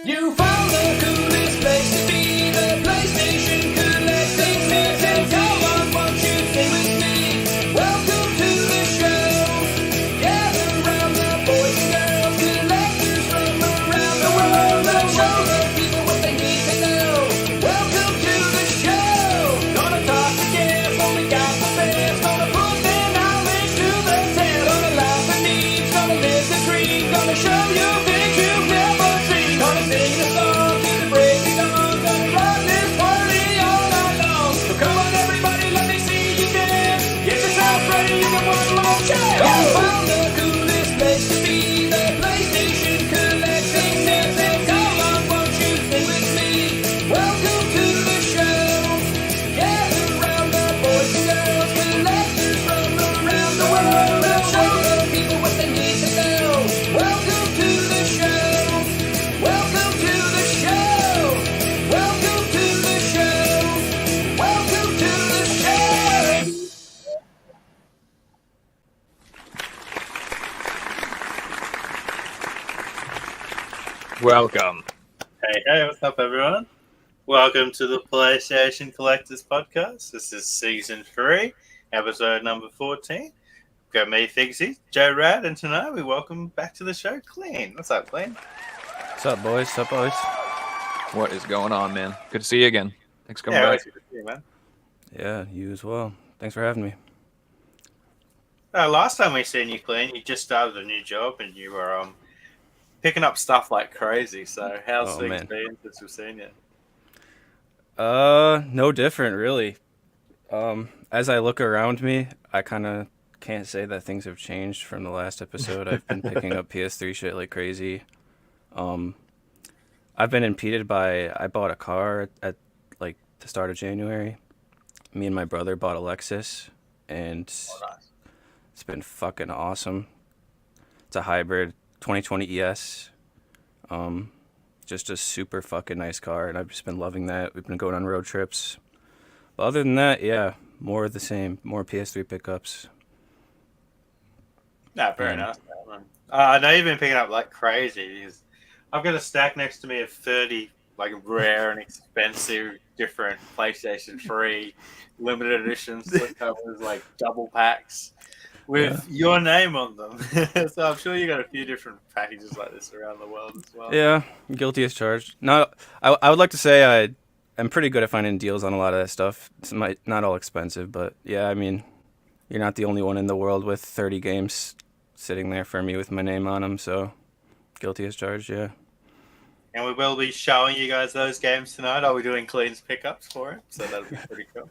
You found the coolest place to be, the PlayStation collecting sets, and come on, won't you sing with me? Welcome to the show. Gather round the boys and girls, collectors from around the world. Let's show the people what they need to know. Welcome to the show. Gonna talk to guests, only got the best. Gonna put their knowledge to the test. Gonna laugh and eat, gonna live the dream. Gonna show you things you've never seen. Gonna sing a song to the break of dawn. Gonna rock this party all night long. So come on everybody, let me see you dance. Get yourself ready for one more chance. You found the coolest place to be, the PlayStation collecting sets, and come on, won't you sing with me? Welcome to the show. Gather round the boys and girls, collectors from around the world. Let's show the people what they need to know. Welcome to the show. Welcome to the show. Welcome to the show. Welcome to the show. Welcome. Hey, what's up, everyone? Welcome to the PlayStation Collectors Podcast. This is Season 3, episode number 14. Got me, Figsy, Joe Rad, and tonight we welcome back to the show, Kleen. What's up, Kleen? What's up, boys? What's up, boys? What is going on, man? Good to see you again. Thanks for coming always back. good to see you, man. Yeah, you as well. Thanks for having me. Last time we seen you, Kleen, you just started a new job and you were picking up stuff like crazy. So how's Oh, things man. been since we've seen you? No different, really. As I look around me, I kind of can't say that things have changed from the last episode. I've been picking up PS3 shit like crazy. I've been impeded by, I bought a car at like the start of January. Me and my brother bought a Lexus, and Oh, nice. it's been fucking awesome. It's a hybrid 2020 ES. Just a super fucking nice car, and I've just been loving that. We've been going on road trips. But other than that, yeah, more of the same. More PS3 pickups. No, very nice, man. I know you've been picking up like crazy. Because I've got a stack next to me of 30 like rare and expensive different PlayStation 3 limited editions covers, like double packs with your name on them. So I'm sure you got a few different packages like this around the world as well. Yeah, guilty as charged. No, I would like to say I'm pretty good at finding deals on a lot of that stuff. It's not all expensive, but yeah, I mean, you're not the only one in the world with 30 games sitting there for me with my name on them, so guilty as charged, yeah. And we will be showing you guys those games tonight. I'll be doing Clean's pickups for it, so that'll be pretty cool.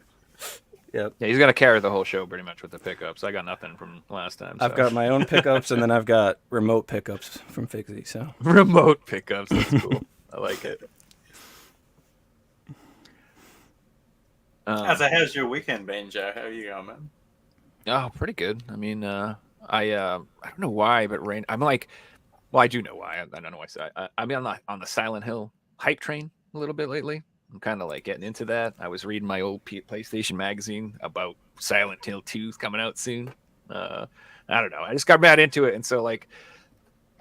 Yep. Yeah, he's got to carry the whole show pretty much with the pickups. I got nothing from last time. I've so. got my own pickups, and then I've got remote pickups from Figsy, so. remote pickups. That's cool. I like it. How's your weekend been, Joe? How are you going, man? Oh, pretty good. I mean, I don't know why, but I'm like, well, I do know why. I don't know why. I'm on the Silent Hill hype train a little bit lately. I'm kind of like getting into that. I was reading my old PlayStation magazine about Silent Hill 2 coming out soon. I don't know. I just got mad into it, and so like,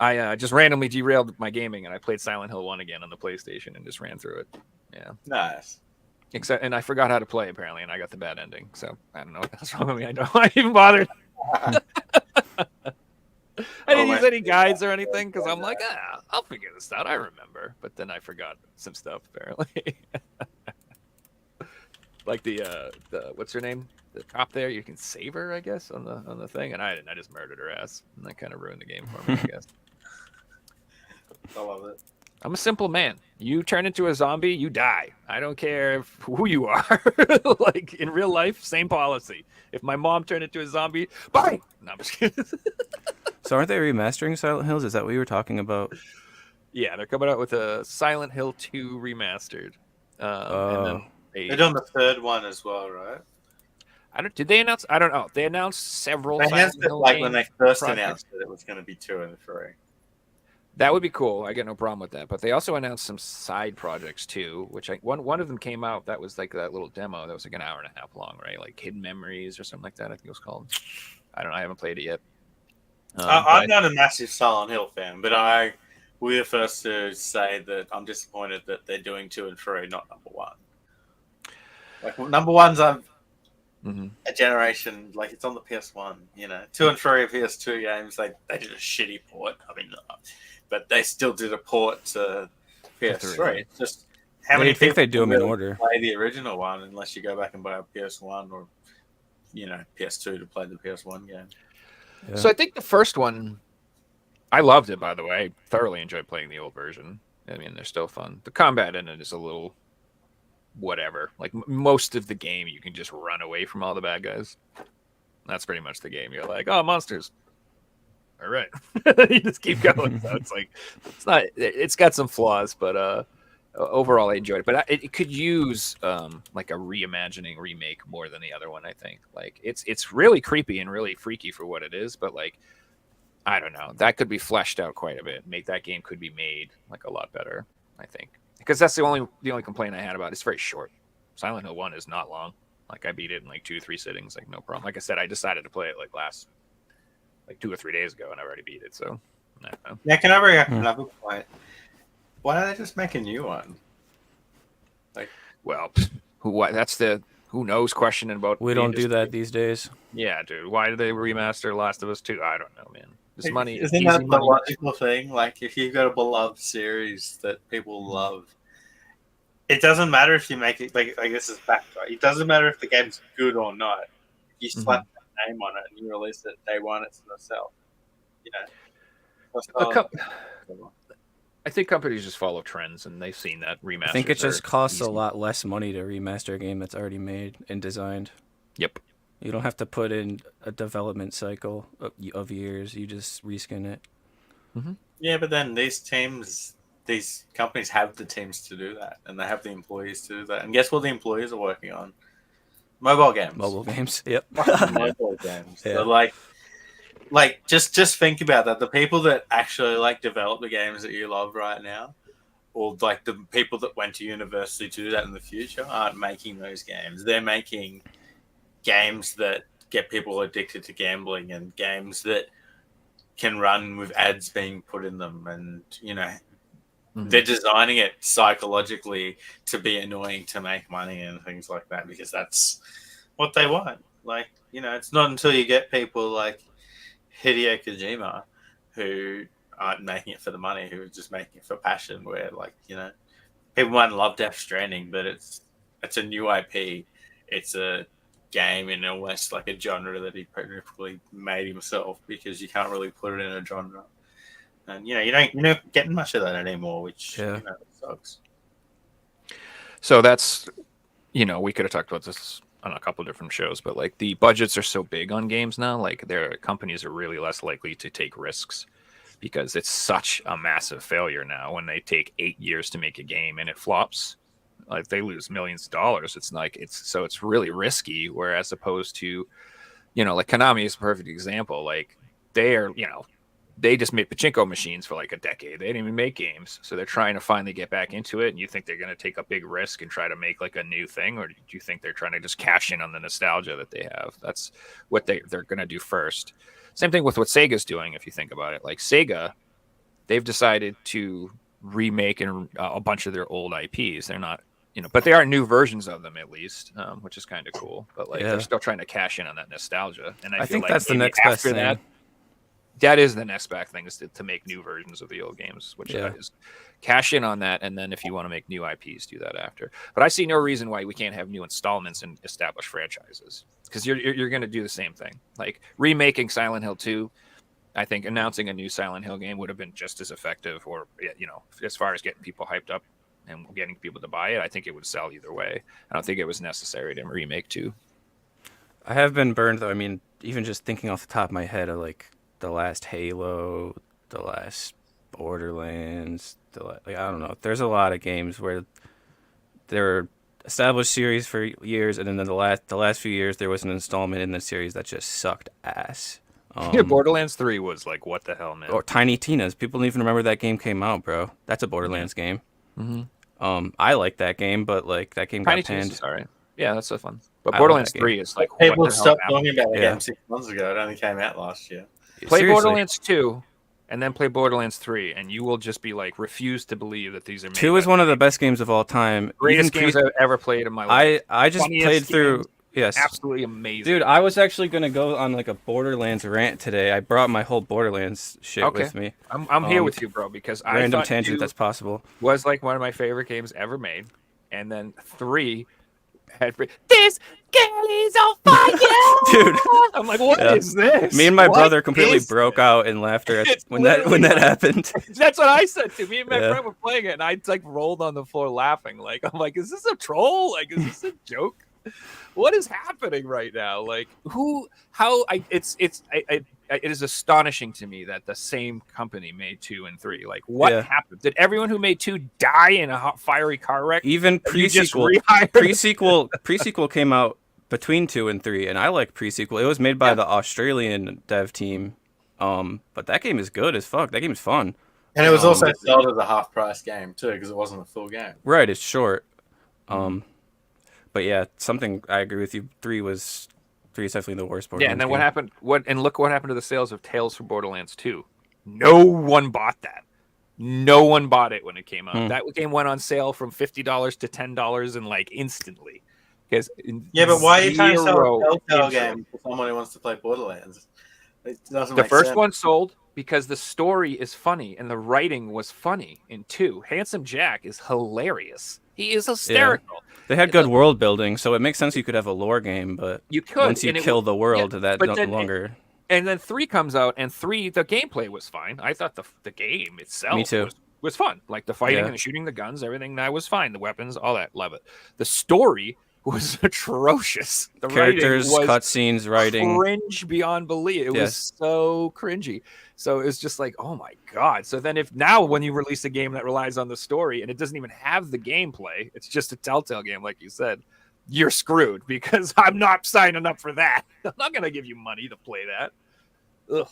I just randomly derailed my gaming, and I played Silent Hill 1 again on the PlayStation and just ran through it. Yeah. Nice. And I forgot how to play apparently, and I got the bad ending. So I don't know what's wrong with me. I know I even bothered. I didn't use any guides or anything because I'm like, I'll figure this out. I remember, but then I forgot some stuff apparently. Like the what's her name? The cop there. You can save her, I guess, on the thing, and I didn't. I just murdered her ass, and that kind of ruined the game for me, I guess. I love it. I'm a simple man. You turn into a zombie, you die. I don't care who you are. Like in real life, same policy. If my mom turned into a zombie, bye. No, I'm just kidding. So aren't they remastering Silent Hills? Is that what you were talking about? Yeah, they're coming out with a Silent Hill 2 remastered. And then They're doing the third one as well, right? Did they announce? I don't know. They announced several. They announced Silent it Hill like when they first projects. announced it was going to be 2 and 3. That would be cool. I got no problem with that. But they also announced some side projects too, which one of them came out. That was like that little demo that was like an hour and a half long, right? Like Hidden Memories or something like that. I think it was called. I don't know. I haven't played it yet. I'm not a massive Silent Hill fan, but I we're the first to say that I'm disappointed that they're doing 2 and 3, not number 1. Like number 1's a generation, like it's on the PS1. 2 and 3 are PS2 games. They did a shitty port. I mean, but they still did a port to PS3. It's just how many people they do them in really order? play the original one unless you go back and buy a PS1 or PS2 to play the PS1 game. Yeah. So I think the first one, I loved it, by the way. I thoroughly enjoyed playing the old version. I mean, they're still fun. The combat in it is a little whatever. Like most of the game, you can just run away from all the bad guys. That's pretty much the game. You're like, oh, monsters. All right. You just keep going. So it's got some flaws, but overall I enjoyed it. But it could use like a reimagining remake more than the other one, I think. Like it's really creepy and really freaky for what it is, but like I don't know. That could be fleshed out quite a bit. That game could be made like a lot better, I think. Because that's the only complaint I had about it. It's very short. Silent Hill 1 is not long. Like I beat it in like 2 or 3 sittings, like no problem. Like I said, I decided to play it like 2 or 3 days ago and I already beat it. So I don't know. Yeah, can I bring up another point? Why don't they just make a new one? Well, that's the who knows question about. We don't do that these days. Yeah, dude. Why did they remaster Last of Us 2? I don't know, man. This money Isn't that the logical thing? Like, if you've got a beloved series that people love, it doesn't matter if you make it like this is backdrop. It doesn't matter if the game's good or not. You slap that name on it and you release it day one. It's going to sell. I think companies just follow trends, and they've seen that remasters. I think it just costs a lot less money to remaster a game that's already made and designed. Yep. You don't have to put in a development cycle of years. You just reskin it. Mm-hmm. Yeah, but then these companies have the teams to do that, and they have the employees to do that. And guess what the employees are working on? Mobile games. Mobile games. Yep. Mobile games. Yeah. So like just think about that. The people that actually like develop the games that you love right now, or like the people that went to university to do that in the future, aren't making those games. They're making games that get people addicted to gambling and games that can run with ads being put in them, and they're designing it psychologically to be annoying to make money and things like that, because that's what they want. Like, it's not until you get people like Hideo Kojima who aren't making it for the money, who are just making it for passion, where people might love Death Stranding, but it's a new IP. It's a game in almost like a genre that he practically made himself, because you can't really put it in a genre. And you're not getting much of that anymore, which sucks. So that's we could have talked about this on a couple of different shows, but like the budgets are so big on games now, like their companies are really less likely to take risks, because it's such a massive failure now when they take 8 years to make a game and it flops. Like they lose millions of dollars. It's really risky. Whereas opposed to, like Konami is a perfect example. Like they just made pachinko machines for like a decade. They didn't even make games. So they're trying to finally get back into it. And you think they're going to take a big risk and try to make like a new thing? Or do you think they're trying to just cash in on the nostalgia that they have? That's what they're going to do first. Same thing with what Sega's doing, if you think about it. Like Sega, they've decided to remake a bunch of their old IPs. They're not, but they are new versions of them at least, which is kind of cool. But like they're still trying to cash in on that nostalgia. And I feel think like that's the next best thing. That is the next best thing, is to make new versions of the old games, which is cash in on that. And then if you want to make new IPs, do that after. But I see no reason why we can't have new installments in established franchises, because you're going to do the same thing. Like remaking Silent Hill 2, I think announcing a new Silent Hill game would have been just as effective, or, as far as getting people hyped up and getting people to buy it, I think it would sell either way. I don't think it was necessary to remake 2. I have been burned, though. I mean, even just thinking off the top of my head of like the last Halo, the last Borderlands, I don't know. There's a lot of games where there were established series for years, and then the last few years there was an installment in the series that just sucked ass. Borderlands 3 was like, what the hell, man? Or Tiny Tina's. People don't even remember that game came out, bro. That's a Borderlands game. Mm-hmm. I like that game, but like that game Tiny got panned. Tina's all right. Yeah, that's so fun. But I Borderlands like 3 is like, People what the hell stopped happened? talking about the game 6 months ago. It only came out last year. Play Seriously. Borderlands 2. and then play Borderlands 3, and you will just be like refuse to believe that these are made 2 is by one of the best games of all time. greatest Even games I've ever played in my life. I just Funniest played through. games, Yes, absolutely amazing. dude. I was actually gonna go on like a Borderlands rant today. I brought my whole Borderlands shit Okay. with me. I'm here with you, bro, because I Random thought tangent 2 that's possible. was like one of my favorite games ever made, and then 3 had this girl is on fire, Dude. I'm like, what is Yeah. this? Me and my What brother completely is broke this? out in laughter It's when that literally happened. That's what I said to me and my Yeah. friend were playing it, and I like rolled on the floor laughing. Like, I'm like, is this a troll? Like, is this a joke? What is happening right now? Like, who? How? It is astonishing to me that the same company made 2 and 3. Like, what Yeah. happened? Did everyone who made 2 die in a fiery car wreck? Even And you just prequel rehired prequel came out between 2 and 3, and I like prequel. It was made by Yeah. the Australian dev team. But that game is good as fuck. That game is fun. And it was also sold as a half-price game too, because it wasn't a full game. Right, it's short. But yeah, something I agree with you. 3 is definitely the worst Borderlands Yeah, and then what game. happened? Look what happened to the sales of Tales from Borderlands 2. No one bought that. No one bought it when it came out. That game went on sale from $50 to $10 and like instantly. Because But why are you trying to sell a Telltale interest. game to someone who wants to play Borderlands? It doesn't The make first sense. one sold because the story is funny and the writing was funny in 2. Handsome Jack is hilarious. He is hysterical. They had good world building, so it makes sense you could have a lore game, but You could, once you and it kill would- the world, that but no then- longer. And then 3 comes out, and 3, the gameplay was fine. I thought the game itself Me too. was fun. Like the fighting Yeah. and the shooting, the guns, everything that was fine. The weapons, all that, love it. The story was atrocious. The Characters, writing was cutscenes, writing. cringe beyond belief. It was Yes. so cringy. So it's just like, oh my god. So then if now when you release a game that relies on the story and it doesn't even have the gameplay, it's just a Telltale game, like you said, you're screwed because I'm not signing up for that. I'm not gonna give you money to play that. Ugh.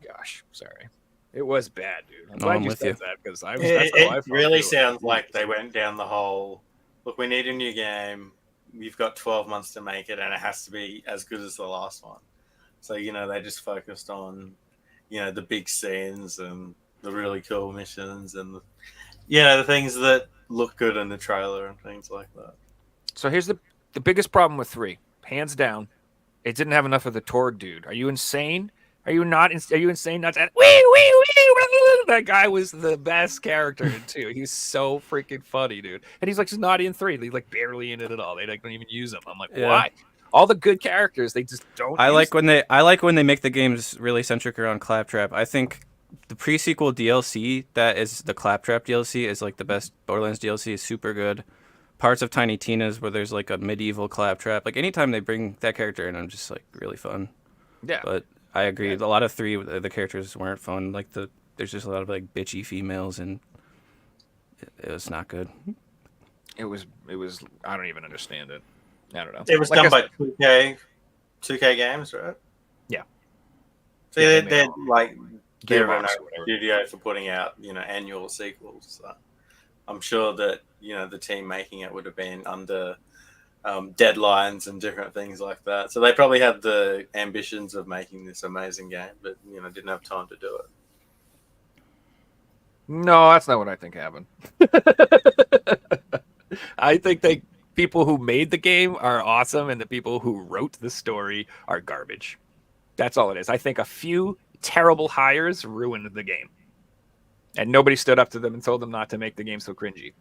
Gosh, sorry. It was bad, dude. I'm No, glad I'm you with said you. that because I was. That's how I It felt really too. sounds like they went down the whole. Look, we need a new game. We've got 12 months to make it, and it has to be as good as the last one. So they just focused on, the big scenes and the really cool missions and the things that look good in the trailer and things like that. So here's the biggest problem with 3, hands down. It didn't have enough of the Torg dude. Are you insane? Are you not? Are you insane? Not that. That guy was the best character in 2. He's so freaking funny, dude. And he's like just not in 3. He's like barely in it at all. They like don't even use him. I'm like, Yeah. why? All the good characters, they just don't. I use like them. when they make the games really centric around Claptrap. I think the pre-sequel DLC that is the Claptrap DLC is like the best Borderlands DLC. Is super good. Parts of Tiny Tina's where there's like a medieval Claptrap. Like anytime they bring that character in, I'm just like really fun. Yeah. But I agree. A lot of 3 the characters weren't fun. Like there's just a lot of like bitchy females and it was not good. It was. I don't even understand it. I don't know. It was Like I done said- by 2K Games, right? Yeah. So Yeah, they they're made like they're Gearbox an or whatever. studio for putting out annual sequels. So I'm sure that the team making it would have been under deadlines and different things like that. So they probably had the ambitions of making this amazing game, but didn't have time to do it. No, that's not what I think happened. I think people who made the game are awesome, and the people who wrote the story are garbage. That's all it is. I think a few terrible hires ruined the game, and nobody stood up to them and told them not to make the game so cringy.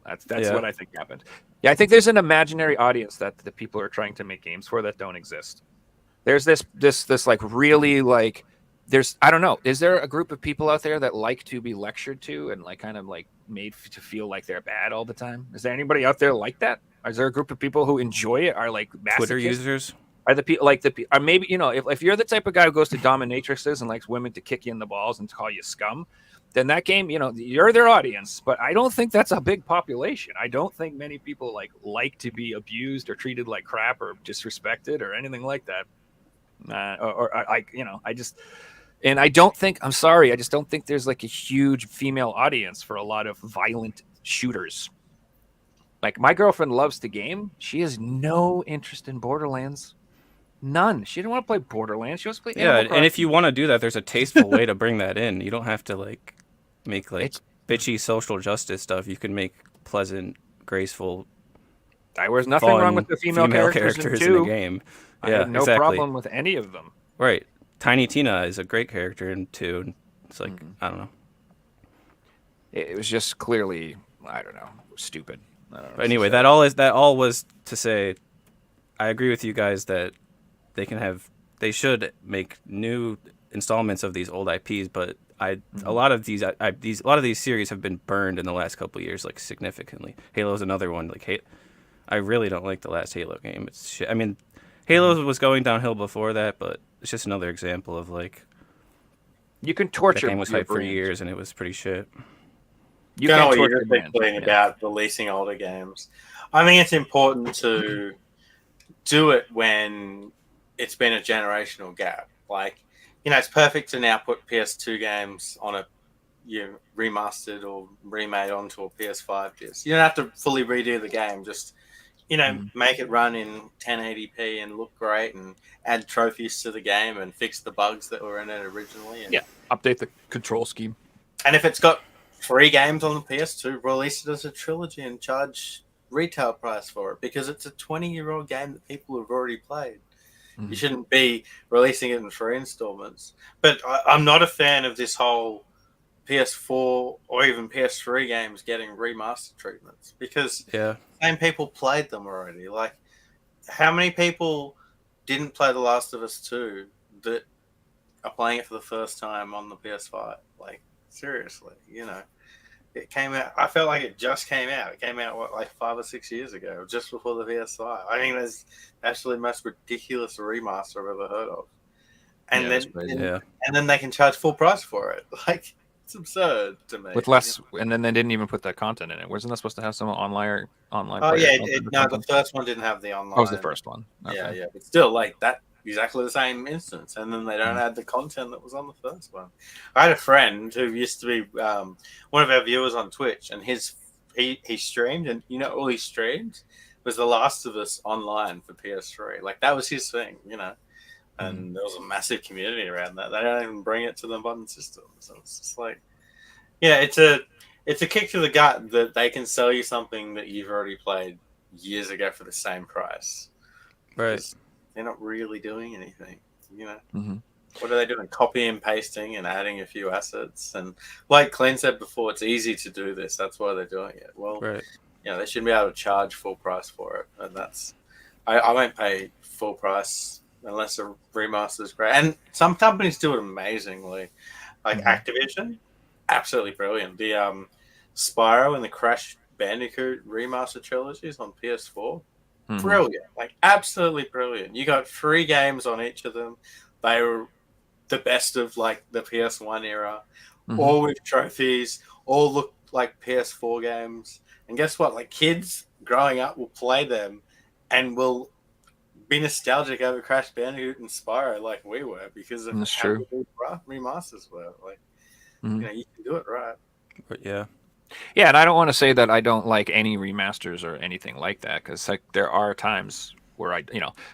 That's Yeah. what I think happened. Yeah, I think there's an imaginary audience that the people are trying to make games for that don't exist. There's this like really like. I don't know. Is there a group of people out there that like to be lectured to and like kind of like made to feel like they're bad all the time? Is there anybody out there like that? Is there a group of people who enjoy it? Are like Twitter masochists? users. Are the people like or maybe if you're the type of guy who goes to dominatrixes and likes women to kick you in the balls and call you scum, then that game you're their audience. But I don't think that's a big population. I don't think many people like to be abused or treated like crap or disrespected or anything like that. I just. And I don't think, I'm sorry, I just don't think there's like a huge female audience for a lot of violent shooters. Like my girlfriend loves to game. She has no interest in Borderlands. None. She didn't want to play Borderlands. She wants to play Yeah, Animal and if you Crossing. want to do that, there's a tasteful way to bring that in. You don't have to like make like It's- bitchy social justice stuff. You can make pleasant, graceful, There's nothing fun wrong with the female characters in in the 2. game. I Yeah, had no exactly. problem with any of them. Right. Tiny Tina is a great character in 2. And it's like Mm-hmm. I don't know. It was just clearly, I don't know, stupid. I don't know But what to anyway, say. that all was to say, I agree with you guys that they should make new installments of these old IPs, but a lot of these series have been burned in the last couple of years, like significantly. Halo's another one. Like I really don't like the last Halo game. It's shit. I mean, Halo was going downhill before that, but it's just another example of like You can that torture game was your hyped for brains. years and it was pretty shit. You don't know can what torture you're your brains. thinking Yeah. about releasing older games. I think it's important to do it when it's been a generational gap. Like, it's perfect to now put PS2 games on a remastered or remade onto a PS5 disc. You don't have to fully redo the game. Just make it run in 1080p and look great, and add trophies to the game and fix the bugs that were in it originally. And, Yeah. Update the control scheme. and if it's got 3 games on the PS2, release it as a trilogy and charge retail price for it, because it's a 20-year-old game that people have already played. Mhm. You shouldn't be releasing it in 3 installments. But I'm not a fan of this whole PS4 or even PS3 games getting remastered treatments, because Yeah. same people played them already. Like, how many people didn't play The Last of Us 2 that are playing it for the first time on the PS5? Like, seriously, it came out. I felt like it just came out. It came out like 5 or 6 years ago, just before the PS5. I mean, that's actually the most ridiculous remaster I've ever heard of. And Yeah, then, that's crazy. Yeah. and then they can charge full price for it. Like, it's absurd to me. With less, and then they didn't even put that content in it. Wasn't that supposed to have some online? Oh player yeah, content or no, the something? first one didn't have the online. That was the first one. Yeah, Okay. yeah, but still, like that, exactly the same instance, and then they don't Mm. add the content that was on the first one. I had a friend who used to be one of our viewers on Twitch, and he streamed, and all he streamed was The Last of Us online for PS3. Like, that was his thing, and there was a massive community around that. They don't even bring it to the modern system, so it's just like, it's a kick to the gut that they can sell you something that you've already played years ago for the same price. Right. Because they're not really doing anything, Mhm. What are they doing? Copy and pasting and adding a few assets. And like Kleen said before, it's easy to do this. That's why they're doing it. Well, Right. they shouldn't be able to charge full price for it. And I won't pay full price unless a remaster is great. And some companies do it amazingly. Like Activision, absolutely brilliant. The Spyro and the Crash Bandicoot remaster trilogies on PS4, Mhm. brilliant. Like, absolutely brilliant. You got 3 games on each of them. They were the best of like the PS1 era, Mhm. all with trophies, all look like PS4 games. And guess what? Like, kids growing up will play them and will be nostalgic over Crash Bandicoot and Spyro like we were, because of That's how true. good the remasters were. Like, Mhm. you can do it right. But yeah. Yeah, and I don't want to say that I don't like any remasters or anything like that, because like there are times where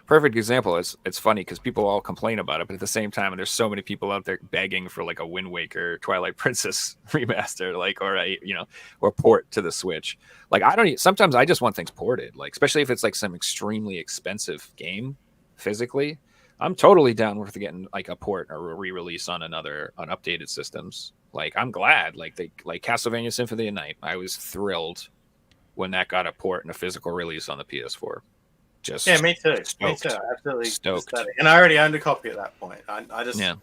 perfect example is, it's funny because people all complain about it, but at the same time, there's so many people out there begging for like a Wind Waker, Twilight Princess remaster, like, or or port to the Switch. Like, sometimes I just want things ported, like, especially if it's like some extremely expensive game physically. I'm totally down with getting like a port or a re-release on updated systems. Like, I'm glad, like Castlevania Symphony of the Night. I was thrilled when that got a port and a physical release on the PS4. Just Me too. stoked. Me too. Absolutely Stoked. ecstatic. And I already owned a copy at that point. I just Yeah.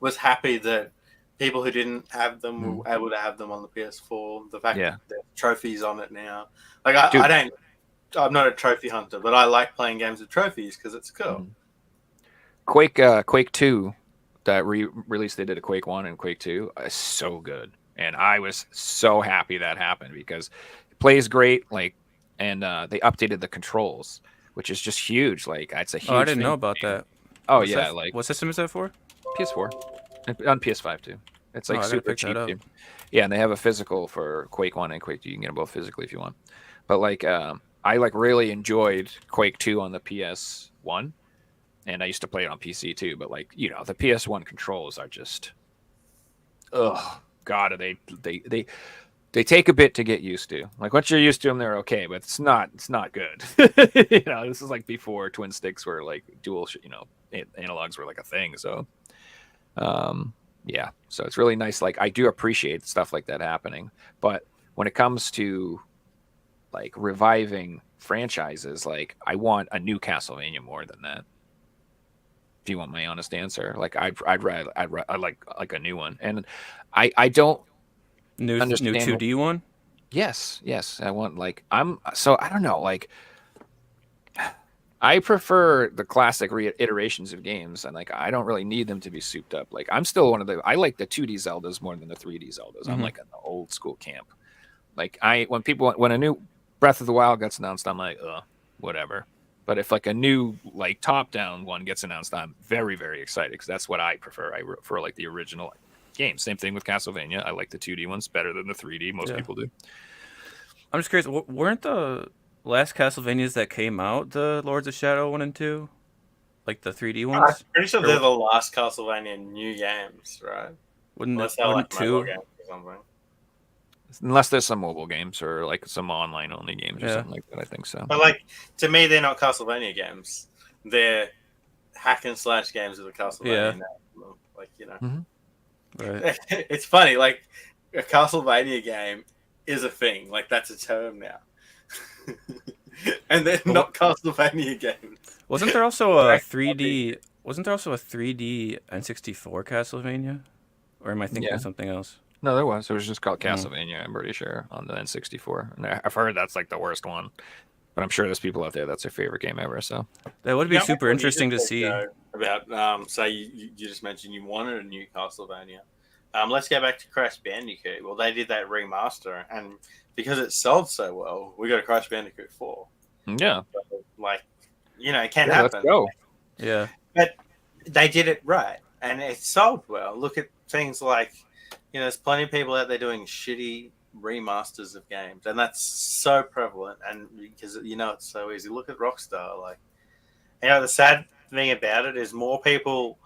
was happy that people who didn't have them were able to have them on the PS4. The fact that there are trophies on it now. Like, I'm not a trophy hunter, but I like playing games with trophies because it's cool. Quake 2, that release they did a Quake 1 and Quake 2 is so good. And I was so happy that happened because it plays great, like, and they updated the controls, which is just huge. Like, it's a huge Oh, I didn't thing. know about that. Oh, What's yeah. that, Like, what system is that for? PS4 and on PS5 too. It's like I gotta super pick that cheap. up. Too. Yeah, and they have a physical for Quake 1 and Quake 2. You can get them both physically if you want. But like, I like really enjoyed Quake 2 on the PS1, and I used to play it on PC too. But like the PS1 controls are just, oh God, are they take a bit to get used to. Like once you're used to them, they're okay, but it's not good. This is like before twin sticks were like dual, analogs were like a thing. So, yeah, so it's really nice. Like I do appreciate stuff like that happening, but when it comes to like reviving franchises, like I want a new Castlevania more than that. If you want my honest answer, like I'd like a new one, and I don't New understand 2D one. Yes, I want like I don't know, like I prefer the classic iterations of games, and like I don't really need them to be souped up. Like I'm still I like the 2D Zeldas more than the 3D Zeldas. I'm like in the old school camp. Like when a new Breath of the Wild gets announced, I'm like, whatever. But if like a new like top down one gets announced, I'm very, very excited because that's what I prefer. I prefer like the original game. Same thing with Castlevania. I like the 2D ones better than the 3D. Most people do. I'm just curious, weren't the last Castlevanias that came out the Lords of Shadow 1 and 2? Like the 3D ones? I'm pretty sure they're the last Castlevania new games, right? Unless they're like mobile games or something. Unless there's some mobile games or like some online only games or something like that, I think so. But like to me, they're not Castlevania games. They're hack and slash games with a Castlevania name. Like Right. It's funny. Like a Castlevania game is a thing. Like that's a term now. And they're not Castlevania games. Wasn't there also a 3D? Wasn't there also a 3D N64 Castlevania? Or am I thinking of something else? No, there was. It was just called Castlevania, I'm pretty sure, on the N64. And I've heard that's like the worst one. But I'm sure there's people out there that's their favorite game ever. So that would be super interesting to see. About say you just mentioned you wanted a new Castlevania. Let's go back to Crash Bandicoot. Well, they did that remaster, and because it sold so well, we got a Crash Bandicoot 4. Yeah, so, like it can happen. Let's go. Yeah, but they did it right, and it sold well. Look at things like there's plenty of people out there doing shitty remasters of games, and that's so prevalent. And because it's so easy. Look at Rockstar. Like, the sad thing about it is more people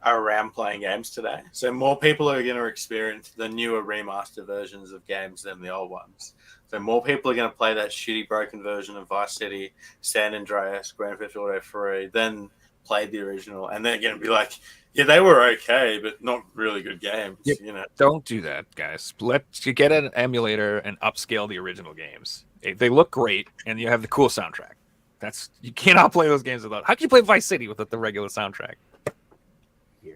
are around playing games today, so more people are going to experience the newer remaster versions of games than the old ones. So more people are going to play that shitty broken version of Vice City, San Andreas, Grand Theft Auto 3 than play the original, and they're going to be like, yeah, they were okay, but not really good games. Yep. Don't do that, guys. Let's get an emulator and upscale the original games. They look great, and you have the cool soundtrack. You cannot play those games without. How can you play Vice City without the regular soundtrack?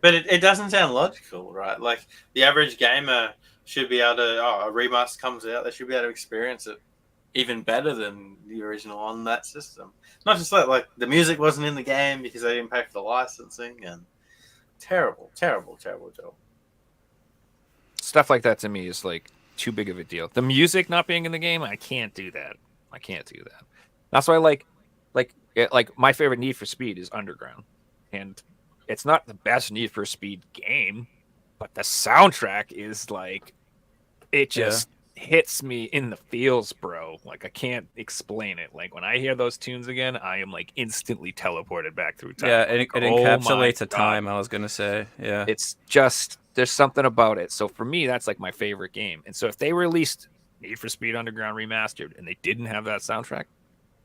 But it doesn't sound logical, right? Like the average gamer should be able to. A remaster comes out, they should be able to experience it even better than the original on that system. Not just like the music wasn't in the game because they didn't pay for the licensing and. Terrible. Stuff like that to me is like too big of a deal. The music not being in the game, I can't do that. That's why like my favorite Need for Speed is Underground, and it's not the best Need for Speed game, but the soundtrack is like it just hits me in the feels, bro. Like I can't explain it. Like when I hear those tunes again, I am like instantly teleported back through time. Yeah, it encapsulates a time. I was gonna say, yeah, it's just there's something about it. So for me, that's like my favorite game. And so if they released Need for Speed Underground remastered and they didn't have that soundtrack,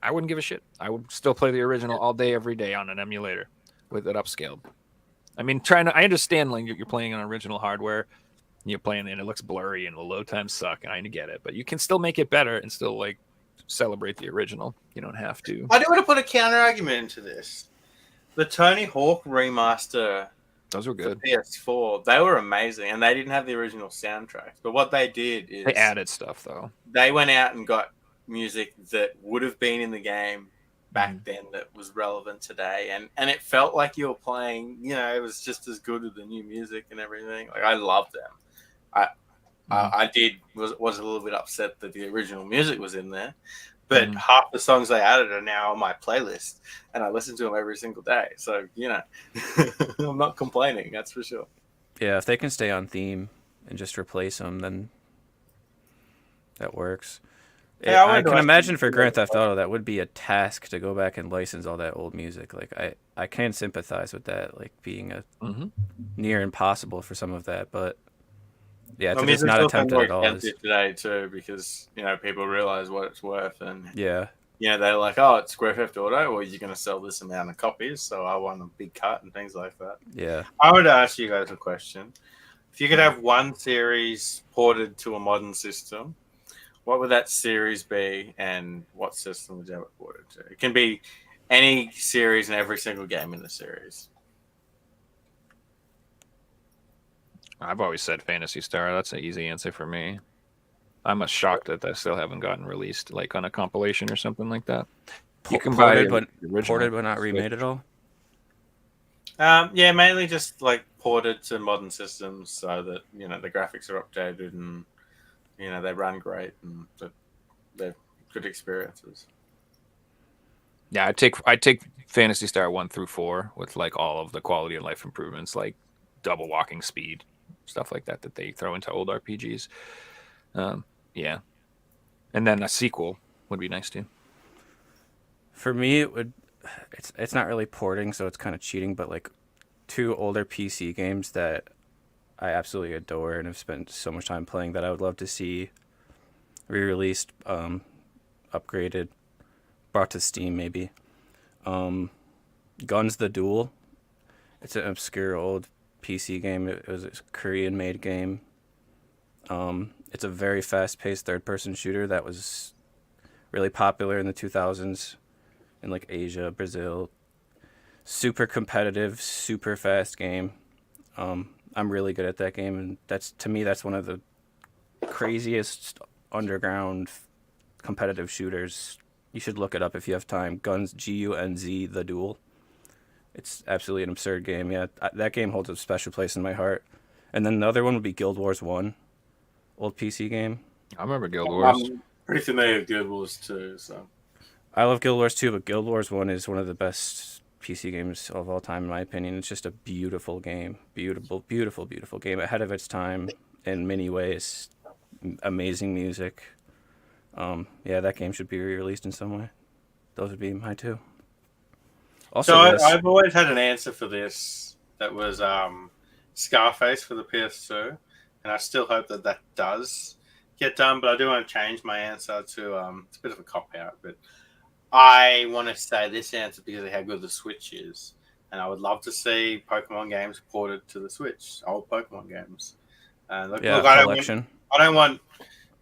I wouldn't give a shit. I would still play the original all day, every day on an emulator with it upscaled. I mean, I understand like you're playing on original hardware. You're playing and it looks blurry and the load times suck. I get it, but you can still make it better and still like celebrate the original. You don't have to. I do want to put a counter argument into this. The Tony Hawk remaster, those were good. PS4, they were amazing, and they didn't have the original soundtrack. But what they did is they added stuff though. They went out and got music that would have been in the game back then that was relevant today, and it felt like you were playing. It was just as good with the new music and everything. Like I loved them. I was a little bit upset that the original music was in there, but half the songs they added are now on my playlist, and I listen to them every single day. So I'm not complaining. That's for sure. Yeah, if they can stay on theme and just replace them, then that works. Yeah, I I wanted to can ask imagine you- for Grand Theft Auto that would be a task to go back and license all that old music. Like I can sympathize with that, like being a Hmm. near impossible for some of that, but yeah, I to mean, just it's not also attempt it more at all is expensive today too, because people realize what it's worth, and yeah. they're like, oh, it's Grand Theft Auto, well, you're going to sell this amount of copies, so I want a big cut and things like that. Yeah. I would ask you guys a question: if you could have one series ported to a modern system, what would that series be, and what system would you have it ported to? It can be any series and every single game in the series. I've always said Fantasy Star. That's an easy answer for me. I'm shocked that they still haven't gotten released, like on a compilation or something like that. You can buy Ported but the original ported but not Switch. remade at all. Yeah, mainly just like ported to modern systems so that the graphics are updated and they run great and that they're good experiences. Yeah, I'd take Fantasy Star 1 through 4 with like all of the quality of life improvements, like double walking speed, stuff like that they throw into old RPGs. Yeah, and then a sequel would be nice too. For me, it would. It's not really porting, so it's kind of cheating. But like two older PC games that I absolutely adore and have spent so much time playing that I would love to see re-released, upgraded, brought to Steam maybe. Guns the Duel. It's an obscure old PC game. It was a Korean-made game. It's a very fast-paced third-person shooter that was really popular in the 2000s in like Asia, Brazil. Super competitive, super fast game. I'm really good at that game, and to me that's one of the craziest underground competitive shooters. You should look it up if you have time. Guns, Gunz, The Duel. It's absolutely an absurd game. Yeah, that game holds a special place in my heart. And then the other one would be Guild Wars 1, old PC game. I remember Guild Wars. I'm pretty familiar with Guild Wars too, so I love Guild Wars 2, but Guild Wars 1 is one of the best PC games of all time, in my opinion. It's just a beautiful game. Beautiful, beautiful, beautiful game. Ahead of its time in many ways. Amazing music. Yeah, that game should be re-released in some way. Those would be my two. Also, I've always had an answer for this that was Scarface for the PS2, and I still hope that does get done. But I do want to change my answer to it's a bit of a cop out, but I want to say this answer because of how good the Switch is, and I would love to see Pokemon games ported to the Switch, old Pokemon games. Look, collection.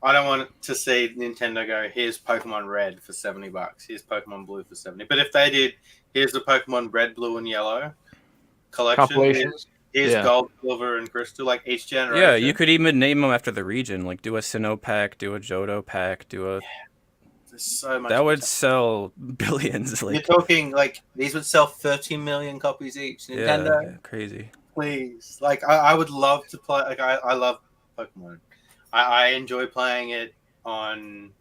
I don't want to see Nintendo go, here's Pokemon Red for $70. Here's Pokemon Blue for 70. But if they did, here's the Pokemon Red, Blue, and Yellow collection. Compilations. Here's Yeah. Gold, Silver, and Crystal, like each generation. Yeah, you could even name them after the region. Like do a Sinnoh pack, do a Johto pack, do a. There's so much. That would sell billions. You're Like talking like these would sell 13 million copies each. Nintendo, yeah, crazy. please. Like I would love to play. Like I love Pokemon. I enjoy playing it on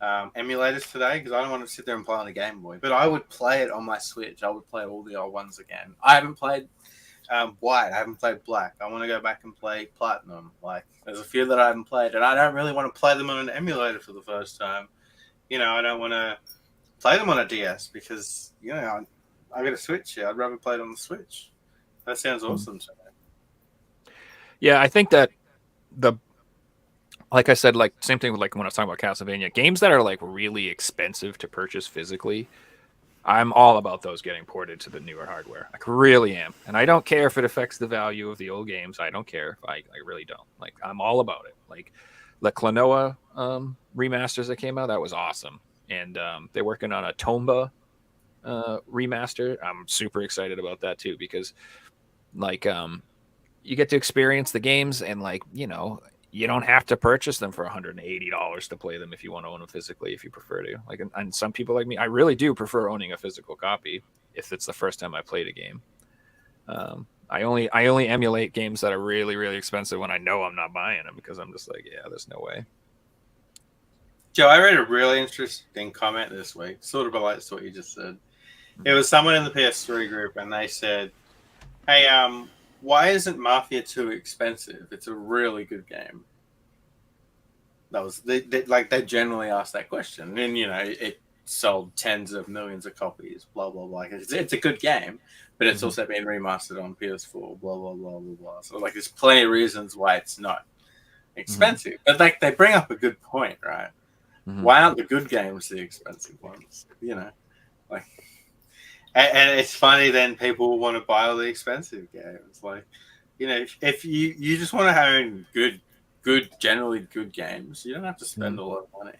emulators today because I don't want to sit there and play on a Game Boy. But I would play it on my Switch. I would play all the old ones again. I haven't played White. I haven't played Black. I want to go back and play Platinum. Like there's a few that I haven't played, and I don't really want to play them on an emulator for the first time. I don't want to play them on a DS because I got a Switch here. I'd rather play it on the Switch. That sounds awesome to me. Yeah, I think that like I said, like same thing with like when I was talking about Castlevania, games that are like really expensive to purchase physically, I'm all about those getting ported to the newer hardware. Like really am. And I don't care if it affects the value of the old games. I don't care. I really don't. Like I'm all about it. Like the Klonoa remasters that came out, that was awesome. And they're working on a Tomba remaster. I'm super excited about that too because like you get to experience the games and like, you don't have to purchase them for $180 to play them if you want to own them physically, if you prefer to. Like, and some people like me, I really do prefer owning a physical copy if it's the first time I played a game. I only emulate games that are really, really expensive when I know I'm not buying them because I'm just like, yeah, there's no way. Joe, I read a really interesting comment this week, sort of relates to what you just said. It was someone in the PS3 group, and they said, hey, why isn't Mafia 2 expensive? It's a really good game. That was they generally asked that question, and it sold tens of millions of copies. Blah blah blah. It's a good game, but it's also been remastered on PS4. Blah blah blah blah blah. So there's plenty of reasons why it's not expensive. But they bring up a good point, right? Why aren't the good games the expensive ones? And it's funny then people want to buy all the expensive games. If you just want to own generally good games, you don't have to spend a lot of money.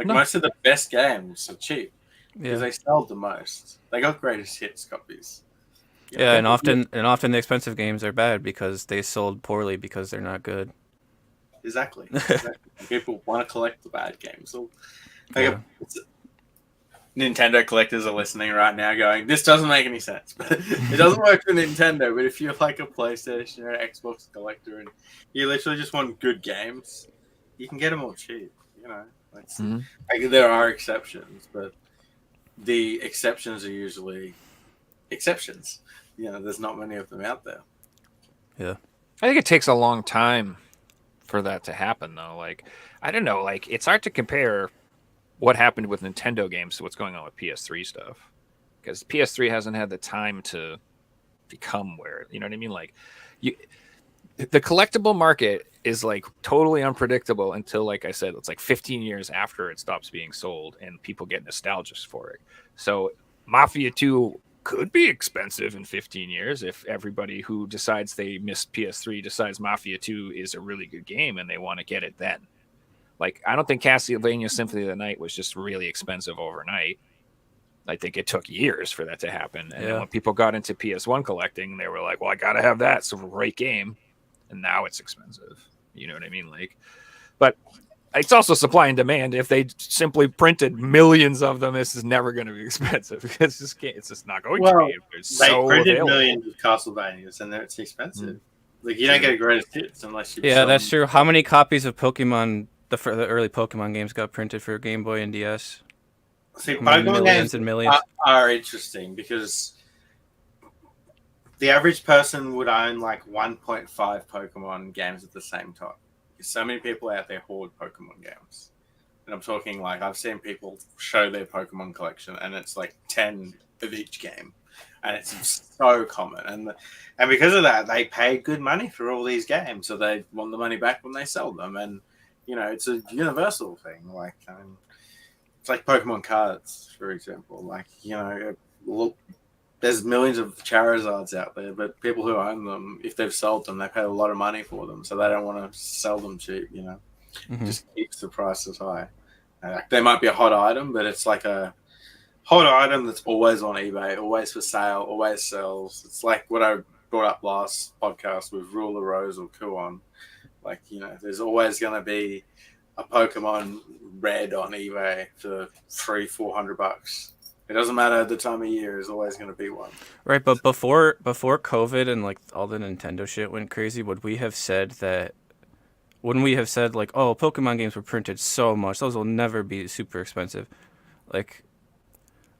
Most of the best games are cheap because they sell the most. They got greatest hits copies. And often the expensive games are bad because they sold poorly because they're not good. Exactly. People want to collect the bad games. So, Nintendo collectors are listening right now going, this doesn't make any sense. But it doesn't work for Nintendo. But if you're like a PlayStation or an Xbox collector and you literally just want good games, you can get them all cheap. There are exceptions, but the exceptions are usually exceptions. There's not many of them out there. Yeah. I think it takes a long time for that to happen, though. I don't know. It's hard to compare what happened with Nintendo games to what's going on with PS3 stuff, because PS3 hasn't had the time to become where, you know what I mean? The collectible market is totally unpredictable until, like I said, it's 15 years after it stops being sold and people get nostalgia for it. So Mafia 2 could be expensive in 15 years if everybody who decides they missed PS3 decides Mafia 2 is a really good game and they want to get it then. I don't think Castlevania Symphony of the Night was just really expensive overnight. I think it took years for that to happen. And then when people got into PS1 collecting, they were like, well, I got to have that. It's a great game. And now it's expensive. You know what I mean? But it's also supply and demand. If they simply printed millions of them, this is never going to be expensive. It's just not going to be. They printed millions of Castlevanias, and it's expensive. You don't get a greatest hits unless you. Yeah, that's true. How many copies of Pokemon, the early Pokemon games, got printed for Game Boy and DS? See, Pokemon games and millions are interesting because the average person would own 1.5 Pokemon games at the same time. There's so many people out there hoard Pokemon games. And I'm talking I've seen people show their Pokemon collection and it's 10 of each game. And it's so common. And because of that, they pay good money for all these games. So they want the money back when they sell them. And, it's a universal thing. It's like Pokemon cards, for example. There's millions of Charizards out there, but people who own them, if they've sold them, they pay a lot of money for them, so they don't want to sell them cheap. Just keeps the prices high. They might be a hot item, but it's a hot item that's always on eBay, always for sale, always sells. It's like what I brought up last podcast with Ruler Rose or Kuon. There's always going to be a Pokemon Red on eBay for $300-$400. It doesn't matter the time of year. There's always going to be one. Right, but before COVID and all the Nintendo shit went crazy, wouldn't we have said oh, Pokemon games were printed so much, those will never be super expensive?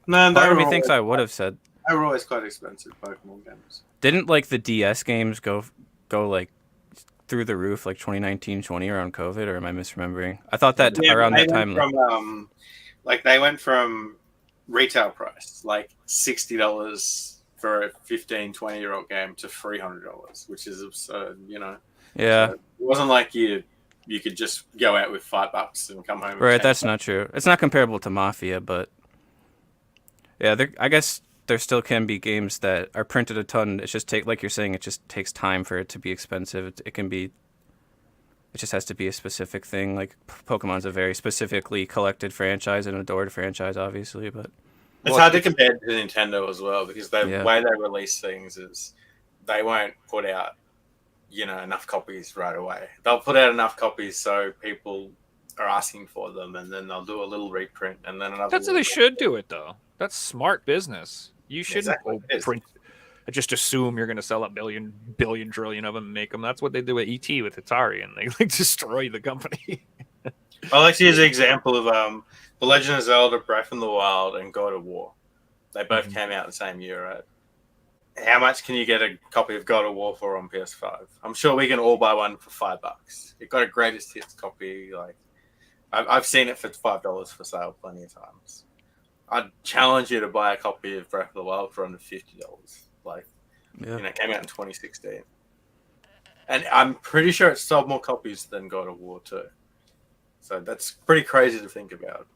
No, part of me thinks I would have said they were always quite expensive Pokemon games. Didn't the DS games go through the roof 2019-20 around COVID, or am I misremembering? I thought that around that time. They went from retail price $60 for a 15-20-year-old game to $300, which is absurd. Yeah, so it wasn't you could just go out with $5 and come home. Right, that's not true. It's not comparable to Mafia, but yeah, I guess there still can be games that are printed a ton. It's just like you're saying, it just takes time for it to be expensive. It just has to be a specific thing. Pokemon's a very specifically collected franchise and adored franchise, obviously, but it's hard to compare to Nintendo as well because the way they release things is they won't put out, enough copies right away. They'll put out enough copies so people are asking for them, and then they'll do a little reprint, and then another. That's how they should do it, though. That's smart business. You shouldn't print. Just assume you're going to sell a billion, trillion of them and make them. That's what they do with ET with Atari, and they destroy the company. I like to use an example of The Legend of Zelda: Breath of the Wild and God of War. They both came out the same year, right? How much can you get a copy of God of War for on PS5? I'm sure we can all buy one for $5. It got a greatest hits copy. I've seen it for $5 for sale plenty of times. I'd challenge you to buy a copy of Breath of the Wild for under $50. Like, Yeah. it came out in 2016, and I'm pretty sure it sold more copies than God of War 2. So that's pretty crazy to think about.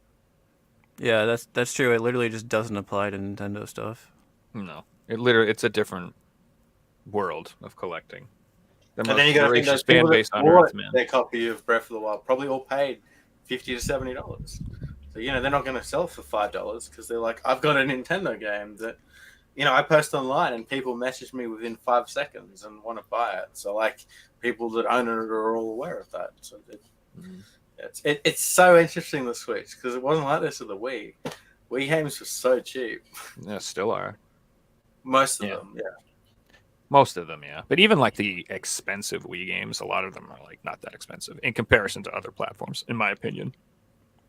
Yeah, that's true. It literally just doesn't apply to Nintendo stuff. No, it's a different world of collecting. The And most then you got to think voracious those people fan that base on bought Earth, man. their copy of Breath of the Wild probably all paid $50 to $70. So they're not going to sell for $5 because they're like, I've got a Nintendo game that I post online and people message me within 5 seconds and want to buy it. So like people that own it are all aware of that. So it's so interesting, the Switch, because it wasn't like this with the Wii. Wii games were so cheap. Yeah, still are. Most of them, yeah. Most of them, yeah. But even like the expensive Wii games, a lot of them are like not that expensive in comparison to other platforms, in my opinion.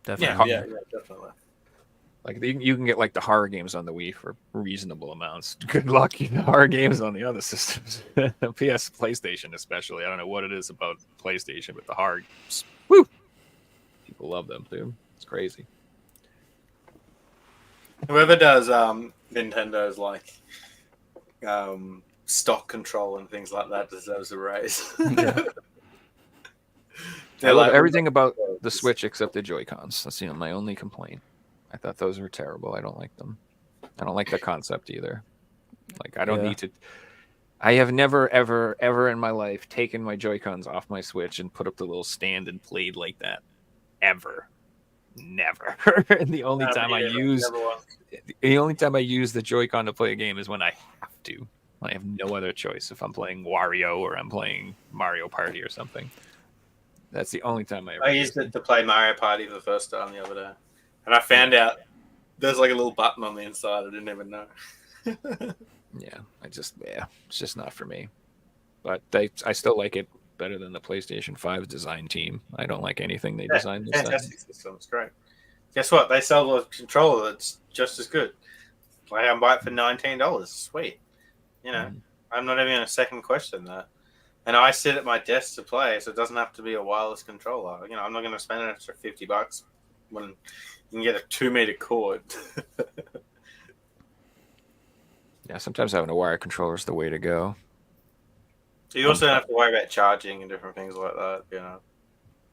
Definitely. Yeah, definitely. Like you can get like the horror games on the Wii for reasonable amounts. Good luck getting horror games on the other systems. PlayStation especially. I don't know what it is about PlayStation, but the horror games, woo! People love them, dude. It's crazy. Whoever does Nintendo's like stock control and things like that deserves a raise. Yeah. I love everything about the Switch except the Joy-Cons. That's my only complaint. I thought those were terrible. I don't like them. I don't like the concept either. Like I don't need to. I have never, ever, ever in my life taken my Joy-Cons off my Switch and put up the little stand and played like that. Ever. Never. And the only time I use the Joy-Con to play a game is when I have to. I have no other choice if I'm playing Wario or I'm playing Mario Party or something. That's the only time I used it to play Mario Party for the first time the other day. And I found out there's like a little button on the inside. I didn't even know. It's just not for me. But I still like it better than the PlayStation 5 design team. I don't like anything they designed this time. Fantastic system. It's great. Guess what? They sell a controller that's just as good. I can buy it for $19. Sweet. I'm not even going to second question that. And I sit at my desk to play, so it doesn't have to be a wireless controller. I'm not going to spend an extra $50 when you can get a 2-meter cord. Yeah, sometimes having a wire controller is the way to go. You also don't have to worry about charging and different things like that.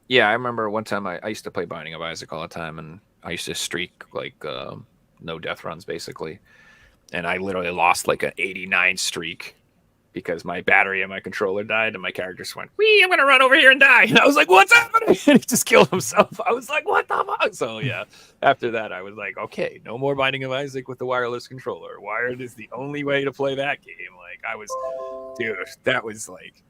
Yeah, I remember one time I used to play Binding of Isaac all the time, and I used to streak like no death runs basically, and I literally lost like an 89 streak because my battery and my controller died, and my character just went, "Wee, I'm gonna run over here and die." And I was like, "What's happening?" And he just killed himself. I was like, "What the fuck?" So yeah, after that, I was like, "Okay, no more Binding of Isaac with the wireless controller. Wired is the only way to play that game." Like that was like,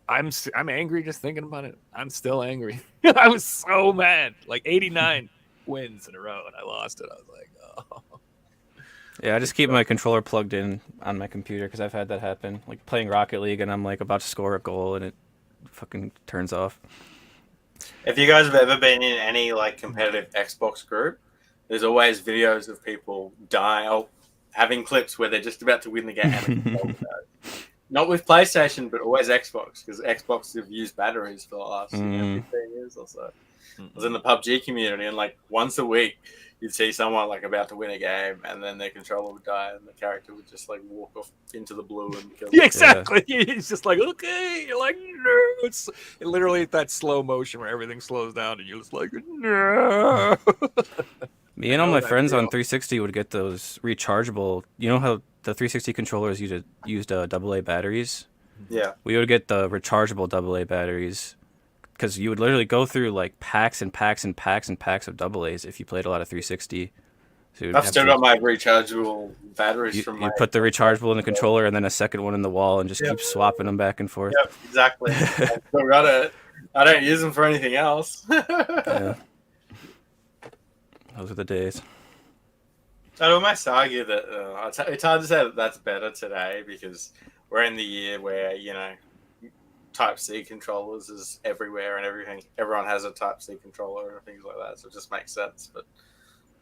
I'm angry just thinking about it. I'm still angry. I was so mad. Like 89 wins in a row, and I lost it. I was like, oh. Yeah, I just keep my controller plugged in on my computer because I've had that happen. Like playing Rocket League and I'm like about to score a goal and it fucking turns off. If you guys have ever been in any like competitive Xbox group, there's always videos of people dying or having clips where they're just about to win the game. Not with PlayStation, but always Xbox, because Xbox have used batteries for the last 15 years or so. I was in the PUBG community, and like once a week, you'd see someone like about to win a game, and then their controller would die, and the character would just like walk off into the blue and kill them. Yeah, exactly. Yeah. It's just like, okay, you're like, no. It's literally that slow motion where everything slows down, and you're just like, no. Me and all my friends on 360 would get those rechargeable. You know how the 360 controllers used AA batteries? Yeah. We would get the rechargeable AA batteries because you would literally go through like packs and packs and packs and packs of AA's if you played a lot of 360. So I've still got my rechargeable batteries from my... You put the rechargeable in the controller and then a second one in the wall and just keep swapping them back and forth. Yep, exactly. I've still got it. I don't use them for anything else. Yeah. Those are the days. I almost argue that it's hard to say that that's better today because we're in the year where, Type-C controllers is everywhere and everyone has a Type-C controller and things like that. So it just makes sense. But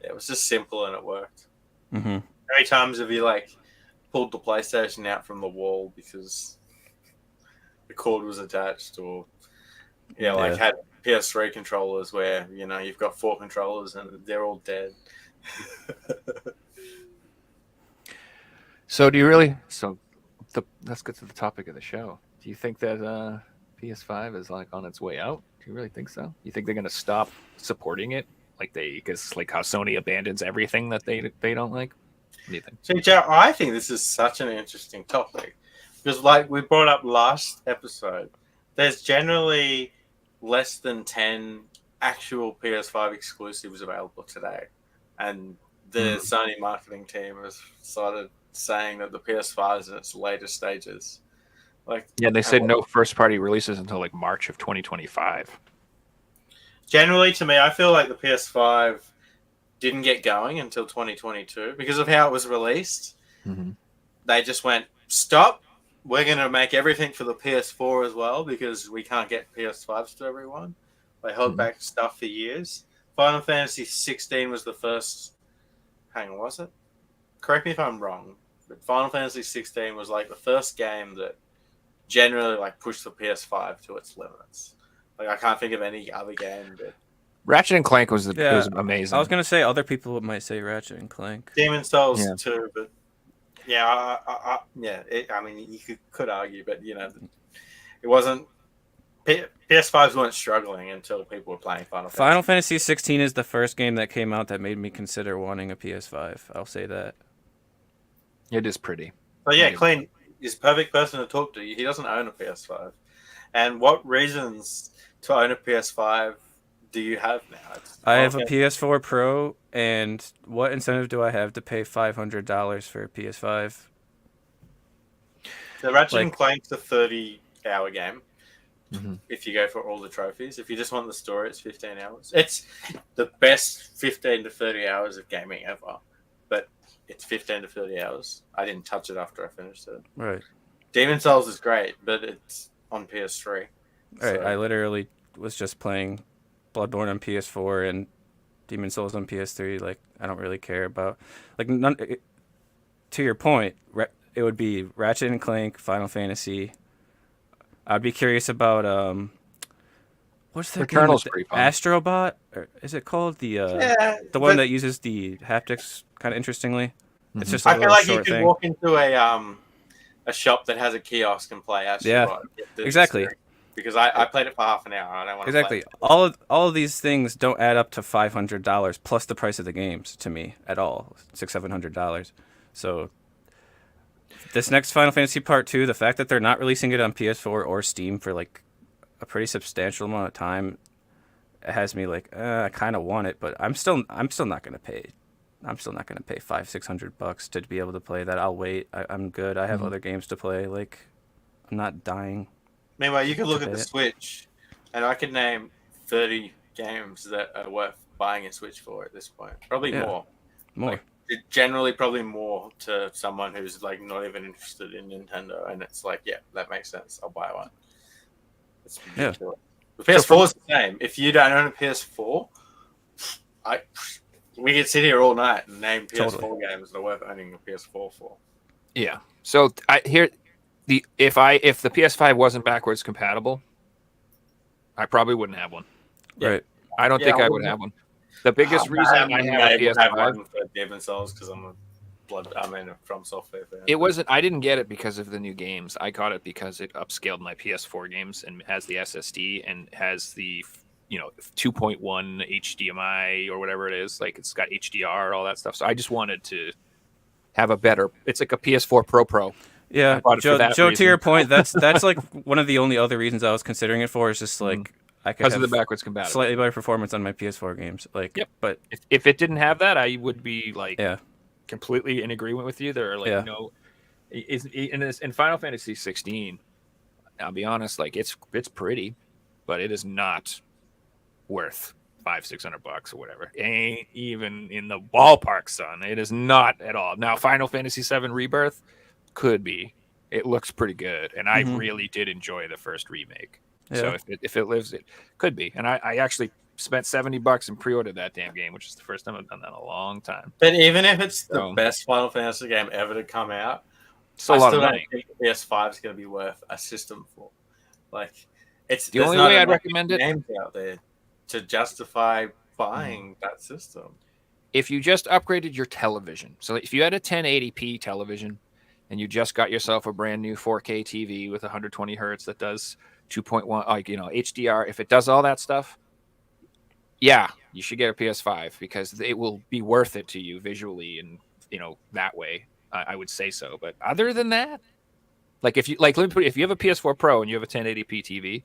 yeah, it was just simple and it worked. Mm-hmm. How many times have you pulled the PlayStation out from the wall because the cord was attached or had PS3 controllers where you've got 4 controllers and they're all dead. So do you really? Let's get to the topic of the show. Do you think that PS5 is like on its way out? Do you really think so? You think they're going to stop supporting it, because like how Sony abandons everything that they don't like? What do you think? See, Joe, I think this is such an interesting topic because, like we brought up last episode, there's generally less than 10 actual PS5 exclusives available today, and the Sony marketing team has started saying that the PS5 is in its later stages. Yeah, they said no first-party releases until like March of 2025. Generally, to me, I feel like the PS5 didn't get going until 2022 because of how it was released. Mm-hmm. They just went, stop. We're going to make everything for the PS4 as well because we can't get PS5s to everyone. They held back stuff for years. Final Fantasy 16 was the first. Hang on, was it? Correct me if I'm wrong, but Final Fantasy 16 was like the first game that generally like pushed the PS5 to its limits. Like I can't think of any other game that. Ratchet and Clank was amazing. I was gonna say other people might say Ratchet and Clank. Demon's Souls too, but yeah, I mean, you could argue, but it wasn't. PS5s weren't struggling until people were playing Final Fantasy. Final Fantasy 16 is the first game that came out that made me consider wanting a PS5. I'll say that. It is pretty. So yeah, Kleen is perfect person to talk to. He doesn't own a PS5. And what reasons to own a PS5 do you have now? I have a PS4 Pro, and what incentive do I have to pay $500 for a PS5? The Ratchet and Clank's a 30-hour game. If you go for all the trophies. If you just want the story, it's 15 hours. It's the best 15 to 30 hours of gaming ever. But it's 15 to 30 hours. I didn't touch it after I finished it. Right. Demon's Souls is great, but it's on PS3. Right. I literally was just playing Bloodborne on PS4 and Demon's Souls on PS3. Like, I don't really care about... Like, to your point, it would be Ratchet and Clank, Final Fantasy... I'd be curious about what's that Returnal's game? pretty fun. Astrobot, or is it called the one that uses the haptics kind of interestingly? It's just I a feel little like you short can thing. walk into a shop that has a kiosk and play Astrobot. Yeah, exactly. Because I played it for half an hour. I don't want to Exactly. Play it. All of these things don't add up to $500 plus the price of the games to me at all. $600-700. So. This next Final Fantasy Part 2, the fact that they're not releasing it on PS4 or Steam for like a pretty substantial amount of time, it has me like, I kind of want it, but I'm still not gonna pay. I'm still not gonna pay $500-600 to be able to play that. I'll wait. I'm good. I have other games to play. Like, I'm not dying. Meanwhile, you could look at the Switch, and I could name 30 games that are worth buying a Switch for at this point. Probably more. Like, generally probably more to someone who's like not even interested in Nintendo, and it's like, yeah, that makes sense. I'll buy one. It's ridiculous. The PS4 is the same. If you don't own a PS4, we could sit here all night and name PS4 games that are worth owning a PS4 for. Yeah. So if the PS5 wasn't backwards compatible, I probably wouldn't have one. Right. I don't think I would have one. The biggest reason I have a PS5 for Demon's Souls because I'm a From Software fan. It wasn't. I didn't get it because of the new games. I got it because it upscaled my PS4 games and has the SSD and has the 2.1 HDMI or whatever it is. Like it's got HDR, all that stuff. So I just wanted to have a better. It's like a PS4 Pro. Yeah, Joe. To your point, that's like one of the only other reasons I was considering it for is just like. Because of the backwards compatible. Slightly better performance on my PS4 games. Like, yep. But if it didn't have that, I would be like completely in agreement with you. There are like in Final Fantasy 16, I'll be honest, like it's pretty, but it is not worth $500-600 or whatever. It ain't even in the ballpark, son. It is not at all. Now, Final Fantasy 7 Rebirth could be. It looks pretty good, and I really did enjoy the first remake. Yeah. So if it lives, it could be. And I actually spent $70 and pre-ordered that damn game, which is the first time I've done that in a long time. But even if it's the best Final Fantasy game ever to come out, I still don't think the PS5 is going to be worth a system for. Like, It's The there's only not way I'd enough recommend it, games out there to justify buying that system. if you just upgraded your television. So if you had a 1080p television and you just got yourself a brand new 4K TV with 120 hertz that does 2.1, like, HDR, if it does all that stuff, yeah, you should get a PS5 because it will be worth it to you visually and, that way. I would say so. But other than that, like if you if you have a PS4 Pro and you have a 1080p TV,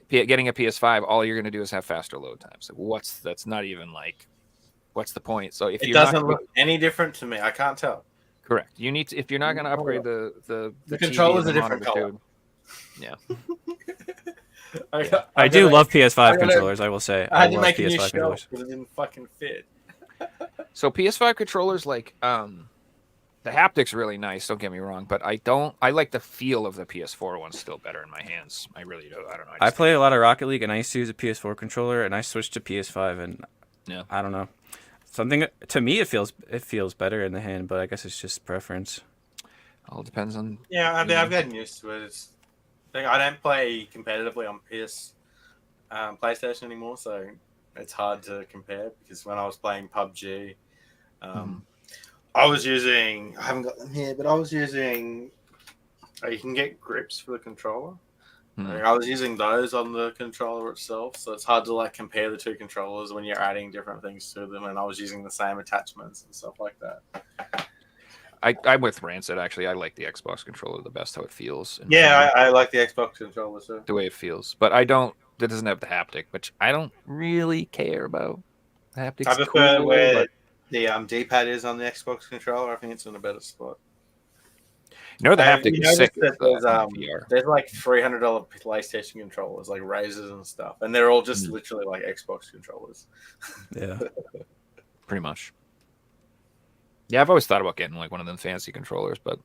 getting a PS5, all you're going to do is have faster load times. So that's not even like, what's the point? So if It you're not doesn't look any different to me. I can't tell. correct, you need to, if you're not going to upgrade the TV controller's and the a different monitor color. too. Yeah, I do love PS5 I gotta- controllers. I will say I had to love make a new PS5 shelf controllers. because it didn't fucking fit. so PS5 controllers, like, the haptic's really nice. Don't get me wrong, but I like the feel of the PS4 one still better in my hands. I really do. I don't know. I play a lot of Rocket League, and I used to use a PS4 controller, and I switched to PS5, and Yeah. I don't know. Something to me, it feels better in the hand, but I guess it's just preference. All depends on. Yeah, I mean, I've gotten used to it. I don't play competitively on PlayStation anymore, so it's hard to compare because when I was playing PUBG, I was using. I haven't got them here, but I was using. You can get grips for the controller. I was using those on the controller itself, so it's hard to like compare the two controllers when you're adding different things to them. And I was using the same attachments and stuff like that. I'm with Rancid actually. I like the Xbox controller the best, how it feels. And Yeah, I like the Xbox controller too. the way it feels, but I don't. That doesn't have the haptic, which I don't really care about. The haptic's I prefer cool, where but the D-pad is on the Xbox controller. I think it's in a better spot. the haptic You is sick. noticed that With, on VR. there's like $300 PlayStation controllers, like Razers and stuff, and they're all just literally like Xbox controllers. Yeah. Pretty much. Yeah, I've always thought about getting like one of them fancy controllers, but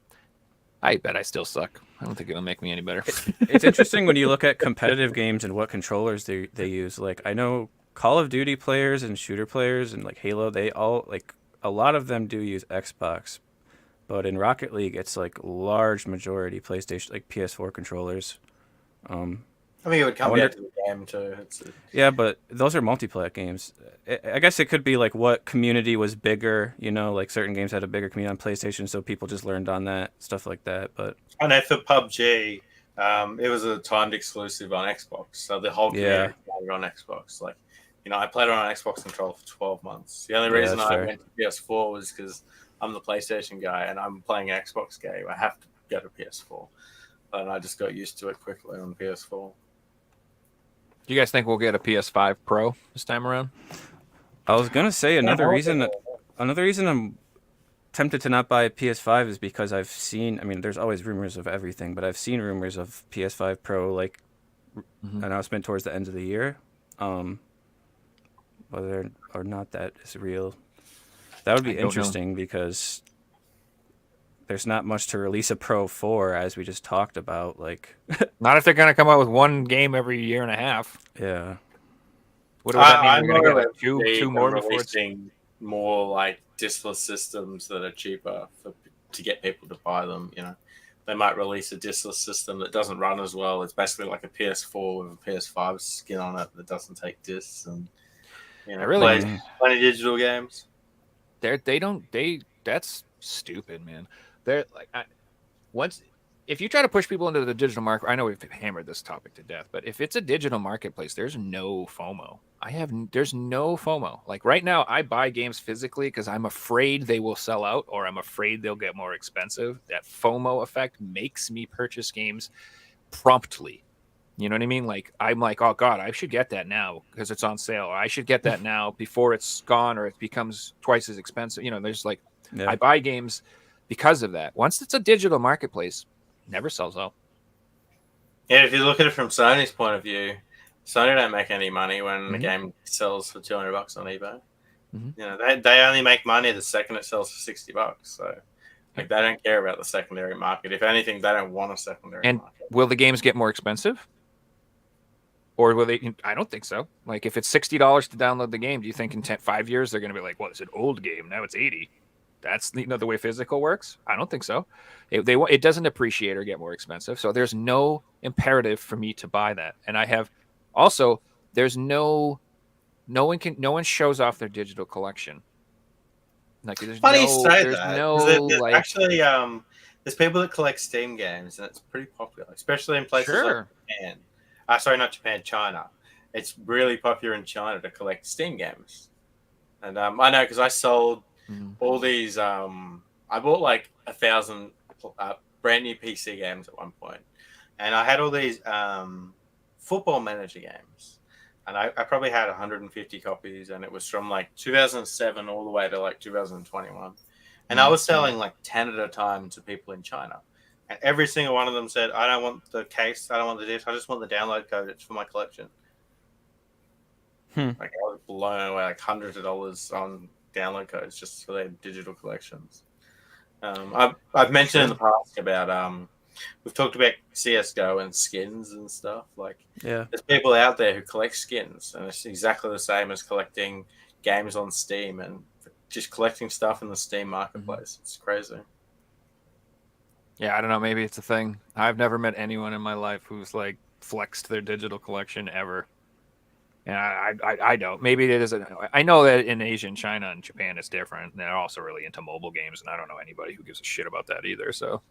I bet I still suck. I don't think it'll make me any better. It's interesting when you look at competitive games and what controllers they use. Like I know Call of Duty players and shooter players and like Halo, they all like a lot of them do use Xbox, but in Rocket League it's like large majority PlayStation, like PS4 controllers. I mean, it would come down to the game too. Yeah, but those are multiplayer games. I guess it could be like what community was bigger, like certain games had a bigger community on PlayStation, so people just learned on that, stuff like that. But I know for PUBG, it was a timed exclusive on Xbox, so the whole community played on Xbox. Like, I played it on an Xbox controller for 12 months. The only reason I went to PS4 was because I'm the PlayStation guy and I'm playing an Xbox game. I have to go to PS4, and I just got used to it quickly on PS4. Do you guys think we'll get a PS5 Pro this time around? I was gonna say another reason I'm tempted to not buy a PS5 is because I've seen. I mean, there's always rumors of everything, but I've seen rumors of PS5 Pro like announcement towards the end of the year. Whether or not that is real, that would be interesting because there's not much to release a Pro for, as we just talked about. Like, not if they're gonna come out with one game every year and a half. Yeah. What does that mean? I'm We're gonna get more like two more before it's releasing more like diskless systems that are cheaper to get people to buy them. They might release a diskless system that doesn't run as well. It's basically like a PS4 with a PS5 skin on it that doesn't take discs and plays plenty digital games. That's stupid, man. They're like, if you try to push people into the digital market, I know we've hammered this topic to death, but if it's a digital marketplace, there's no FOMO. There's no FOMO. Like right now, I buy games physically because I'm afraid they will sell out or I'm afraid they'll get more expensive. That FOMO effect makes me purchase games promptly. You know what I mean? Like I'm like, oh God, I should get that now because it's on sale. Or I should get that now before it's gone or it becomes twice as expensive. There's like, I buy games because of that. Once it's a digital marketplace, never sells out. Yeah, if you look at it from Sony's point of view, Sony don't make any money when the game sells for $200 on eBay. They only make money the second it sells for $60. So like they don't care about the secondary market. If anything, they don't want a secondary market. And will the games get more expensive? Or will they? I don't think so. Like if it's $60 to download the game, do you think in 5 years they're going to be like, well, it's an old game, now it's $80? That's the way physical works. I don't think so. It doesn't appreciate or get more expensive. So there's no imperative for me to buy that. And I have also there's no one shows off their digital collection. Like Funny you say there's that. no 'Cause there's like actually, there's people that collect Steam games, and it's pretty popular, especially in places like sure. Japan. Sorry, not Japan, China. It's really popular in China to collect Steam games. And I know because I sold all these. I bought like 1,000 brand new PC games at one point, and I had all these football manager games, and I probably had 150 copies, and it was from like 2007 all the way to like 2021, and I was selling like 10 at a time to people in China, and every single one of them said, "I don't want the case, I don't want the disc, I just want the download code. It's for my collection." Like I was blown away, like hundreds of dollars on download codes just for their digital collections. I've mentioned in the past about we've talked about CS:GO and skins and stuff. Like there's people out there who collect skins, and it's exactly the same as collecting games on Steam and just collecting stuff in the Steam marketplace. It's crazy. Yeah, I don't know. Maybe it's a thing. I've never met anyone in my life who's like flexed their digital collection ever. And I don't. Maybe it isn't. I know that in Asia and China and Japan it's different. They're also really into mobile games, and I don't know anybody who gives a shit about that either. So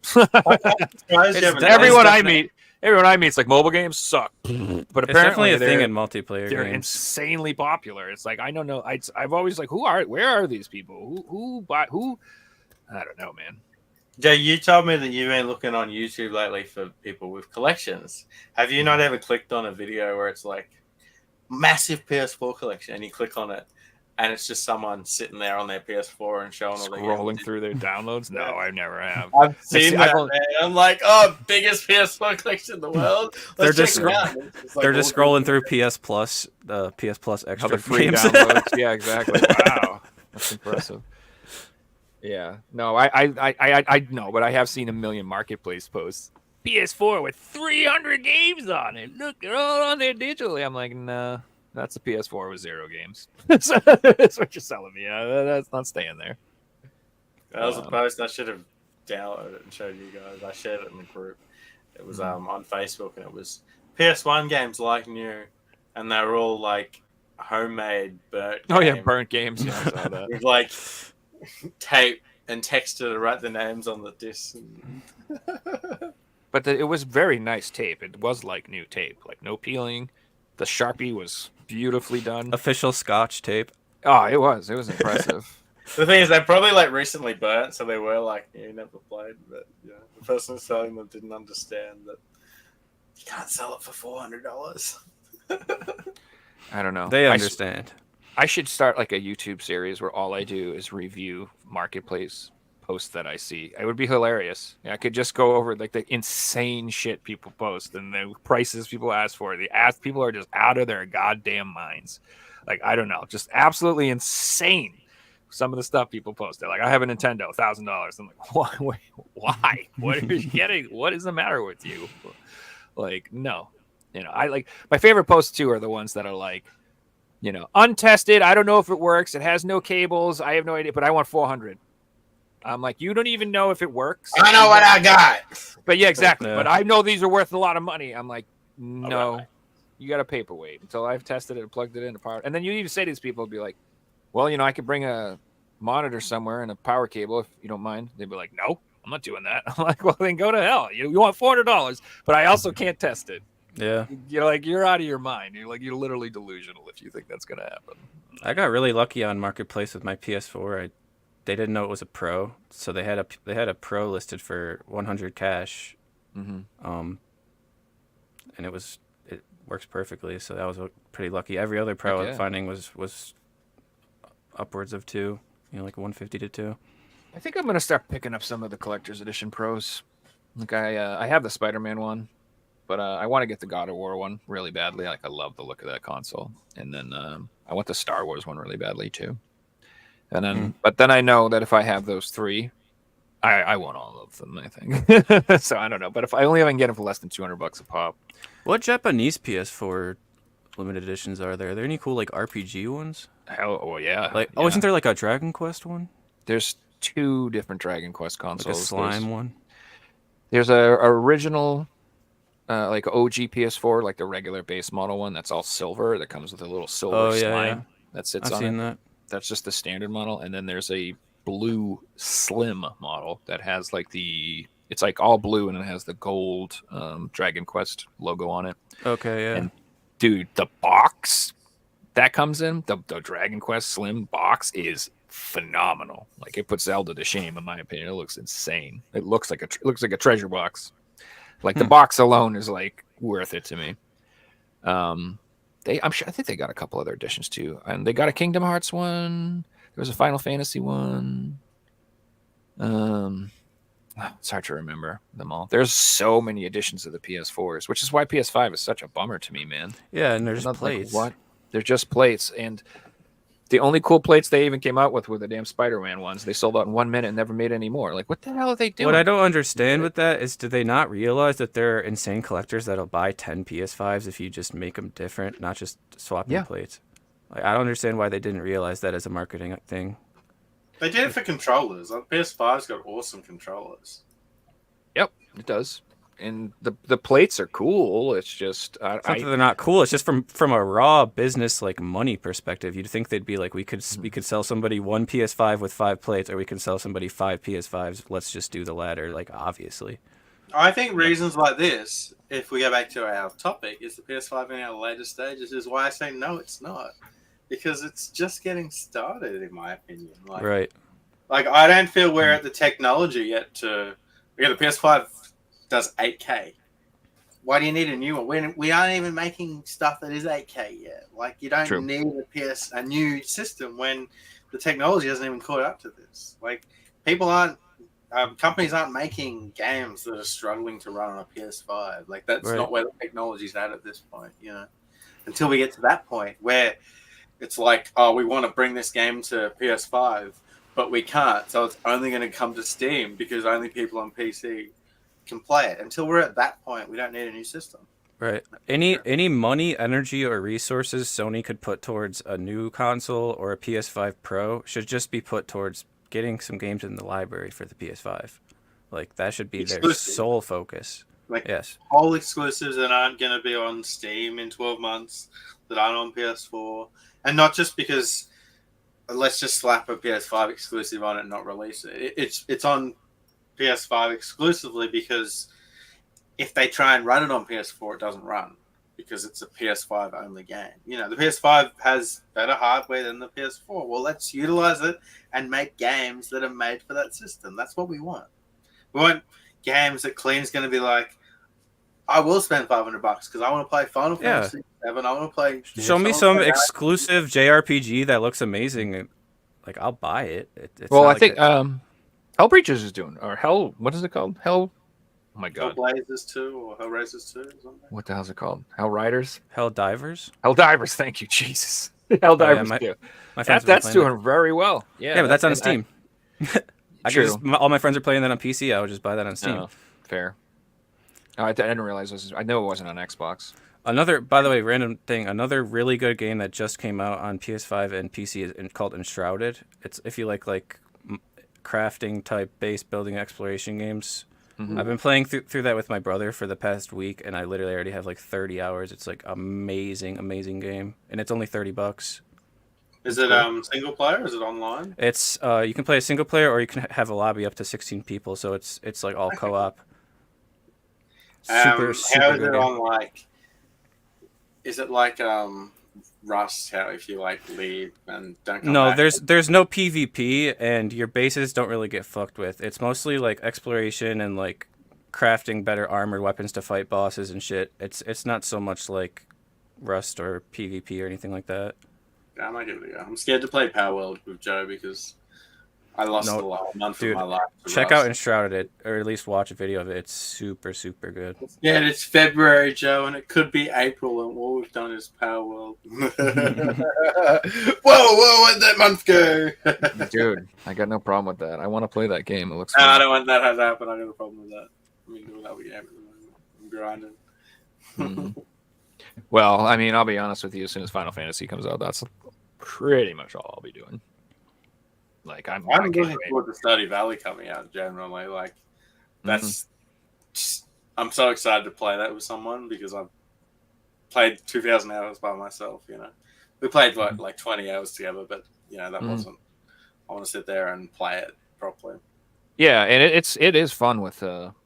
everyone I meet, it's like mobile games suck. But It's apparently definitely a thing in multiplayer they're games. insanely popular. It's like I don't know. I've always like, where are these people? Who? I don't know, man. Jay, you told me that you've been looking on YouTube lately for people with collections. Have you not ever clicked on a video where it's like massive PS4 collection, and you click on it, and it's just someone sitting there on their PS4 and showing all the Scrolling through their downloads? No, I never have. I've seen that, man. I'm like, oh, biggest PS4 collection in the world. They're just scrolling through PS Plus, PS Plus extra Other free games. downloads. Yeah, exactly. Wow, that's impressive. Yeah, no, I know, but I have seen a million marketplace posts. PS4 with 300 games on it. Look, they're all on there digitally. I'm like, nah, that's a PS4 with 0 games. That's what you're selling me. That's not staying there. That was a post I should have downloaded it and showed you guys. I shared it in the group. It was on Facebook, and it was PS1 games like new, and they were all like homemade burnt. Oh yeah, burnt games. Yeah, I saw that. With like tape and texture to write the names on the disc. But it was very nice tape. It was like new tape, like no peeling. The Sharpie was beautifully done. Official Scotch tape. Oh, it was impressive. The thing is, they probably like recently burnt, so they were like, you never played. But yeah, the person selling them didn't understand that you can't sell it for $400. I don't know. They understand. I should start like a YouTube series where all I do is review marketplace posts that I see. It would be hilarious. I could just go over like the insane shit people post and the prices people ask for. People are just out of their goddamn minds. Like, I don't know, just absolutely insane. Some of the stuff people post. They're like, I have a Nintendo, $1,000. I'm like, why? What are you getting? What is the matter with you? Like, no. I like my favorite posts too are the ones that are like, untested. I don't know if it works. It has no cables. I have no idea, but I want 400. I'm like, you don't even know if it works. I know what I got. But yeah, exactly. Yeah. But I know these are worth a lot of money. I'm like, no, you got to paperweight until I've tested it and plugged it into power. And then you even say to these people, be like, well, I could bring a monitor somewhere and a power cable if you don't mind. They'd be like, no, I'm not doing that. I'm like, well, then go to hell. You want $400, but I also can't test it. Yeah. You're out of your mind. You're literally delusional if you think that's going to happen. I got really lucky on Marketplace with my PS4. They didn't know it was a Pro, so they had a Pro listed for 100 cash. Mm-hmm. And it works perfectly. So that was pretty lucky. Every other Pro I was finding was upwards of 2, like 150 to 2. I think I'm gonna start picking up some of the collector's edition Pros. Like I have the Spider-Man one, but I want to get the God of War one really badly. Like I love the look of that console, and then I want the Star Wars one really badly too. And then, but then I know that if I have those 3, I want all of them. I think so. I don't know, but if I can get them for less than $200 a pop. What Japanese PS4 limited editions are there any cool like RPG ones? Hell, oh yeah. Like, isn't there like a Dragon Quest one? There's 2 different Dragon Quest Like a consoles. slime one. There's a original, like OG PS4, like the regular base model one that's all silver. That comes with a little silver Oh, yeah, slime yeah. that sits I've on seen it. that. That's just the standard model, and then there's a blue slim model that has like it's like all blue and it has the gold Dragon Quest logo on it. Okay, yeah. And dude, the box that comes in, the Dragon Quest Slim box is phenomenal. Like it puts Zelda to shame, in my opinion. It looks insane. It looks like a treasure box. Like the box alone is like worth it to me. I think they got a couple other editions too, and they got a Kingdom Hearts one. There was a Final Fantasy one. It's hard to remember them all. There's so many editions of the PS4s, which is why PS5 is such a bummer to me, man. Yeah, and there's Like, plates. what? They're just plates, and the only cool plates they even came out with were the damn Spider-Man ones. They sold out in 1 minute and never made any more. Like, what the hell are they doing? What I don't understand with that is, do they not realize that there are insane collectors that'll buy 10 PS5s if you just make them different, not just swapping Yeah. plates? Like, I don't understand why they didn't realize that as a marketing thing. They did it for controllers. Like, PS5's got awesome controllers. Yep, it does. And the plates are cool. It's just It's not that they're not cool. It's just from a raw business like money perspective. You'd think they'd be like, we could sell somebody 1 PS5 with 5 plates, or we can sell somebody 5 PS5s. Let's just do the latter. Like, obviously. I think reasons like this, if we go back to our topic, is the PS5 in our later stages, is why I say no, it's not. Because it's just getting started, in my opinion. Like, Right. Like, I don't feel we're at the technology yet to... Yeah, the PS5 does 8K. Why do you need a new one? We aren't even making stuff that is 8K yet. Like, you don't True. need a new system when the technology hasn't even caught up to this. Like, people aren't... companies aren't making games that are struggling to run on a PS5. Like, that's Right. not where the technology's at this point, you know? Until we get to that point where it's like, oh, we want to bring this game to PS5, but we can't. So it's only going to come to Steam because only people on PC can play it. Until we're at that point, we don't need a new system. Right. Any money, energy, or resources Sony could put towards a new console or a PS5 Pro should just be put towards getting some games in the library for the PS5. Like, that should be their Exclusive. sole focus. Like, Yes. whole exclusives that aren't going to be on Steam in 12 months, that aren't on PS4. And not just because let's just slap a PS5 exclusive on it and not release it. It's on PS5 exclusively because if they try and run it on PS4, it doesn't run because it's a PS5 only game. You know, the PS5 has better hardware than the PS4. Well, let's utilize it and make games that are made for that system. That's what we want. We want games that Kleen's going to be like, I will spend $500 because I want to play Final Fantasy 7. I want to play. Show me some exclusive JRPG that looks amazing. Like, I'll buy it. It's well, not I like think Hellbreachers is doing, or Hell. What is it called? Hell. Oh my god. Hellblazers 2 or Hellraisers 2 or something. What the hell is it called? Hell Riders. Hell Divers. Hell Divers. Thank you, Jesus. Hell Divers. my too. friends have been That's playing doing very well. Yeah. Yeah, but that's on and Steam. I True. just, all my friends are playing that on PC. I would just buy that on Steam. Oh, fair. Oh, I didn't realize this. I know it wasn't on Xbox. Another, by the way, random thing. Another really good game that just came out on PS5 and PC is called Enshrouded. It's if you like crafting type base building exploration games. Mhm. I've been playing through that with my brother for the past week, and I literally already have like 30 hours. It's like amazing game, and it's only $30. Is it single player? Is it online? It's you can play a single player, or you can have a lobby up to 16 people. So it's like all co-op. Super How is good it game. on like? Is it like Rust? How if you like leave and don't come No, back? there's no PvP, and your bases don't really get fucked with. It's mostly like exploration and like crafting better armored weapons to fight bosses and shit. It's not so much like Rust or PvP or anything like that. Yeah, I might give it a go. I'm scared to play Power World with Joe because I lost No, a month dude, of my life. to Check Rust. out Enshrouded, or at least watch a video of it. It's super good. Yeah, it's February, Joe, and it could be April, and all we've done is Power World. whoa, where'd that month go? Dude, I got no problem with that. I want to play that game. It looks No, I fun. don't want that to happen. I got a problem with that. I mean, doing that with game at the moment. I'm grinding. Mhm. Well, I mean, I'll be honest with you. As soon as Final Fantasy comes out, that's pretty much all I'll be doing. Like I I'm can't looking wait. forward to Stardew Valley coming out. Generally, like Mm-hmm. that's. I'm so excited to play that with someone because I've played 2,000 hours by myself. You know, we played like 20 hours together, but you know that wasn't. I want to sit there and play it properly. Yeah, and it is fun with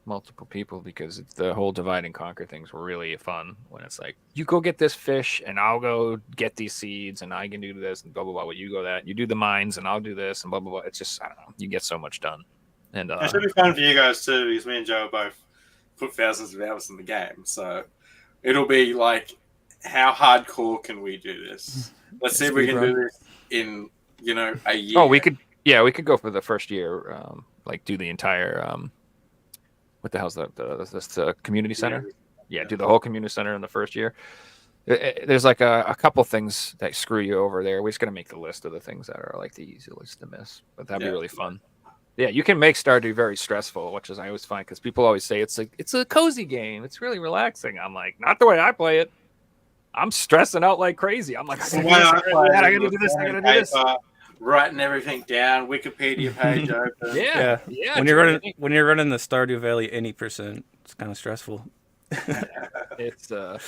multiple people because it's the whole divide and conquer thing's really fun when it's like you go get this fish and I'll go get these seeds and I can do this and blah blah blah. Well, you go that you do the mines and I'll do this and blah blah blah. It's just I don't know. You get so much done, and It should be fun for you guys too because me and Joe both put thousands of hours in the game, so it'll be like, how hardcore can we do this? Let's see if we can do this in a year. oh, we could go for the first year, like do the entire what the hell's the community center? Yeah, do the whole community center in the first year. There's like a couple things that screw you over there. We're just gonna make the list of the things that are like the easiest to miss, but that'd be really fun. Yeah, you can make Stardew very stressful, which is I always find because people always say it's a cozy game. It's really relaxing. I'm like, not the way I play it. I'm stressing out like crazy. I'm like, I gotta do this. I gotta do this. Writing everything down, Wikipedia page open. Yeah. When you're running the Stardew Valley any percent, it's kind of stressful. It's you're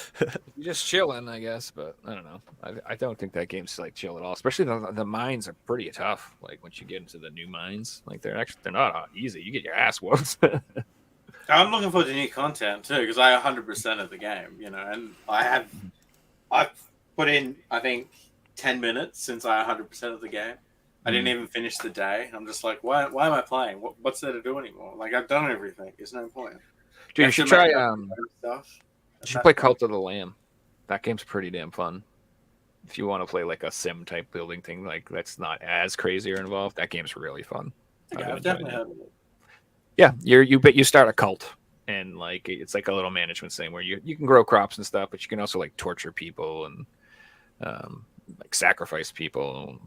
just chilling, I guess, but I don't know. I don't think that game's like chill at all. Especially the mines are pretty tough. Like once you get into the new mines, like they're not easy. You get your ass whooped. I'm looking forward to new content too because I 100% of the game, and I've put in I think 10 minutes since I 100% of the game. I didn't even finish the day. I'm just like, why am I playing? What's there to do anymore? Like I've done everything. There's no point. Dude, you should try stuff. you should play Cult of the Lamb. That game's pretty damn fun. If you want to play like a sim type building thing, like that's not as crazy or involved, that game's really fun. Yeah, I've definitely heard of it. Yeah, you start a cult and like it's like a little management thing where you can grow crops and stuff, but you can also like torture people and like sacrifice people.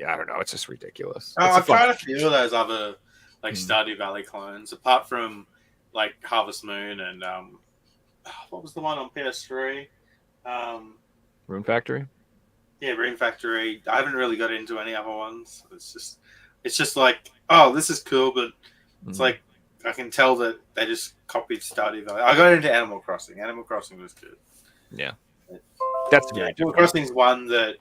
I don't know, it's just ridiculous. I've tried a few of those other like Stardew Valley clones, apart from like Harvest Moon and what was the one on PS3? Rune Factory. Yeah, Rune Factory. I haven't really got into any other ones. It's just like, oh, this is cool, but it's like I can tell that they just copied Stardew Valley. I got into Animal Crossing. Animal Crossing was good. Yeah, that's very Animal Crossing is one that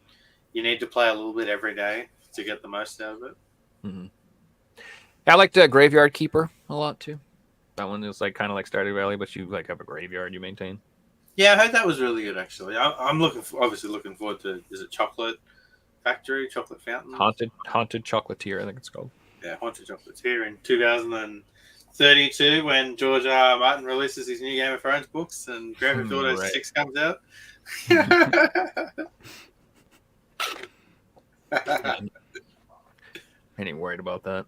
you need to play a little bit every day to get the most out of it. Mm-hmm. I liked Graveyard Keeper a lot too. That one is like kind of like Stardew Valley, but you like have a graveyard you maintain. Yeah, I heard that was really good actually. I'm obviously looking forward to. Is it Chocolate Factory, Chocolate Fountain? Haunted Chocolatier, I think it's called. Yeah, Haunted Chocolatier in 2032 when George R. R. Martin releases his new Game of Thrones books and Grand Theft Auto 6 comes out. I ain't worried about that.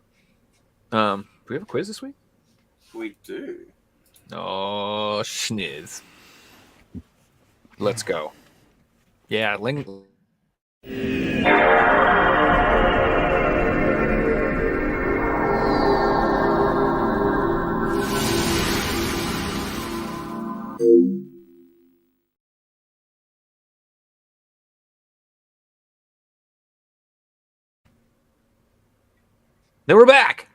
Do we have a quiz this week? We do. Oh, schniz. Let's go. Yeah, Ling. Then we're back.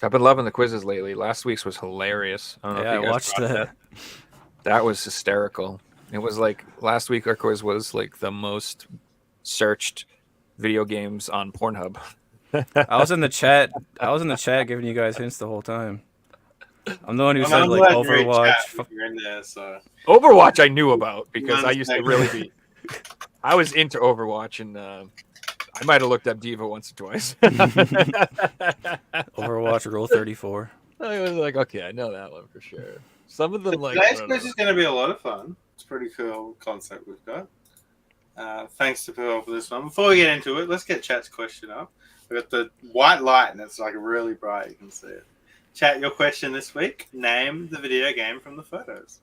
I've been loving the quizzes lately. Last week's was hilarious. I don't know if you guys watched that. That was hysterical. It was like last week our quiz was like the most searched video games on Pornhub. I was in the chat giving you guys hints the whole time. I'm the one who said like Overwatch. You're in there, so. Overwatch I knew about because I used to really be. I was into Overwatch and I might have looked up Diva once or twice. Overwatch Rule 34. I was like, okay, I know that one for sure. Some of them like today's quiz is going to be a lot of fun. It's a pretty cool concept we've got. Thanks to Pearl for this one. Before we get into it, let's get Chat's question up. We've got the white light and it's like really bright. You can see it. Chat, your question this week. Name the video game from the photos.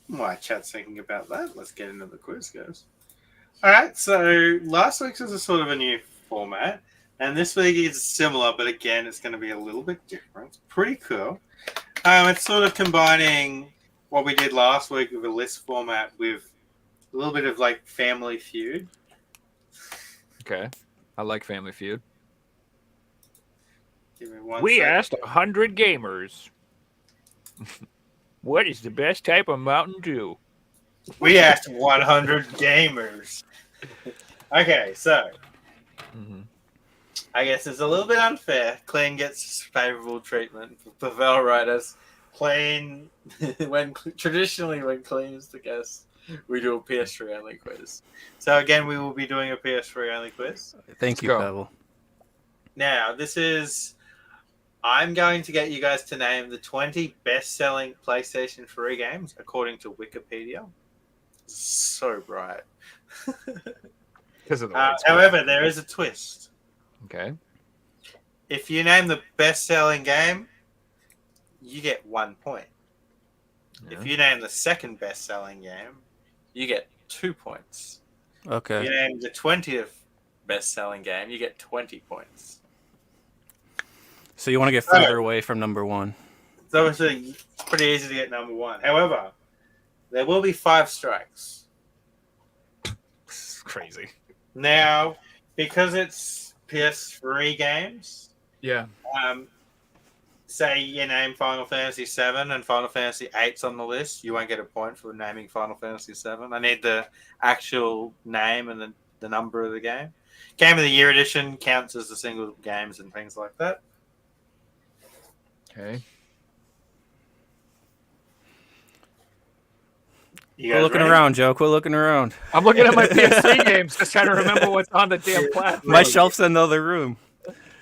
Why Chat's thinking about that. Let's get into the quiz, guys. All right, so last week's was a sort of a new format, And this week is similar, but again, it's going to be a little bit different. It's pretty cool. It's sort of combining what we did last week with a list format with a little bit of like Family Feud. Okay. I like Family Feud. Give me one We second. asked 100 gamers, what is the best type of Mountain Dew? We asked 100 gamers. Okay, so Mhm. I guess it's a little bit unfair. Kleen gets favorable treatment for Pavel Riders. Kleen, traditionally when Kleen is the guest, we do a PS3 only quiz. So again, we will be doing a PS3 only quiz. Thank you, go. Pavel. Now, I'm going to get you guys to name the 20 best-selling PlayStation 3 games according to Wikipedia. So bright. Because of the lights. However, there is a twist. Okay. If you name the best-selling game, you get 1 point. Yeah. If you name the second best-selling game, you get 2 points. If Okay. you name the 20th best-selling game, you get 20 points. So you want to get further away from number one. It's obviously pretty easy to get number one. However, there will be 5 strikes. This is crazy. Now, because it's PS3 games, Yeah. say you name Final Fantasy 7 and Final Fantasy 8's on the list, you won't get a point for naming Final Fantasy 7. I need the actual name and the number of the game. Game of the Year edition counts as the single games and things like that. Okay. You Quit guys looking ready? around, Joe. Quit looking around. I'm looking at my PS3 games, just trying to remember what's on the damn platform. My shelf's in the other room.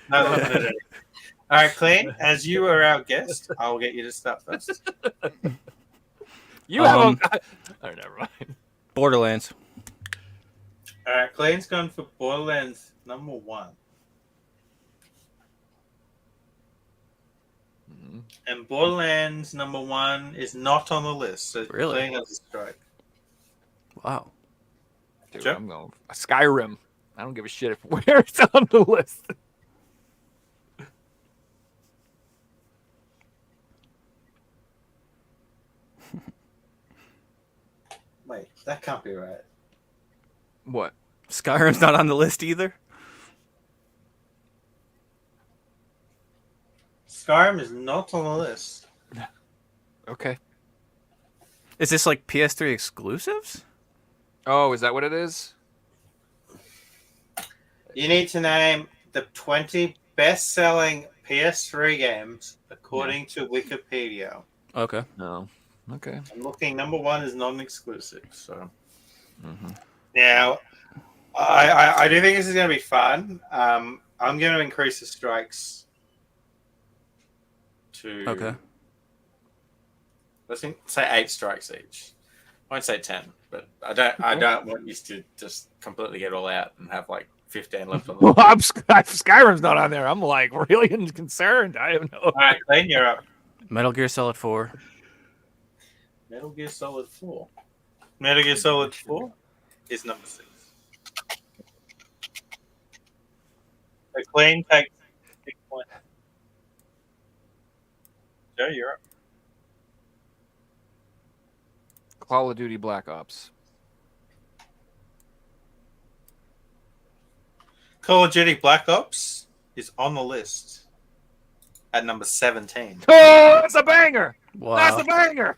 No, all right, Kleen, as you are our guest, I will get you to start first. You have a... Oh, never mind. Borderlands. All right, Kleen's gone for Borderlands number 1. Mhm. And Borderlands number 1 is not on the list, so Really? Kleen has a strike. Wow. Dude, Sure. I'm going Skyrim. I don't give a shit if where it's on the list. Wait, that can't be right. What? Skyrim's not on the list either. Skyrim is not on the list. Okay. Is this like PS3 exclusives? Oh, is that what it is? You need to name the 20 best-selling PS3 games according to Wikipedia. Okay. No. Okay. I'm looking. Number 1 is non-exclusive. So Mm-hmm. now, I do think this is going to be fun. I'm going to increase the strikes to Okay. let's say 8 strikes each. I won't say 10, but I don't want you to just completely get all out and have like 15 left on the Well, list. Skyrim's not on there. I'm like really concerned. I have no. All right, Kleen, you're up. Metal Gear Solid 4. Metal Gear Solid 4. Metal Gear Solid 4 is number 6. So Kleen takes 6 points. Joe, you're up. Call of Duty Black Ops. Call of Duty Black Ops is on the list at number 17. Oh, that's a banger! Wow. That's a banger!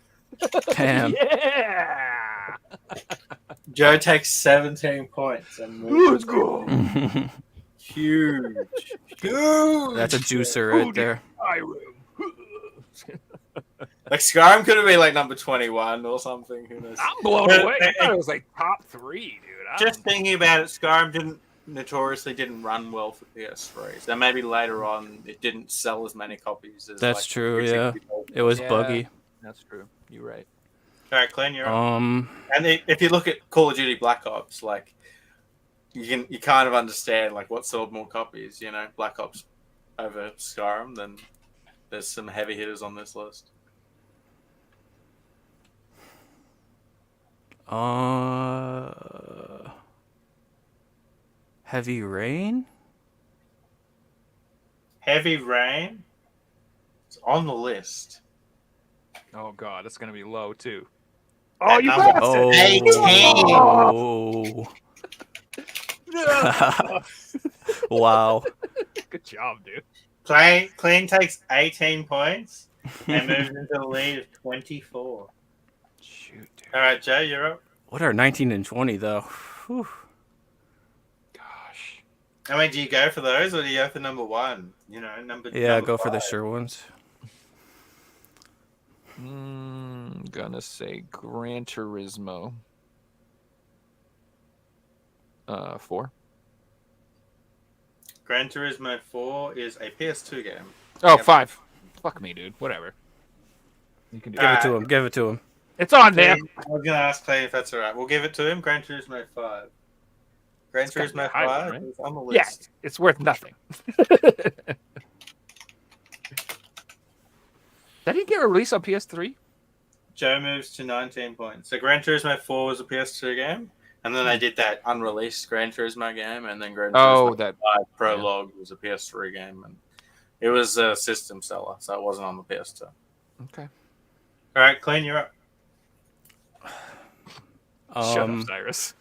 Damn. Yeah! Joe takes 17 points. And Let's go! Huge. Huge. That's a juicer right there. Like Skyrim could have been like number 21 or something. Who knows? I'm blown away. I thought it was like top 3, dude. Just thinking about it, Skyrim notoriously didn't run well for PS3. So maybe later on it didn't sell as many copies as That's like, true, originally yeah. sold. It was Yeah. buggy. That's true. You're right. All right, Kleen, you're up. Um, And if you look at Call of Duty Black Ops, like you kind of understand like what sold more copies, you know, Black Ops over Skyrim, then there's some heavy hitters on this list. Heavy Rain? Heavy Rain is on the list. Oh god, it's gonna be low too. At Oh, you number bastard! 18. Oh. Wow. Good job, dude. Kleen takes 18 points and moves into the lead of 24. Shoot, dude. All right, Joe, you're up. What are 19 and 20 though? Whew. Gosh. I mean, do you go for those or do you go for number one? You know, number Yeah, number go for the five. sure ones. Gonna say Gran Turismo. 4. Gran Turismo 4 is a PS2 game. Oh, Yep. 5. Fuck me, dude. Whatever. You can do Give it. it to him. Give it to him. It's on there. I was going to ask Clay if that's all right. We'll give it to him. Gran Turismo 5. Gran It's gotta be Turismo higher, 5 right? is on the Yeah, list. it's worth nothing. That didn't get released on PS3? Joe moves to 19 points. So Gran Turismo 4 was a PS2 game, and then they did that unreleased Gran Turismo game, and then Gran Oh, Turismo that. 5 Prologue was a PS3 game, and it was a system seller, so it wasn't on the PS2. Okay. All right, Clean, you're up. Shut up, Cyrus.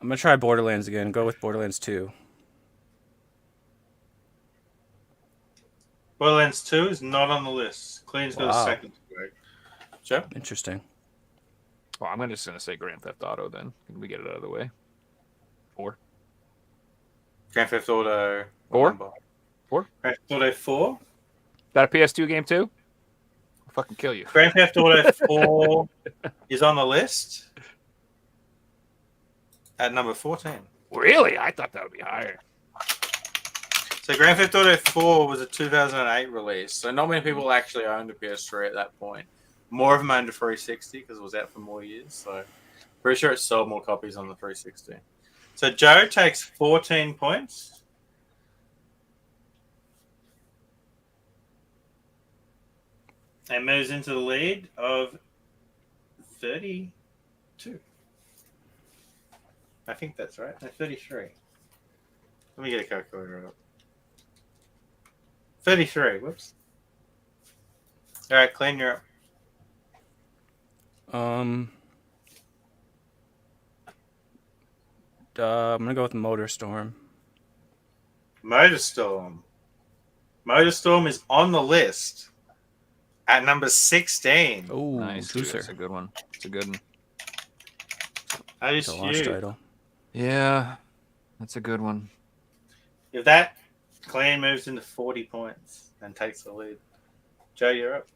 I'm gonna try Borderlands again. Go with Borderlands 2. Borderlands 2 is not on the list. Clean's got a Wow. second strike. Joe? Interesting. Well, I'm just gonna say Grand Theft Auto then. Can we get it out of the way? 4. Grand Theft Auto. what Four? number? 4. Grand Theft Auto 4. That a PS2 game too? I'll fucking kill you. Grand Theft Auto 4 is on the list at number 14. Really? I thought that would be higher. So Grand Theft Auto 4 was a 2008 release, so not many people actually owned a PS3 at that point. More of them owned a 360 because it was out for more years, so pretty sure it sold more copies on the 360. So Joe takes 14 points. And moves into the lead of 32. I think that's right. No, 33. Let me get a calculator up. 33. Whoops. All right, Clean, you're up. I'm gonna go with MotorStorm. Motorstorm. Motorstorm is on the list at number 16. Oh, Nice, dude. That's a juicer. good one. It's a good one. That It's is a launch huge. title. Yeah, that's a good one. If that, Clean moves into 40 points and takes the lead. Joe, you're up.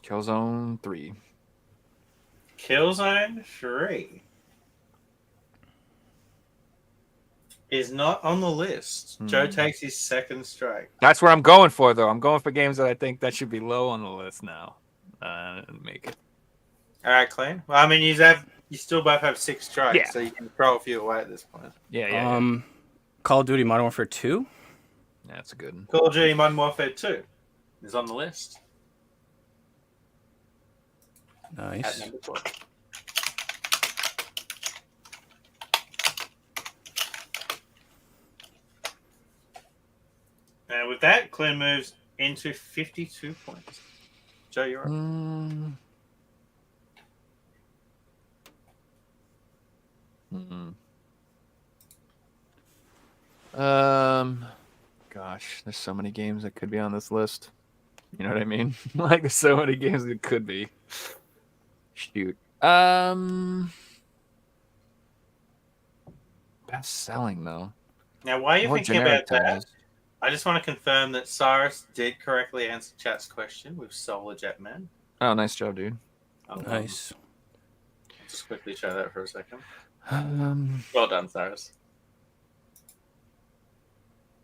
Killzone 3. Killzone 3 is not on the list. Joe takes his second strike. That's where I'm going for, though. I'm going for games that I think that should be low on the list now. Make it. All right, Clean. Well, I mean, you still both have 6 strikes, Yeah. so you can throw a few away at this point. Yeah. Call of Duty Modern Warfare 2. That's a good one. Call of Duty Modern Warfare 2 is on the list at Nice. number 12. And with that, Clem moves into 52 points. Joe, you're up. Gosh, there's so many games that could be on this list. You know what I mean? Like, there's so many games that could be. Shoot. Best selling though. Now, while you're More thinking about generic that, titles. I just want to confirm that Cyrus did correctly answer chat's question with Solar Jetman. Oh, nice job, dude. Nice. Just quickly show that for a second. Um, Well done, Cyrus.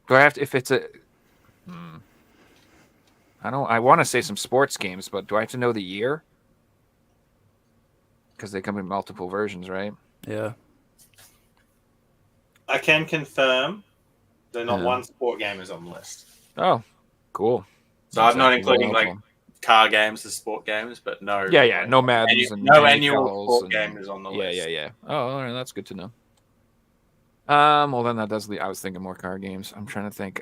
do I have to? If it's a, I don't. I want to say some sports games, but do I have to know the year? Because they come in multiple versions, right? Yeah. I can confirm that not Yeah. one sport game is on the list. Oh, cool. So I'm not including Well, like well. car games as sport games, but no. Yeah, no Maddens and no NHLs annual sport and- game is on the list. Yeah. Oh, all right, that's good to know. Well then that does leave. I was thinking more card games. I'm trying to think.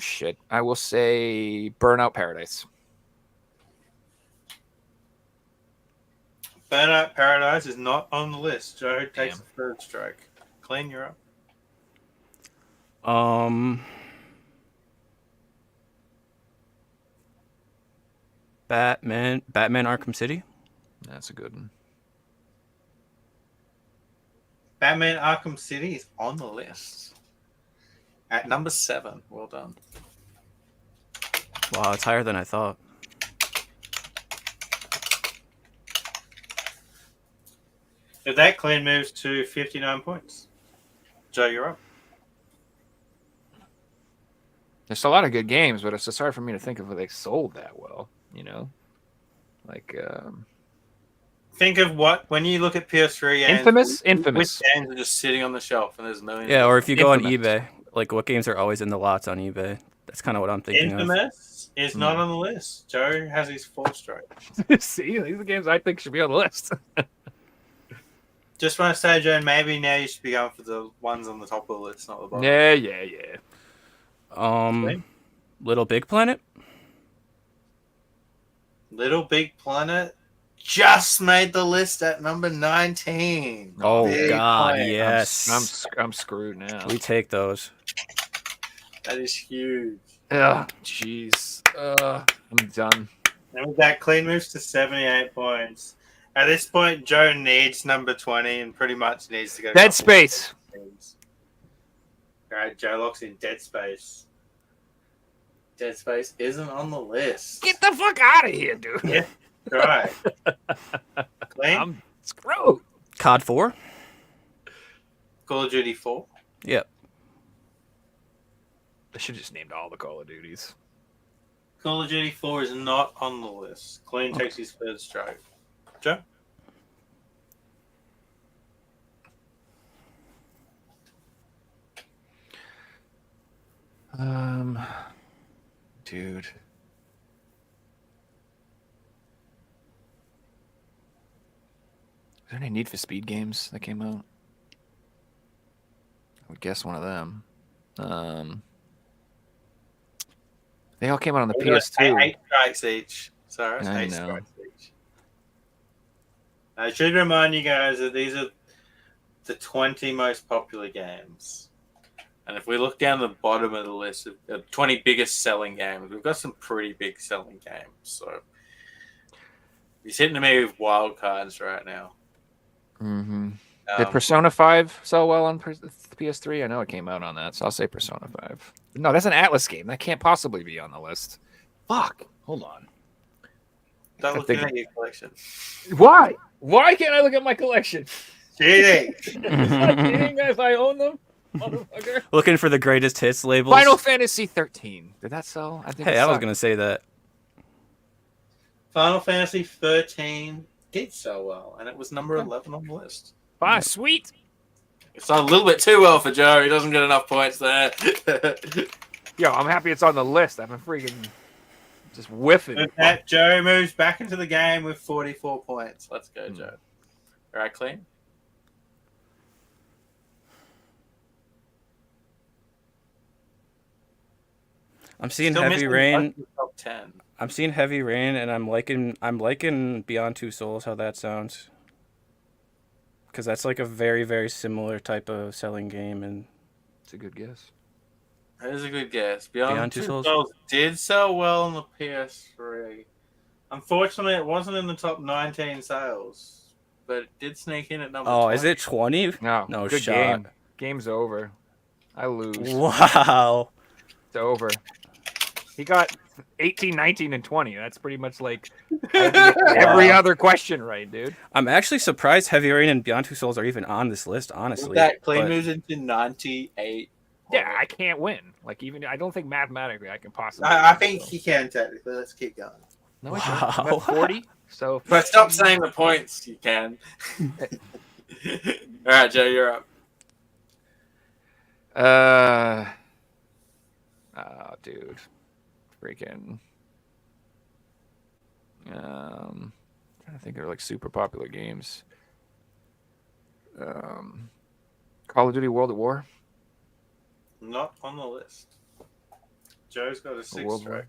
Shit. I will say Burnout Paradise. Burnout Paradise is not on the list. Joe takes Damn. the third strike. Kleen, you're up. Batman Arkham City. That's a good one. Batman Arkham City is on the list. At number 7. Well done. Wow, it's higher than I thought. If that, Kleen moves to 59 points. Joe, you're up. There's a lot of good games, but it's just hard for me to think of if they sold that well. You know, like Think of what, when you look at PS3 games, Infamous. which games are just sitting on the shelf and there's millions. Yeah, or if you go on Infamous. eBay, like what games are always in the lots on eBay? That's kind of what I'm thinking of. Infamous is not on the list. Joe has his 4th strike. See, these are games I think should be on the list. Just want to say, Joe, maybe now you should be going for the ones on the top of the list, not the bottom. yeah. Little Big Planet. Little Big Planet just made the list at number 19. Oh Big God, Planet. yes. I'm screwed now. We take those. That is huge. Ugh, jeez. I'm done. And with that, Kleen moves to 78 points. At this point, Joe needs number 20 and pretty much needs to go. Dead Space. All right, Joe locks in Dead Space. Dead Space isn't on the list. Get the fuck out of here, dude. Yeah. All right. Kleen, I'm screwed. COD 4. Call of Duty 4. Yep. I should have just named all the Call of Duties. Call of Duty 4 is not on the list. Kleen takes his 3rd strike. Joe? Dude. Is there any Need for Speed games that came out? I would guess one of them. They all came out on the PS2. 8 strikes each. Sorry, it's I 8 know. strikes each. I should remind you guys that these are the 20 most popular games. And if we look down the bottom of the list of the 20 biggest selling games, we've got some pretty big selling games. So he's hitting me with wild cards right now. Mm-hmm. Did Persona 5 sell well on PS3? I know it came out on that, so I'll say Persona 5. No, that's an Atlas game. That can't possibly be on the list. Fuck. Hold on. Start looking at your collection. Why? Why can't I look at my collection? Cheating. Cheating if I own them? Motherfucker. Looking for the greatest hits labels. Final Fantasy 13. Did that sell? I think Hey, I was gonna say that. Final Fantasy 13 did so well, and it was number 11 on the list. Ah, sweet. It's a little bit too well for Joe. He doesn't get enough points there. Yo, I'm happy it's on the list. I've been freaking just whiffing. With that, Joe moves back into the game with 44 points. Let's go, Joe. All right, Kleen. I'm seeing Still Heavy missing Rain. the top 10. I'm seeing Heavy Rain, and I'm liking Beyond Two Souls. How that sounds. Because that's like a very, very similar type of selling game, and It's a good guess. That is a good guess. Beyond Two Two Souls? Souls did sell well on the PS3. Unfortunately, it wasn't in the top 19 sales, but it did sneak in at number 20. is it 20? No, No good shot. game. Game's over. I lose. Wow. It's over. He got 18, 19, and 20. That's pretty much like every other question right, dude. I'm actually surprised Heavy Rain and Beyond Two Souls are even on this list, honestly. With that, Kleen but- moves into 98. Yeah, I can't win. Like, even I don't think mathematically I can possibly. I win, think so. he can technically. Let's keep going. No, I can't. I'm Wow. at 40. So, But stop saying the points. You can. All right, Joe, you're up. Dude, freaking. Trying to think of like super popular games. Call Call of Duty World at War. Not on the list. Joe's got a 6 World War. strike.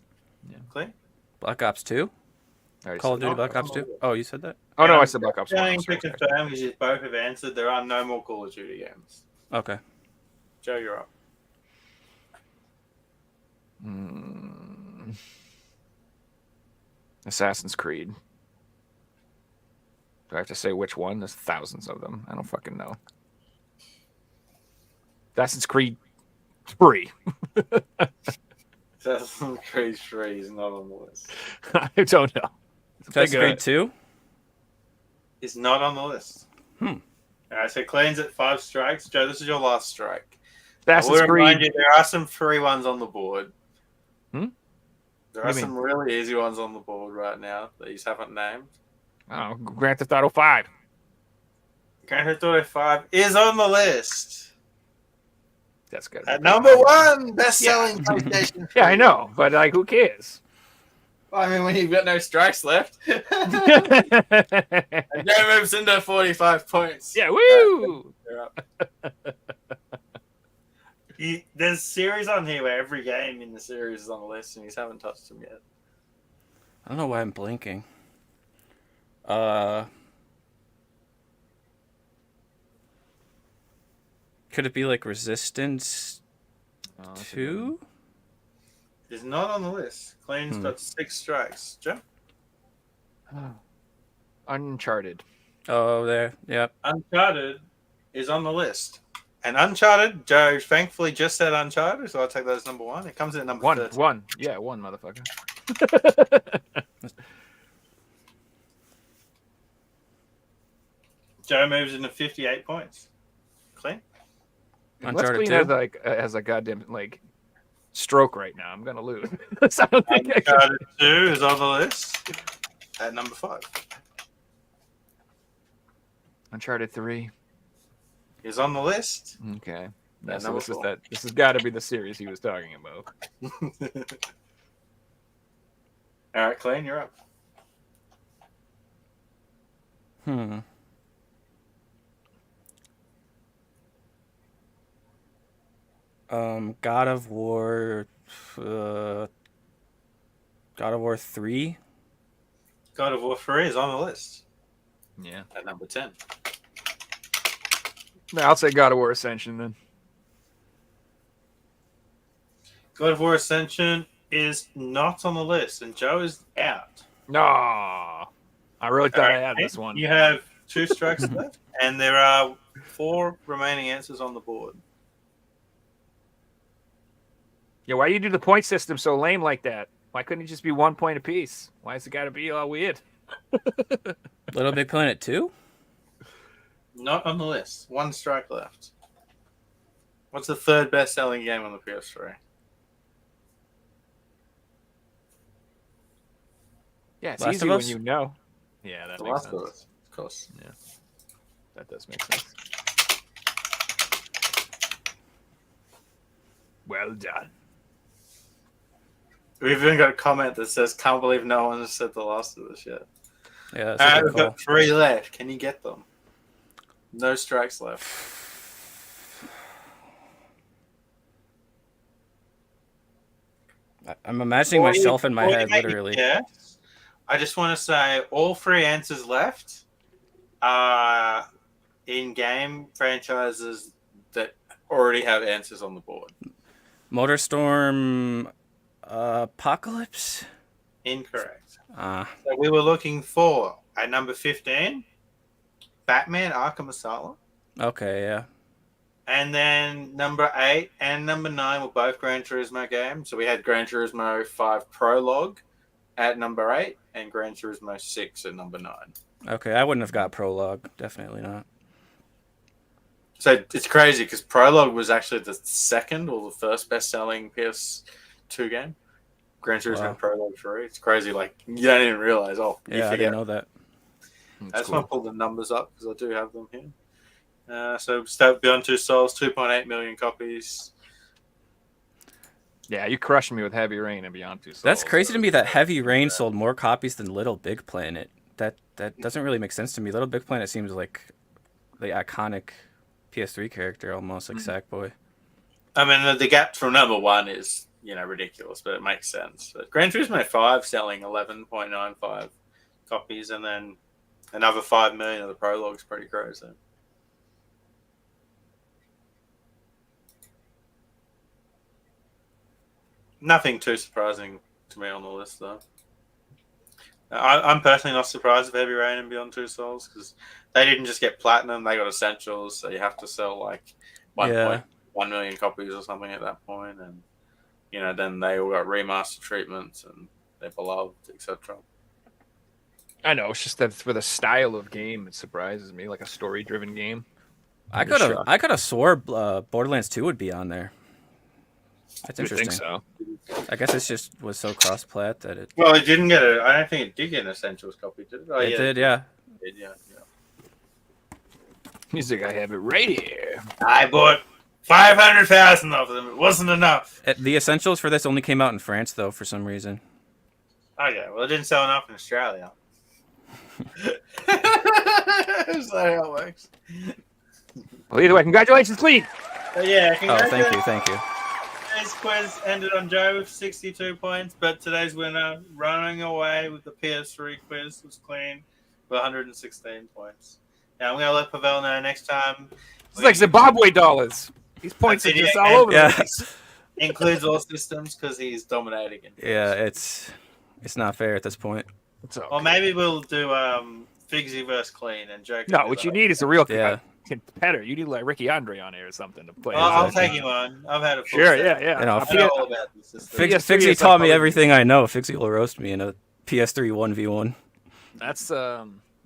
Yeah. Clean? Black Ops 2? I already Call of said Duty that. Black Ops 2? Oh, you said that? Oh no, Yeah, I said Black Ops 1. I'm Going to sorry. confirm, because you both have answered, there are no more Call of Duty games. Okay. Joe, you're up. Assassin's Creed. Do I have to say which one? There's thousands of them. I don't fucking know. Assassin's Creed 3. Assassin's Creed 3 is not on the list. I don't know. Assassin's Creed 2? It's not on the list. Alright, so Clean's at 5 strikes. Joe, this is your last strike. I Assassin's will remind Creed. you, there are some free ones on the board. Hmm? There What are do you some really easy ones on the board right now that you just haven't named. Oh, Grand Theft Auto 5. Grand Theft Auto 5 is on the list. That's good. At number 1, best-selling PlayStation. Yeah, I know, but like, who cares? Well, I mean, when you've got no strikes left, and Joe moves into 45 points. Yeah, woo! You're up. There's series on here where every game in the series is on the list, and you just haven't touched them yet. I don't know why I'm blinking. Could it be like Resistance 2? It's not on the list. Clean's got 6 strikes. Joe? Uncharted. Oh, there. Yep. Uncharted is on the list. And Uncharted, Joe thankfully just said Uncharted, so I'll take that as number 1. It comes in at number 13. One. Yeah, one, motherfucker. Joe moves into 58 points. Clean? Uncharted Clean 2? has a goddamn, like, stroke right now. I'm going to lose. So I don't think I can... Uncharted 2 is on the list at number 5. Uncharted 3. Is on the list. Okay. At So number this is 4. that. This has got to be the series he was talking about. All right, Clean, you're up. God of War 3? God of War 3 is on the list Yeah. at number 10. No, I'll say God of War Ascension then. God of War Ascension is not on the list, and Joe is out. No. I really thought I had Clean, this one. You have 2 strikes left, and there are 4 remaining answers on the board. Yeah, why you do the point system so lame like that? Why couldn't it just be 1 point apiece? Why has it got to be all weird? Little Big Planet 2? Not on the list. 1 strike left. What's the 3rd best-selling game on the PS3? Yeah, it's Last easy of when Us? you know. Yeah, that The makes Last sense. of Us, of course. That does make sense. Well done. We've even got a comment that says, "Can't believe no one has said The Last of Us yet." Yeah, that's All a right, good we've call. got 3 left. Can you get them? No strikes left. I'm imagining Before you- myself in my before you head, make your literally. guess, I just want to say all 3 answers left are in-game franchises that already have answers on the board. Motorstorm Apocalypse? Incorrect. Ah, So we were looking for, at number 15, Batman Arkham Asylum. okay, yeah. And then number 8 and number 9 were both Gran Turismo games. So we had Gran Turismo 5 Prologue at number 8 and Gran Turismo 6 at number 9. Okay, I wouldn't have got Prologue. Definitely not. So it's crazy because Prologue was actually the 2nd or the 1st best-selling PS2 game. Gran Turismo Wow. Prologue 3. It's crazy. Like, you don't even realize. Oh, you Yeah, I forget. didn't know that. I just want to pull the numbers up because I do have them here. So Beyond Two Souls, 2.8 million copies. Yeah, you crushed me with Heavy Rain and Beyond Two Souls. That's crazy to me that Heavy Rain sold more copies than Little Big Planet. That doesn't really make sense to me. Little Big Planet seems like the iconic PS3 character almost, like Sackboy. I mean, the gap from number one is, ridiculous, but it makes sense. But Gran Turismo 5 selling 11.95 copies, and then another 5 million of the prologue's pretty crazy. Nothing too surprising to me on the list, though. I'm personally not surprised if Heavy Rain and Beyond Two Souls, because they didn't just get platinum; they got essentials. So you have to sell like 1.1 million copies or something at that point, and then they all got remaster treatments and they're beloved, etc. I know. It's just that for the style of game, it surprises me, like a story-driven game. I could have swore Borderlands 2 would be on there. That's interesting. I think so. I guess it just was so cross-plat that it. Well, it didn't get I don't think it did get an essentials copy, did it? Oh, it did, yeah. It did, yeah. He's like, I have it right here. I bought 500,000 of them. It wasn't enough. The essentials for this only came out in France, though, for some reason. Okay, well, it didn't sell enough in Australia. Is that how it works? Well, either way, congratulations, Kleen. Yeah, Oh, thank you. Today's quiz ended on Joe with 62 points, but today's winner, running away with the PS3 quiz, was Kleen with 116 points. Now, I'm going to let Pavel know next time. It's like Zimbabwe dollars. These points are just all over the place. Includes all systems because he's dominating. Yeah, it's not fair at this point. Or maybe we'll do Figsy versus Kleen and Joe. No, what you need is a real competitor. You need like Ricky Andre on here or something to play. I'll take him on. I've had a full sure, set. yeah. You know, I know all about this system. Figsy taught me everything I know. Figsy will roast me in a PS3 1v1. That's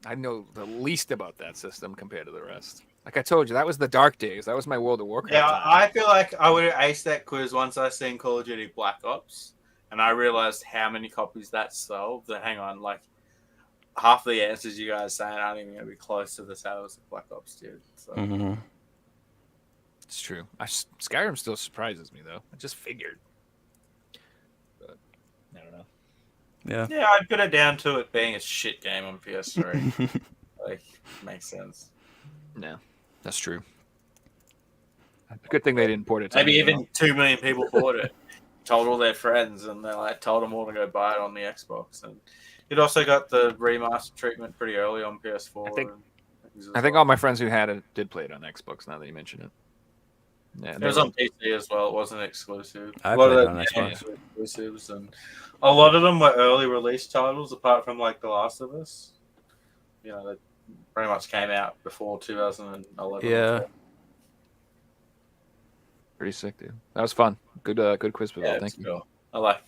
I know the least about that system compared to the rest. Like I told you, that was the dark days. That was my World of Warcraft. Yeah, time. I feel like I would have aced that quiz once I seen Call of Duty Black Ops, and I realized how many copies that sold. That hang on, like half the answers you guys saying aren't even going to be close to the sales of Black Ops did. So. It's true. Skyrim still surprises me though. I just figured, but I don't know. Yeah, I'd put it down to it being a shit game on PS3. Makes sense. No, that's true. Good thing they didn't port it. To Maybe even 2 million people bought it, told all their friends, and they told them all to go buy it on the Xbox. And it also got the remaster treatment pretty early on PS4. I think all my friends who had it did play it on Xbox. Now that you mention it, yeah, it was on PC as well. It wasn't exclusive. I A lot played of it on Xbox. were exclusives, and a lot of them were early release titles, apart from like The Last of Us. That pretty much came out before 2011. Yeah. pretty sick, dude. That was fun. Good quiz, Pavel. Thank you. Cool. I like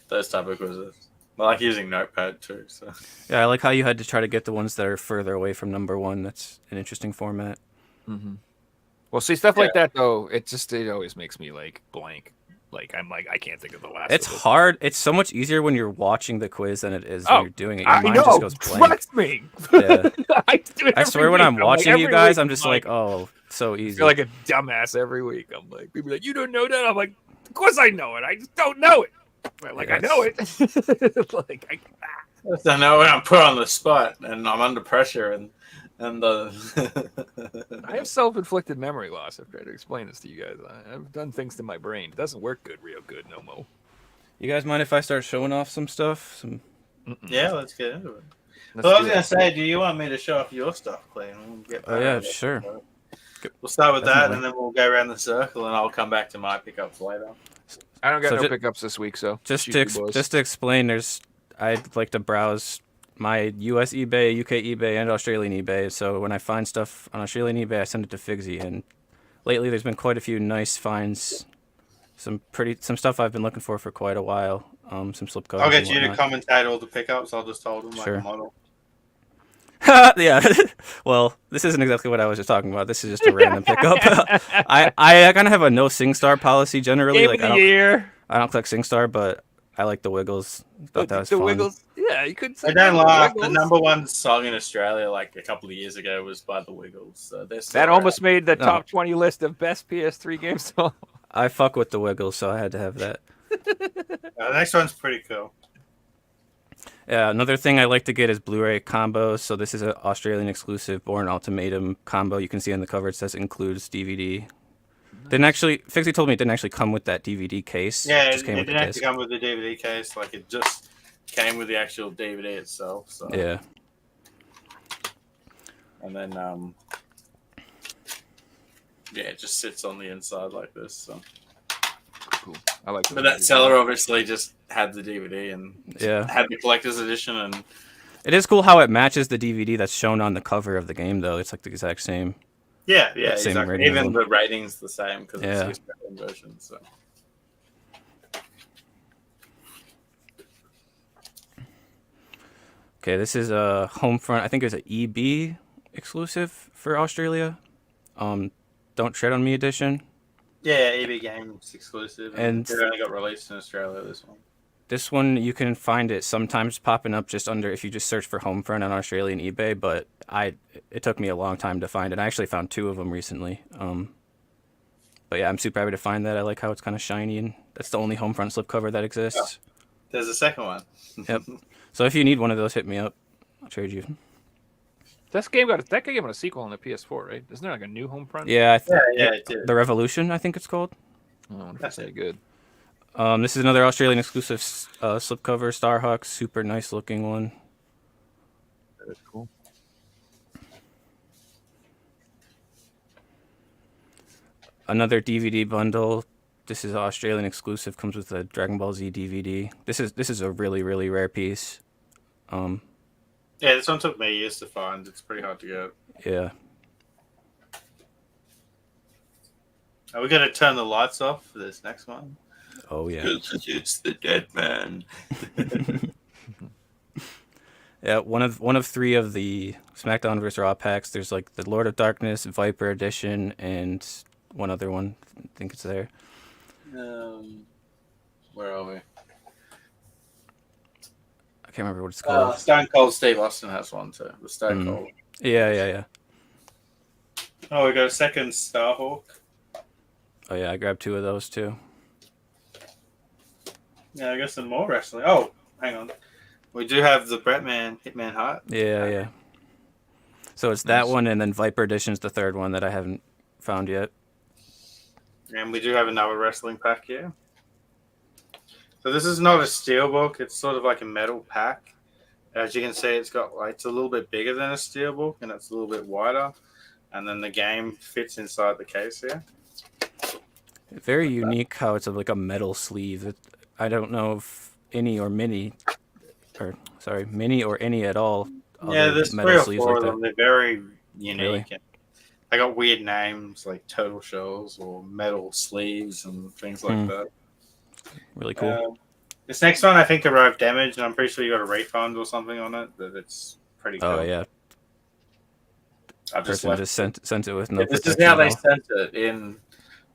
those type of quizzes. I like using Notepad too. So Yeah, I like how you had to try to get the ones that are further away from number one. That's an interesting format. Mm-hmm. Well, see, stuff like that though, it always makes me like blank. I'm like I can't think of the last. It's hard. It's so much easier when you're watching the quiz than it is when you're doing it. Your I mind know. just goes blank. Trust me. Yeah. I swear when I'm watching you guys, I'm just like, oh, so I easy. feel like a dumbass every week. I'm like, people are like, you don't know that. I'm like, of course I know it. I just don't know it. Like I know it. I know when I'm put on the spot and I'm under pressure and I have self-inflicted memory loss. I've tried to explain this to you guys. I've done things to my brain. It doesn't work real good no more. You guys mind if I start showing off some stuff? Yeah, let's get into it. Let's So I do was going to say, do you want me to show off your stuff, Kleen? We'll get Oh, yeah, sure. We'll start with that, Definitely. and then we'll go around the circle, and I'll come back to my pickups later. I don't got So no ju- pickups this week, so Just you to two boys. just to explain, I'd like to browse my US eBay, UK eBay, and Australian eBay. So when I find stuff on Australian eBay, I send it to Figsy. And lately, there's been quite a few nice finds. Some stuff I've been looking for quite a while. Some slip covers. I'll get and you to whatnot. commentate all the pickups. I'll just hold them like Sure. a model. Yeah. Well, this isn't exactly what I was just talking about. This is just a random pickup. I kind of have a no SingStar policy generally. Game Like of the year. I don't click SingStar, but I like the Wiggles. Thought that was The fun. Wiggles. Yeah, you could say I don't the laugh. The Wiggles. number one song in Australia, like a couple of years ago, was by the Wiggles. So they're still That around. almost made the No. top 20 list of best PS3 games. I fuck with the Wiggles, so I had to have that. The next one's pretty cool. Yeah, another thing I like to get is Blu-ray combos. So this is an Australian exclusive Born Ultimatum combo. You can see on the cover it says includes DVD. Didn't actually, Fixie told me it didn't actually come with that DVD case. Yeah, It it just came with didn't the have to disc. come with the DVD case. Like it just came with the actual DVD itself. So Yeah. and then yeah, it just sits on the inside like this. So, Cool. I like. but that seller obviously just had the DVD and Yeah. had the collector's edition, and It is cool how it matches the DVD that's shown on the cover of the game, though. It's like the exact same. yeah, Same exactly. rating Even level. the rating's the same because it's Yeah. the Australian version. So. Okay, this is a Homefront. I think it's an EB exclusive for Australia. Don't Tread on Me edition. Yeah, EB Games exclusive, And- it only got released in Australia. This one. This one you can find it sometimes popping up just under if you just search for Homefront on Australian eBay, but it took me a long time to find it. I actually found 2 of them recently. But yeah, I'm super happy to find that. I like how it's kind of shiny, and that's the only Homefront slipcover that exists. There's a second one. Yep. So if you need one of those, hit me up. I'll trade you. That game got a sequel on the PS4, right? Isn't there like a new Homefront? Yeah, Yeah, it did. The Revolution, I think it's called. I wonder if That's that's any it. good. This is another Australian exclusive slipcover, Starhawk, super nice looking one. That's cool. Another DVD bundle. This is Australian exclusive. Comes with a Dragon Ball Z DVD. This is a really really rare piece. Yeah, this one took me years to find. It's pretty hard to get. Yeah. Are we going to turn the lights off for this next one? Oh yeah. It's the dead man. Yeah. One of 3 of the SmackDown vs. Raw packs. There's like the Lord of Darkness, Viper edition, and one other one. I think it's there. Where are we? I can't remember what it's called. Stone Cold Steve Austin has one too. The Stone Cold. Yeah. Oh, we got a second Starhawk. Oh yeah, I grabbed 2 of those too. Yeah, I got some more wrestling. Oh, hang on. We do have the Bretman Hitman Hart. Yeah. So it's that Nice. one, and then Viper Edition's the third one that I haven't found yet. And we do have another wrestling pack here. So this is not a steelbook. It's sort of like a metal pack. As you can see, it's a little bit bigger than a steelbook, and it's a little bit wider. And then the game fits inside the case here. Very unique how it's like a metal sleeve. I don't know if mini or any at all. Yeah, other there's metal 3 or sleeves 4 like of that. them. They're very unique. Really? They got weird names like Turtle Shells or Metal Sleeves and things like that. Really cool. This next one I think arrived damaged, and I'm pretty sure you got a refund or something on it, but it's pretty cool. Oh yeah, I've just person left. just sent it with no This protection is how at they all. sent it in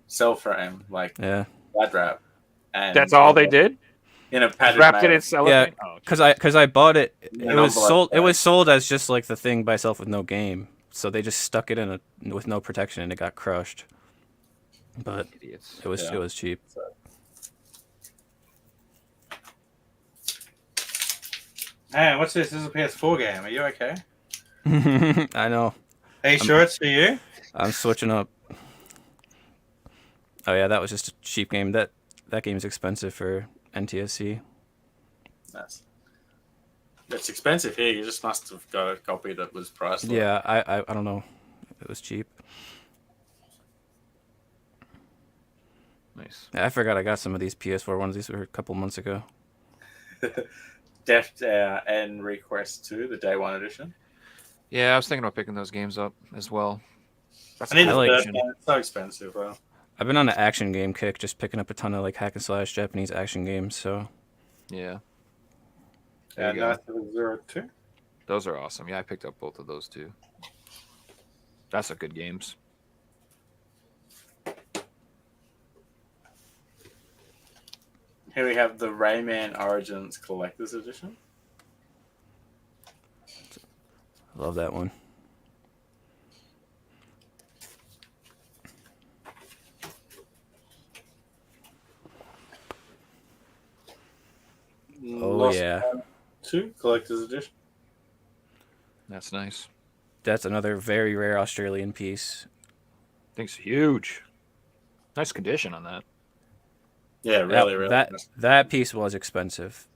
cell frame, like Yeah, bad wrap. And That's all they did? in a padded Wrapped it mail. in cellophane? Oh, okay. cause I bought it. An It was envelope sold. It bag. was sold as just like the thing by itself with no game. So they just stuck it in with no protection, and it got crushed. But Idiots. it was cheap. Man, what's this? This is a PS4 game. Are you okay? I know. Are you sure it's for you? I'm switching up. Oh yeah, that was just a cheap game. That game's expensive for NTSC. Nice. It's expensive here. You just must have got a copy that was priced. Yeah, I don't know. It was cheap. Nice. I forgot I got some of these PS4 ones. These were a couple months ago. Deft and Request 2, the Day 1 edition. Yeah, I was thinking about picking those games up as well. That's I need a the cool like- first edition. one. It's so expensive, though. I've been on an action game kick, just picking up a ton of like hack and slash Japanese action games. So Yeah. Yeah, There you go. Nice 02. Those are awesome. Yeah, I picked up both of those too. That's a good games. Here we have the Rayman Origins Collector's Edition. love that one. Oh Lost yeah, 2 collector's edition. That's nice. That's another very rare Australian piece. Thing's huge. Nice condition on that. Yeah, really, really. That piece was expensive.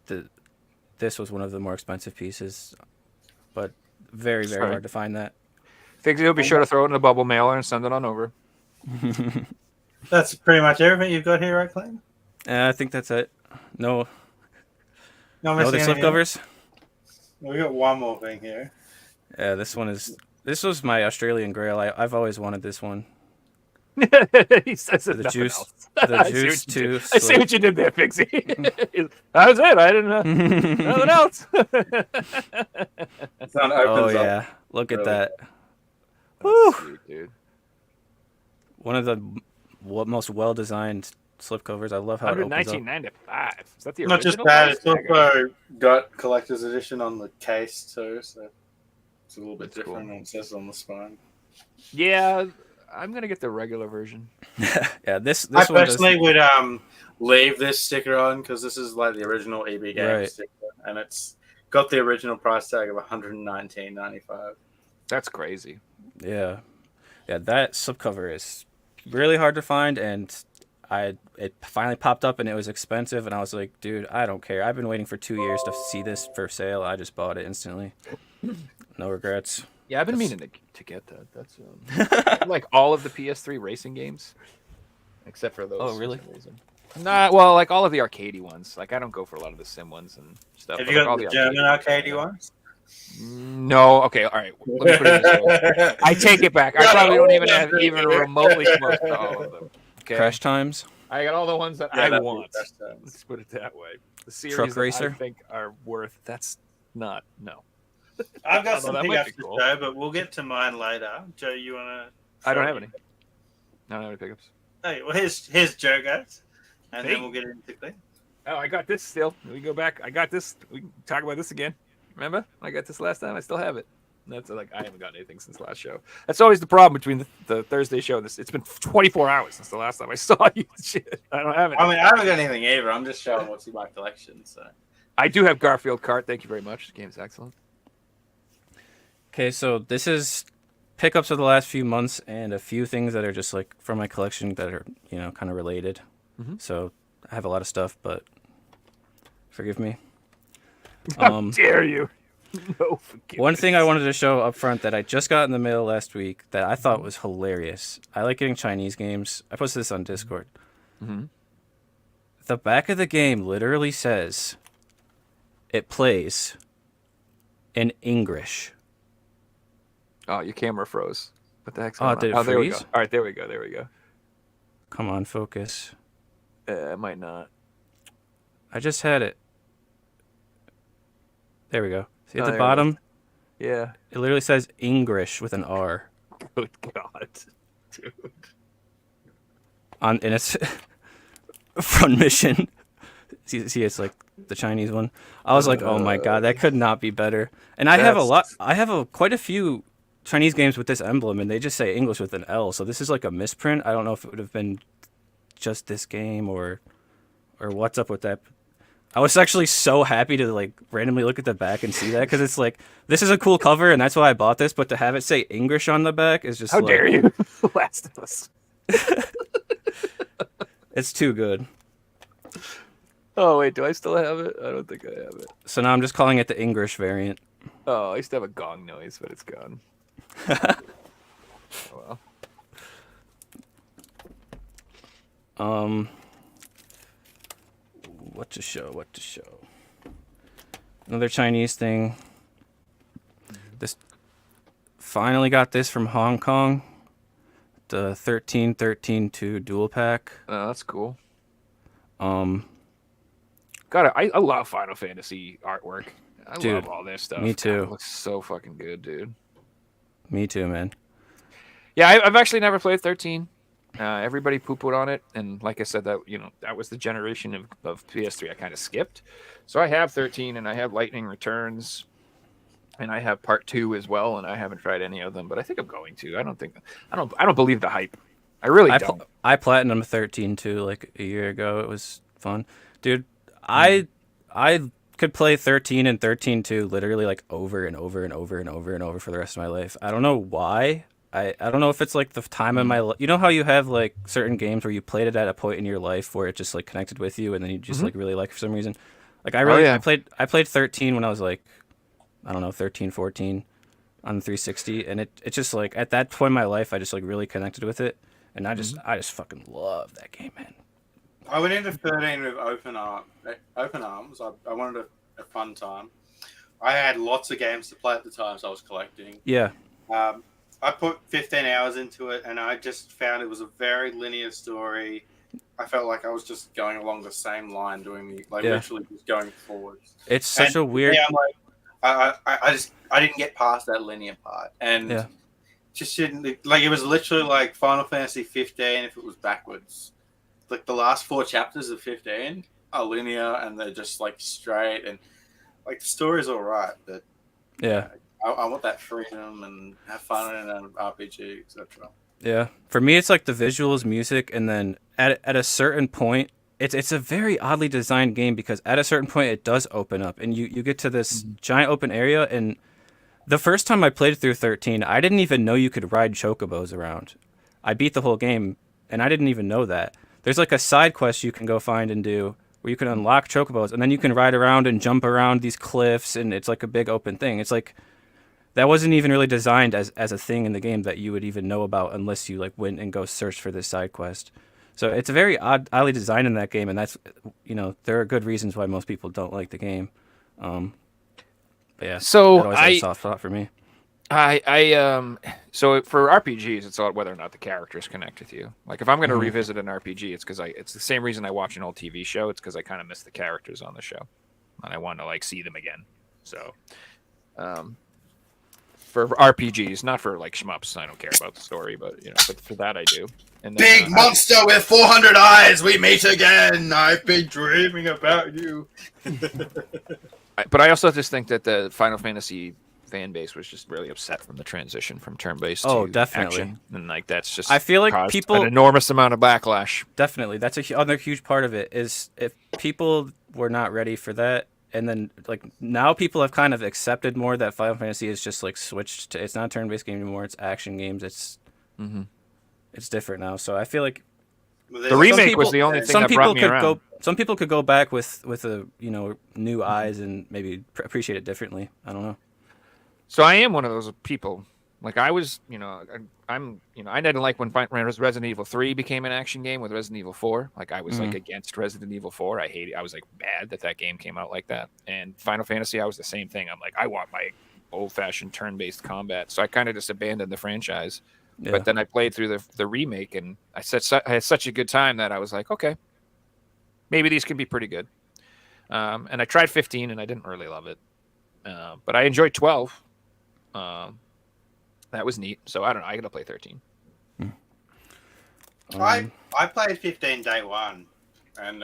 This was one of the more expensive pieces, but very Sorry. hard to find that. Figsy will be sure to throw it in a bubble mailer and send it on over. That's pretty much everything you've got here, right, Kleen? I think that's it. No No other missing slipcovers. We got one more thing here. Yeah, this was my Australian Grail. I've always wanted this one. He says it. The nothing juice, else. the I see juice what you too. did. I see what you did there, Figsy. That was it. I didn't know nothing else. It's not Oh opens up. yeah, look at Really. that. That's sweet, dude. One of the most well-designed slipcovers. I love how it opens up. 1995. Is that the Not just original that, price? it's also got collector's edition on the case too, so it's a little bit That's different cool. than it says on the spine. Yeah, I'm gonna get the regular version. Yeah, this I one personally would leave this sticker on because this is like the original EB game Right. sticker, and it's got the original price tag of $119.95. That's crazy. Yeah, that slipcover is really hard to find, and it finally popped up, and it was expensive, and I was like, dude, I don't care. I've been waiting for 2 years to see this for sale. I just bought it instantly. No regrets. Yeah, I've been meaning to get that. That's like all of the PS3 racing games, except for those. Oh, really? For some reason. Nah, well, like all of the arcadey ones. Like I don't go for a lot of the sim ones and stuff. Have but you like got all the arcadey German ones. arcadey ones? No. Okay. All right. Let me put it this way. I take it back. I probably don't even have even remotely close to all of them. Okay. Crash Times. I got all the ones that Yeah, I that'd be want. the best times. Let's put it that way. The series Truck that Racer? I think are worth. That's not. No. I've got Although some that might pickups be to cool. show, but we'll get to mine later. Joe, you want to? I don't have any. I don't have any pickups. Hey, well, here's Joe, guys, and Hey. then we'll get into Kleen. Oh, I got this still. We go back. I got this. We can talk about this again. Remember? I got this last time. I still have it. That's like I haven't gotten anything since the last show. That's always the problem between the Thursday show and this. It's been 24 hours since the last time I saw you. Shit, I don't have it. I mean, I haven't got anything either. I'm just showing what's in my collection. So I do have Garfield Kart. Thank you very much. The game's excellent. Okay, so this is pickups of the last few months and a few things that are just like from my collection that are, kind of related. Mhm. So I have a lot of stuff, but forgive me. How dare you? No forgiveness. One thing I wanted to show up front that I just got in the mail last week that I thought was hilarious. I like getting Chinese games. I posted this on Discord. Mhm. The back of the game literally says it plays in English. Oh, your camera froze. What the heck's Oh, going on? did it Oh, there we go. freeze? All right, there we go. There we go. Come on, focus. It might not. I just had it. There we go. See at Oh, the there it bottom? Yeah. It literally says English with an R. Good God, dude. And it's front mission. See, it's like the Chinese one. I was like, oh my god, that could not be better. And I have a lot. I have quite a few Chinese games with this emblem, and they just say English with an L. So this is like a misprint. I don't know if it would have been just this game or what's up with that. I was actually so happy to like randomly look at the back and see that because it's like this is a cool cover and that's why I bought this. But to have it say English on the back is just How like, dare you? Last of Us. It's too good. Oh wait, do I still have it? I don't think I have it. So now I'm just calling it the English variant. Oh, I used to have a gong noise, but it's gone. Oh well. What to show? Another Chinese thing. This finally got this from Hong Kong. The 13-13-2 dual pack. Oh, that's cool. Um, God, I love Final Fantasy artwork. I Dude, love all this stuff. me God, too. it looks so fucking good, dude. me too, man. Yeah, I've actually never played 13. Everybody poo-pooed on it, and like I said, that was the generation of PS3 I kind of skipped. So I have 13, and I have Lightning Returns, and I have Part 2 as well, and I haven't tried any of them, but I think I'm going to. I don't believe the hype. I really don't. I platinum 13 too, like a year ago. It was fun, dude. I could play 13 and 13-2 literally like over and over and over and over and over for the rest of my life. I don't know why. I don't know if it's like the time of my life. You know how you have like certain games where you played it at a point in your life where it just like connected with you and then you just like really like for some reason. Like I played 13 when I was like, I don't know, 13, 14 on the 360, and it just like at that point in my life I just like really connected with it, and I just fucking love that game, man. I went into 13 with open arms. I wanted a fun time. I had lots of games to play at the time, so I was collecting. Yeah. I put 15 hours into it, and I just found it was a very linear story. I felt like I was just going along the same line, doing literally just going forwards. It's such a weird. Yeah, I'm like, I didn't get past that linear part, and just didn't like. It was literally like Final Fantasy 15 if it was backwards. Like the last 4 chapters of 15 are linear, and they're just like straight, and like the story's all right, but I want that freedom and have fun in an RPG, etc. Yeah, for me, it's like the visuals, music, and then at a certain point, it's a very oddly designed game because at a certain point, it does open up, and you get to this giant open area. And the first time I played through 13, I didn't even know you could ride chocobos around. I beat the whole game, and I didn't even know that. There's like a side quest you can go find and do where you can unlock chocobos, and then you can ride around and jump around these cliffs, and it's like a big open thing. It's like that wasn't even really designed as a thing in the game that you would even know about unless you like went and go search for this side quest. So it's very oddly designed in that game, and that's, there are good reasons why most people don't like the game. But yeah, so that always has a soft spot for me. So for RPGs, it's all whether or not the characters connect with you. Like if I'm going to revisit an RPG, it's because it's the same reason I watch an old TV show. It's because I kind of miss the characters on the show, and I want to like see them again. So, for RPGs, not for like shmups, I don't care about the story, but but for that I do. And then, Big monster with 400 eyes, we meet again. I've been dreaming about you. But I also just think that the Final Fantasy fan base was just really upset from the transition from turn-based to definitely. action, and like that's just I feel like people an enormous amount of backlash. Definitely, that's other huge part of it is if people were not ready for that, and then like now people have kind of accepted more that Final Fantasy is just like switched to, it's not a turn-based game anymore, it's action games. It's different now, so I feel like the remake was the only thing that brought me around. Some people could go back with a new eyes and maybe appreciate it differently. I don't know. So I am one of those people. Like I was, I didn't like when Resident Evil 3 became an action game with Resident Evil 4. Like I was like against Resident Evil 4. I hated. I was like mad that game came out like that. And Final Fantasy, I was the same thing. I'm like, I want my old-fashioned turn-based combat. So I kind of just abandoned the franchise. Yeah. But then I played through the remake, and I had such a good time that I was like, okay, maybe these can be pretty good. And I tried 15, and I didn't really love it. But I enjoyed 12. That was neat. So I don't know. I gotta play 13. I played 15 day one, and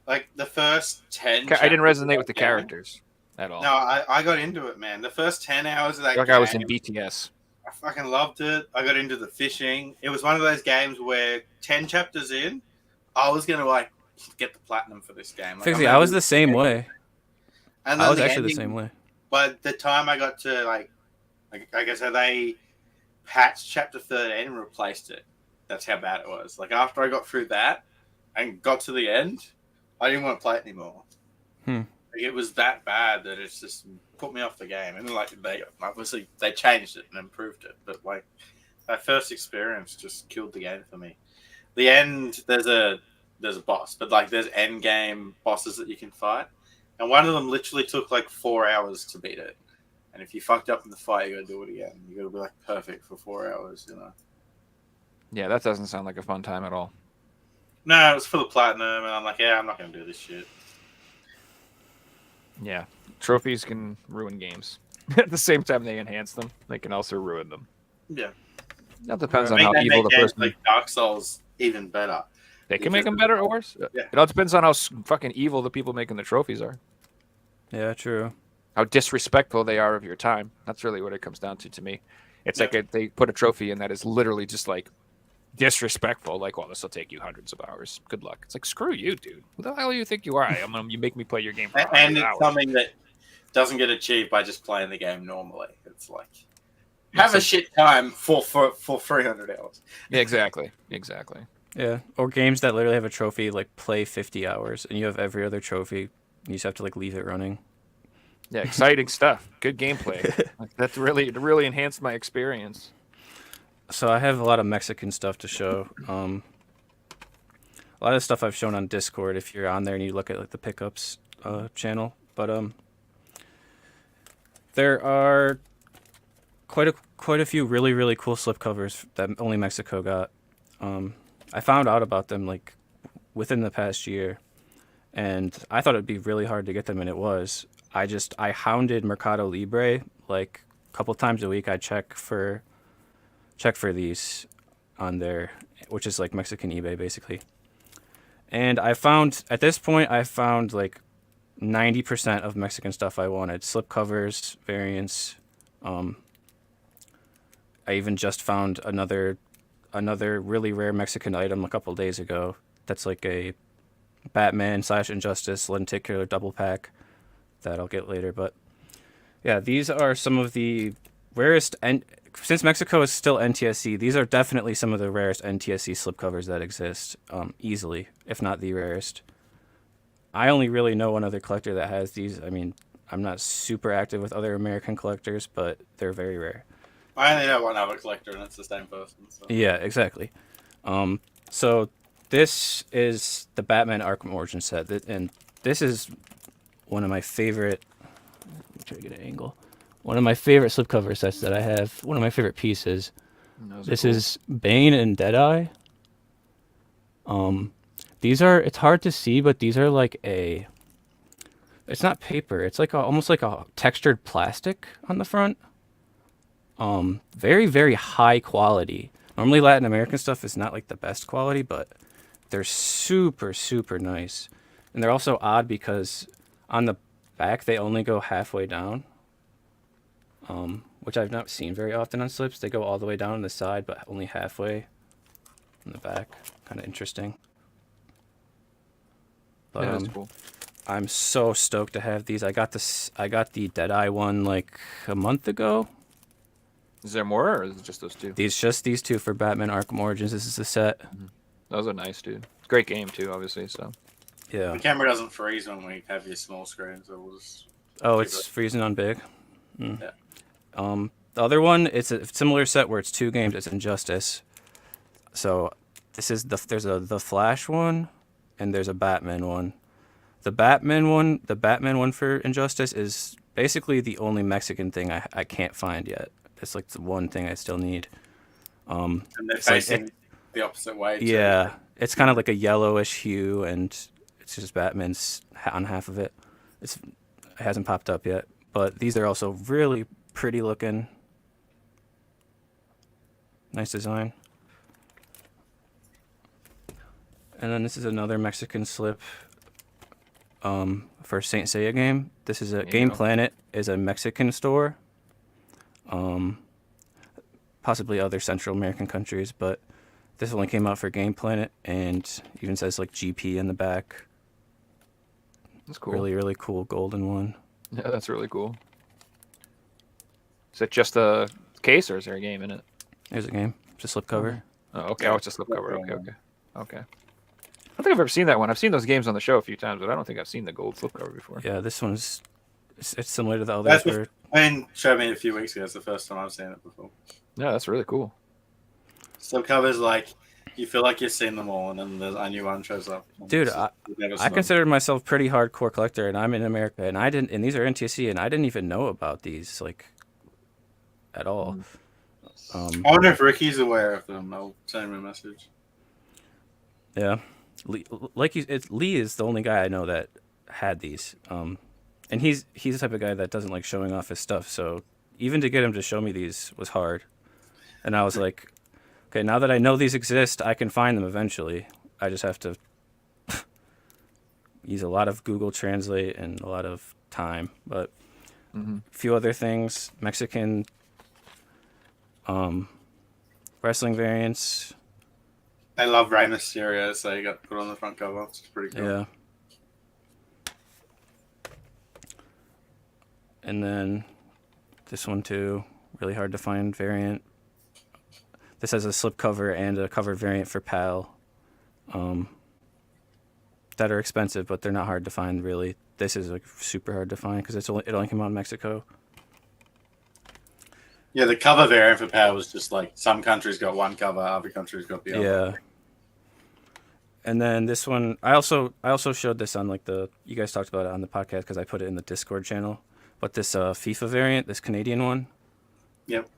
like the first 10. I didn't resonate with the characters at all. No, I got into it, man. The first 10 hours of that like game, I was in BTS. I fucking loved it. I got into the fishing. It was one of those games where 10 chapters in, I was gonna like get the platinum for this game. Like, I was the same way. And I was actually the same way. But the time I got to like I said, they patched chapter 13 and replaced it. That's how bad it was. Like after I got through that and got to the end, I didn't want to play it anymore. Like, it was that bad that it's just put me off the game. And like they changed it and improved it, but like that first experience just killed the game for me. The end, there's a boss, but like there's end game bosses that you can fight, and one of them literally took like 4 hours to beat it. And if you fucked up in the fight, you gotta do it again. You gotta be like perfect for 4 hours, Yeah, that doesn't sound like a fun time at all. No, it was for the platinum, and I'm like, yeah, I'm not gonna do this shit. Yeah, trophies can ruin games. At the same time, they enhance them. They can also ruin them. Yeah, that depends on how evil the person. Like Dark Souls, even better. They can make them better or worse. Yeah. It all depends on how fucking evil the people making the trophies are. Yeah, true. How disrespectful they are of your time. That's really what it comes down to me. It's like they put a trophy in that is literally just like disrespectful. Like, well, this will take you hundreds of hours. Good luck. It's like, screw you, dude. Who the hell do you think you are? You make me play your game for 100 And it's hours. something that doesn't get achieved by just playing the game normally. It's like have a shit time for 300 hours. Yeah, exactly. Yeah, or games that literally have a trophy like play 50 hours, and you have every other trophy. You just have to like leave it running. Yeah, exciting stuff. Good gameplay. Like, that's really enhanced my experience. So I have a lot of Mexican stuff to show. A lot of stuff I've shown on Discord if you're on there and you look at like the pickups channel. But there are quite a few really cool slipcovers that only Mexico got. I found out about them like within the past year, and I thought it'd be really hard to get them, and it was. I hounded Mercado Libre like a couple times a week. I check for these on there, which is like Mexican eBay basically. And at this point I found like 90% of Mexican stuff I wanted. Slipcovers, variants. I even just found another really rare Mexican item a couple days ago. That's like a Batman/Injustice lenticular double pack that I'll get later. But yeah, these are some of the rarest, and since Mexico is still NTSC, these are definitely some of the rarest NTSC slipcovers that exist, easily, if not the rarest. I only really know one other collector that has these. I mean, I'm not super active with other American collectors, but they're very rare. I only know one other collector, and it's the same person. So. Yeah, exactly. So this is the Batman Arkham Origin set, and this is one of my favorite. Let me try to get an angle. One of my favorite slipcover sets that I have. One of my favorite pieces. This cool. is Bane and Deadeye. These are. It's hard to see, but these are like a. It's not paper. It's like almost like a textured plastic on the front. Very high quality. Normally Latin American stuff is not like the best quality, but they're super nice. And they're also odd because on the back they only go halfway down, which I've not seen very often on slips. They go all the way down on the side, but only halfway on the back. Kind of interesting. But Yeah, that's cool. I'm so stoked to have these. I got the Deadeye one like a month ago. Is there more, or is it just those two? These two for Batman Arkham Origins. This is the set. Those are nice, dude. Great game too, obviously. So Yeah. The camera doesn't freeze when we have your small screen, so we'll just. Oh, it's freezing on big. Yeah. The other one, it's a similar set where it's two games. It's Injustice. So this is there's the Flash one, and there's a Batman one. The Batman one for Injustice is basically the only Mexican thing I can't find yet. It's like the one thing I still need. And they're it's like facing the opposite way. Too. Yeah, it's kind of like a yellowish hue, and it's just Batman's on half of it. It hasn't popped up yet, but these are also really pretty looking. Nice design. And then this is another Mexican slip for Saint Seiya game. This is a Game Planet is a Mexican store. Possibly other Central American countries, but this only came out for Game Planet, and even says like GP in the back. that's cool. Really cool golden one. Yeah, that's really cool. Is it just a case, or is there a game in it? There's a game, just slipcover. Oh, okay. Oh, it's just slipcover. Okay. I don't think I've ever seen that one. I've seen those games on the show a few times, but I don't think I've seen the gold slipcover before. Yeah, this one's it's similar to the others. That's Ben showed me a few weeks ago. It's the first time I've seen it before. Yeah, that's really cool. So covers like you feel like you've seen them all, and then a new one shows up. Dude, I consider myself pretty hardcore collector, and I'm in America, and these are NTSC, and I didn't even know about these like at all. I wonder if Ricky's aware of them. I'll send him a message. Yeah, Lee is the only guy I know that had these, and he's the type of guy that doesn't like showing off his stuff. So even to get him to show me these was hard, and I was like, okay, now that I know these exist, I can find them eventually. I just have to use a lot of Google Translate and a lot of time, but a few other things, Mexican wrestling variants. They love Rey Mysterio, so you got put on the front cover. It's pretty cool. Yeah. And then this one too, really hard to find variant. This has a slipcover and a cover variant for PAL. That are expensive, but they're not hard to find really. This is like super hard to find because it only came out in Mexico. Yeah, the cover variant for Power was just like some countries got one cover, other countries got the other. Yeah. And then this one, I also showed this on like you guys talked about it on the podcast because I put it in the Discord channel. But this FIFA variant, this Canadian one. Yep.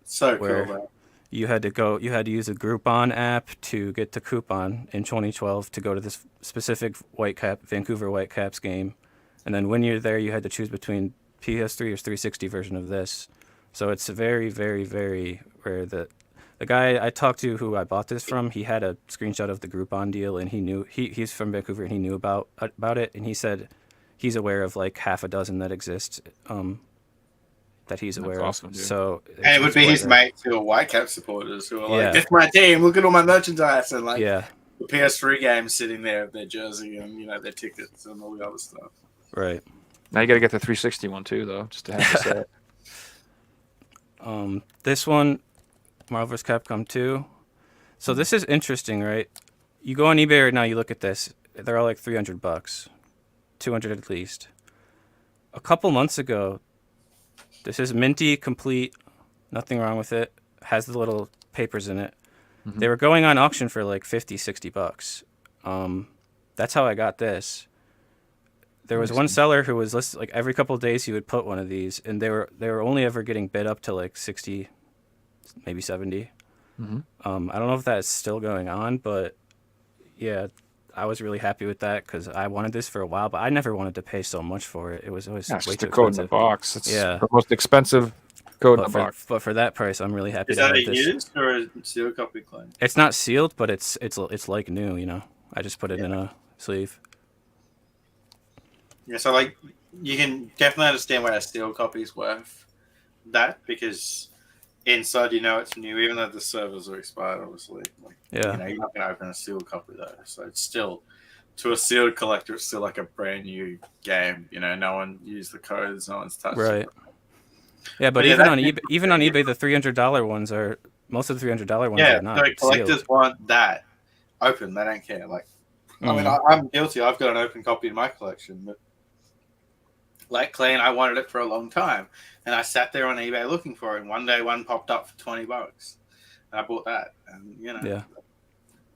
So where cool, man. you had to use a Groupon app to get the coupon in 2012 to go to this specific Vancouver Whitecaps game. And then when you're there, you had to choose between PS3 or 360 version of this. So it's very, very, very rare that the guy I talked to who I bought this from, he had a screenshot of the Groupon deal, and he knew he's from Vancouver and he knew about it, and he said he's aware of like half a dozen that exist that he's aware awesome, of. dude. So And it would be his mates who are Whitecap supporters who are like, Yeah. "This is my team. Look at all my merchandise," and like Yeah, the PS3 games sitting there with their jersey and their tickets and all the other stuff. right. Now you got to get the 360 one too, though, just to have the set. This one, Marvel vs. Capcom 2. So this is interesting, right? You go on eBay right now, you look at this. They're all like $300, $200 at least. A couple months ago, this is minty, complete, nothing wrong with it. Has the little papers in it. They were going on auction for like $50, $60. That's how I got this. There was one seller who was listed like every couple of days he would put one of these, and they were only ever getting bid up to like 60, maybe 70. I don't know if that's still going on, but yeah, I was really happy with that because I wanted this for a while, but I never wanted to pay so much for it. It was always Yeah, it's way just too the code in the expensive. box. It's Yeah. the most expensive code in the box. But for that price, I'm really happy Is to that have a this. used or a sealed copy, Kleen? It's not sealed, but it's like new. I just put it in a sleeve. Yeah, so like you can definitely understand why a sealed copy is worth that because inside it's new, even though the servers are expired, obviously. Like, Yeah. you're not going to open a sealed copy though, so it's still to a sealed collector, it's still like a brand new game. No one used the codes, no one's touched Right. it. Yeah, but Yeah, even that- on eBay, the $300 ones are most of the $300 ones Yeah, are not so collectors sealed. want that open. They don't care. Like, I mean, I'm guilty. I've got an open copy in my collection, but like Kleen, I wanted it for a long time, and I sat there on eBay looking for it. And one day, one popped up for $20, and I bought that. And Yeah.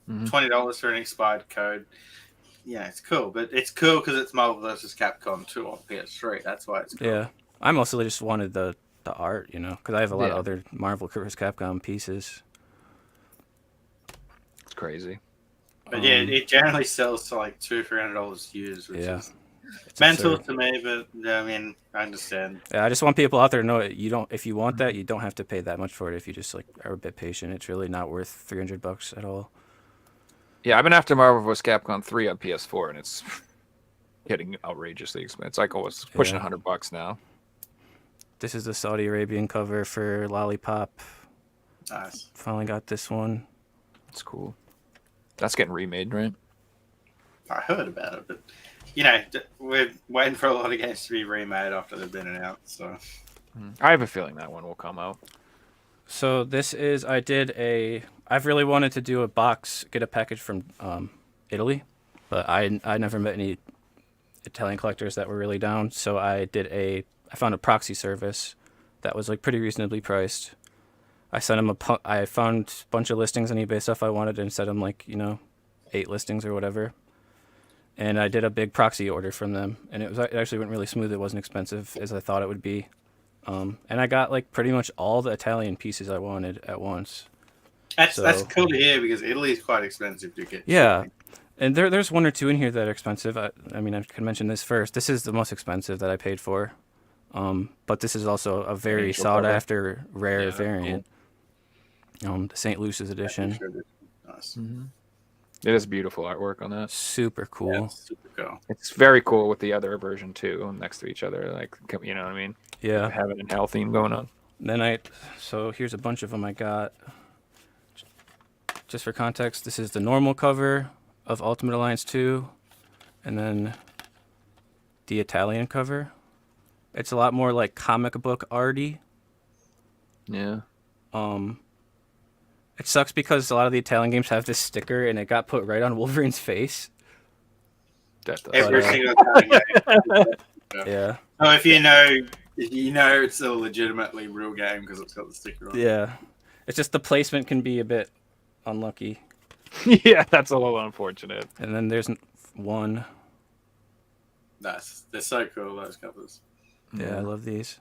$20 for an expired code. Yeah, it's cool, but it's cool because it's Marvel vs. Capcom 2 on PS3. That's why it's cool. Yeah. I mostly just wanted the art, because I have a lot of Yeah. other Marvel vs. Capcom pieces. It's crazy. But yeah, it generally sells to like $200-$300 used, which Yeah. is It's mental absurd. to me. But I mean, I understand. Yeah, I just want people out there to know if you want that, you don't have to pay that much for it if you just like are a bit patient. It's really not worth $300 at all. Yeah, I've been after Marvel vs. Capcom 3 on PS4, and it's getting outrageously expensive. It's like almost pushing Yeah. $100 now. This is the Saudi Arabian cover for Lollipop. Nice. Finally got this one. It's cool. That's getting remade, right? I heard about it, but we're waiting for a lot of games to be remade after they've been announced. So I have a feeling that one will come out. So this is I've really wanted to do get a package from Italy, but I never met any Italian collectors that were really down. So I found a proxy service that was like pretty reasonably priced. I sent them I found a bunch of listings on eBay stuff I wanted and sent them 8 listings or whatever. And I did a big proxy order from them, and it actually went really smooth. It wasn't expensive as I thought it would be. And I got pretty much all the Italian pieces I wanted at once. that's So- cool to hear because Italy is quite expensive to get. Yeah, and there's one or two in here that are expensive. I mean, I can mention this first. This is the most expensive that I paid for, but this is also a very Angel sought cover. after rare Yeah, variant. The St. Luce's edition, Nice. It is beautiful artwork on that. super cool. Yeah, it's super cool. It's very cool with the other version too, next to each other. Like, you know what I mean? Yeah. Having a hell theme going on. Then so here's a bunch of them I got. just for context, this is the normal cover of Ultimate Alliance 2, and then the Italian cover. It's a lot more like comic book arty. Yeah. It sucks because a lot of the Italian games have this sticker, and it got put right on Wolverine's face. That does. Every But, single time. Yeah. So if you know it's a legitimately real game because it's got the sticker on. Yeah. It's just the placement can be a bit unlucky. Yeah, that's a little unfortunate. And then there's one. Nice. They're so cool, those covers. Yeah, I love these.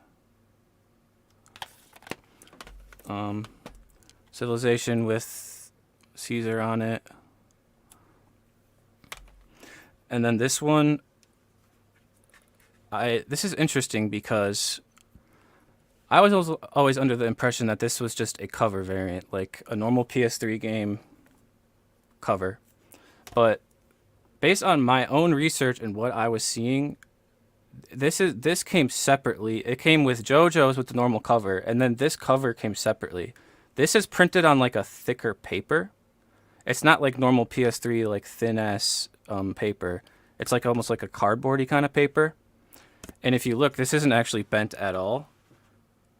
Civilization with Caesar on it. And then this one, this is interesting because I was always under the impression that this was just a cover variant, like a normal PS3 game cover. But based on my own research and what I was seeing, this came separately. It came with JoJo's with the normal cover, and then this cover came separately. This is printed on like a thicker paper. It's not like normal PS3 like thin ass paper. It's like almost like a cardboardy kind of paper. And if you look, this isn't actually bent at all.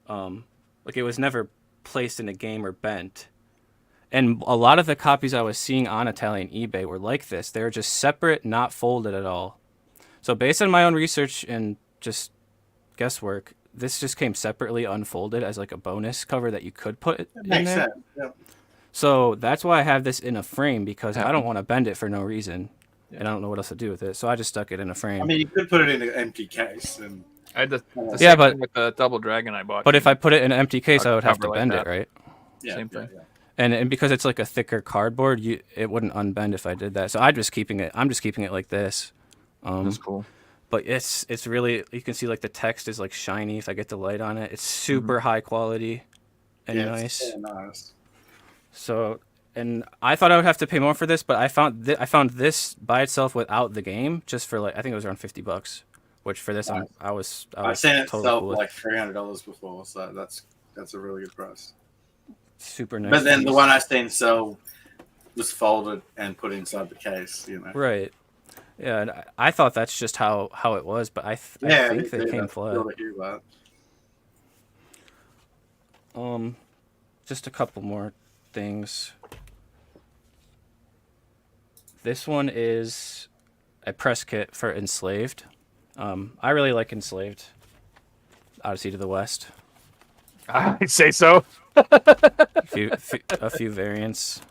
Like it was never placed in a game or bent. And a lot of the copies I was seeing on Italian eBay were like this. They were just separate, not folded at all. So based on my own research and just guesswork, this just came separately unfolded as like a bonus cover that you could put in Makes there. sense. Yeah. So that's why I have this in a frame, because I don't want to bend it for no reason. And I don't know what else to do with it. So I just stuck it in a frame. I mean, you could put it in an empty case. And I had the Yeah, same but- thing with the Double Dragon I bought. But if I put it in an empty case, I would have to cover like bend that. it, right? yeah, Same thing. Yeah. And because it's like a thicker cardboard, it wouldn't unbend if I did that. So I'm just keeping it like this. That's cool. But it's really, you can see like the text is like shiny if I get the light on it. It's super high quality and Yeah, nice. it's nice. So, and I thought I would have to pay more for this, but I found this by itself without the game, just for like, I think it was around $50, which for this Nice. I was I've seen it totally sell cool for with. like $300 before, so that's a really good price. Super nice. But then the piece. one I seen sell was folded and put inside the case, you know. Right. Yeah, and I thought that's just how it was, but I think they came flat. Really hear that. Just a couple more things. This one is a press kit for Enslaved. I really like Enslaved. Odyssey to the West. I'd say so. A few variants.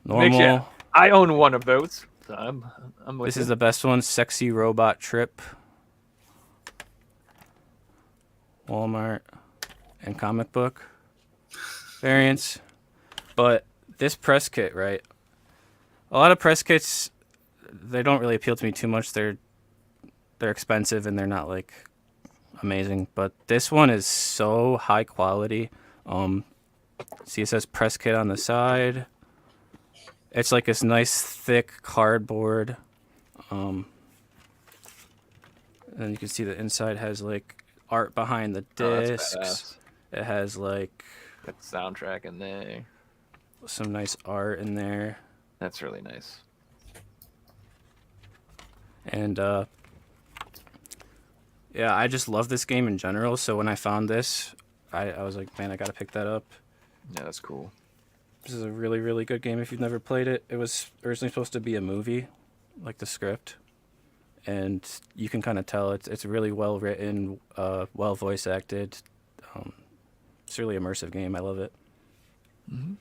Normal. Yeah, I own one of those. So I'm with This you. is the best one. Sexy Robot Trip. Walmart and comic book variants. But this press kit, right? A lot of press kits, they don't really appeal to me too much. They're expensive and they're not like amazing. But this one is so high quality. See, it says press kit on the side. It's like this nice thick cardboard. And you can see the inside has like art behind the Oh, that's discs. badass. It has like Got the soundtrack in there. some nice art in there. That's really nice. And yeah, I just love this game in general. So when I found this, I was like, man, I gotta pick that up. Yeah, that's cool. This is a really, really good game if you've never played it. It was originally supposed to be a movie, like the script. And you can kind of tell it's really well written, well voice acted. It's a really immersive game. I love it. Mm-hmm.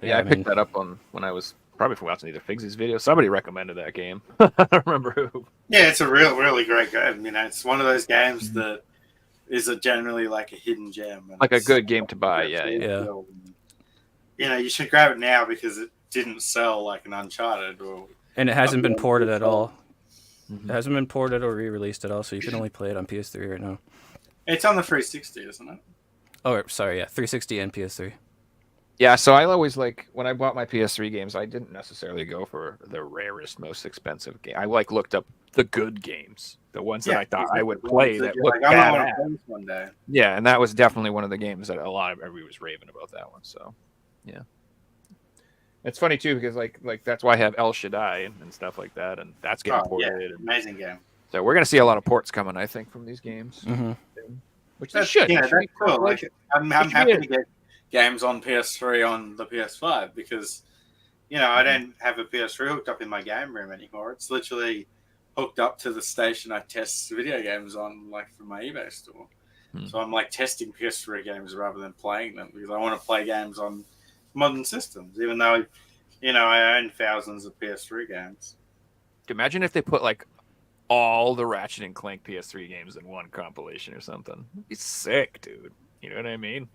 But Yeah, I picked that up on when I was probably from watching either Figsy's video. Somebody recommended that game. I don't remember who. Yeah, it's a really great game. You know, it's one of those games that is generally like a hidden gem. And Like a it's- good game to buy. Yeah, yeah. Yeah. You know, you should grab it now because it didn't sell like an Uncharted or. And it hasn't been ported at all. Mhm. It hasn't been ported or re-released at all, so you can only play it on PS3 right now. It's on the 360, isn't it? Oh, sorry, yeah, 360 and PS3. Yeah, so I always like when I bought my PS3 games, I didn't necessarily go for the rarest, most expensive game. I like looked up the good games, the ones that I thought I would play that You're looked like, I want badass. to play this one day. Yeah, and that was definitely one of the games that a lot of everybody was raving about that one. So It's funny too because like that's why I have El Shaddai and stuff like that, and that's getting Oh, yeah, ported. And amazing game. so we're gonna see a lot of ports coming, I think, from these games, which they should. Yeah, They should that's be cool. Like, compilation. I'm should be happy it. to get games on PS3 on the PS5 because, I don't have a PS3 hooked up in my game room anymore. It's literally hooked up to the station I test video games on, like from my eBay store. So I'm like testing PS3 games rather than playing them because I want to play games on modern systems, even though, I own thousands of PS3 games. Imagine if they put like all the Ratchet and Clank PS3 games in one compilation or something. It'd be sick, dude. You know what I mean?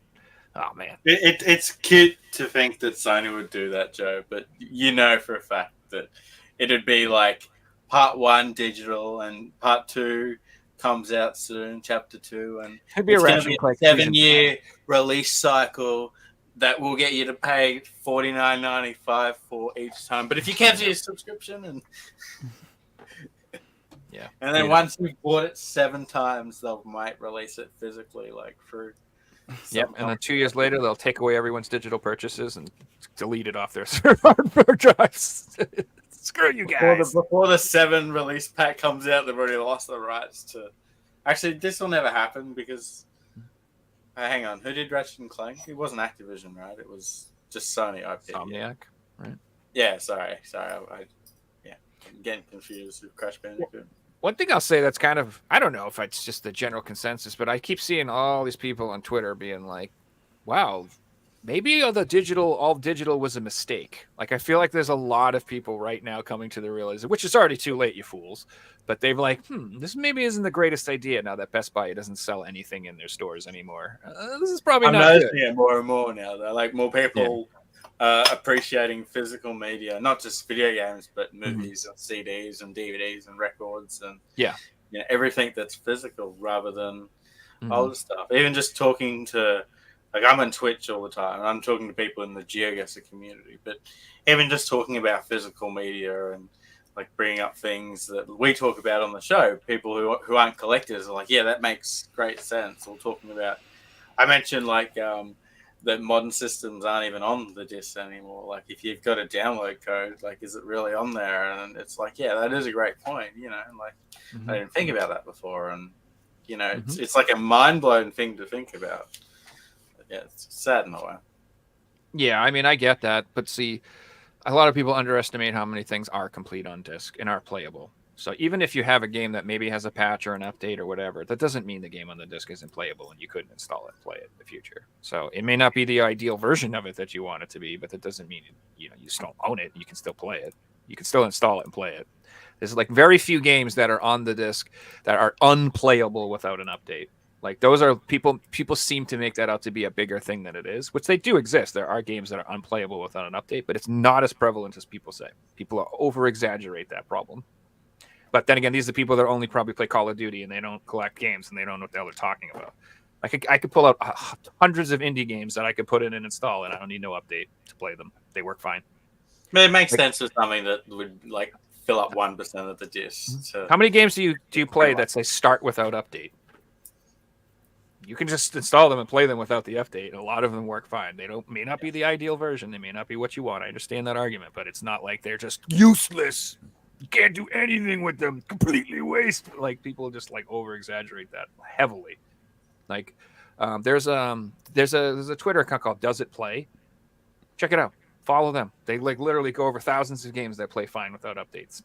Oh man, It's cute to think that Sony would do that, Joe, but you know for a fact that it'd be like part 1 digital and part 2 comes out soon, chapter 2, and it'd be a it's going Ratchet to be and Clank a 7-year release cycle that will get you to pay $49.95 for each time. But if you cancel your subscription and yeah, and then once you've bought it 7 times, they might release it physically, like through. Yep, and then 2 years later, they'll take away everyone's digital purchases and delete it off their hard drives. Screw you guys. Before the 7 release pack comes out, they've already lost the rights to. Actually, this will never happen because. Hang on, who did Ratchet and Clank? It wasn't Activision, right? It was just Sony IP. Insomniac, right? Yeah, sorry. I'm getting confused with Crash Bandicoot. One thing I'll say that's kind of, I don't know if it's just the general consensus, but I keep seeing all these people on Twitter being like, wow, maybe all digital was a mistake. Like, I feel like there's a lot of people right now coming to the realization, which is already too late, you fools. But they've like, this maybe isn't the greatest idea now that Best Buy doesn't sell anything in their stores anymore. This is probably I'm not good. noticing it more and more now. Though, like more people appreciating physical media, not just video games, but movies and CDs and DVDs and records and everything that's physical rather than older stuff. Even just talking to, like, I'm on Twitch all the time and I'm talking to people in the GeoGuessr community, but even just talking about physical media and like bringing up things that we talk about on the show, people who aren't collectors are like, yeah, that makes great sense. Or talking about, I mentioned like that modern systems aren't even on the disc anymore. Like if you've got a download code, like is it really on there? And it's like, yeah, that is a great point. Like I didn't think about that before, and it's like a mind blowing thing to think about. But yeah, it's sad in a way. Yeah, I mean, I get that, but see, a lot of people underestimate how many things are complete on disc and are playable. So even if you have a game that maybe has a patch or an update or whatever, that doesn't mean the game on the disc isn't playable and you couldn't install it and play it in the future. So it may not be the ideal version of it that you want it to be, but that doesn't mean you just don't own it. You can still play it. You can still install it and play it. There's like very few games that are on the disc that are unplayable without an update. Like those are people seem to make that out to be a bigger thing than it is, which they do exist. There are games that are unplayable without an update, but it's not as prevalent as people say. People over exaggerate that problem. But then again, these are people that only probably play Call of Duty and they don't collect games and they don't know what the hell they're talking about. I could pull out hundreds of indie games that I could put in and install, and I don't need no update to play them. They work fine. I mean, it makes sense for something that would like fill up 1% of the disc. How many games do you play that say start without update? You can just install them and play them without the update. A lot of them work fine. They may not be the ideal version. They may not be what you want. I understand that argument, but it's not like they're just useless. You can't do anything with them. Completely waste. Like people just like over exaggerate that heavily. Like there's a Twitter account called Does It Play? Check it out. Follow them. They like literally go over thousands of games that play fine without updates.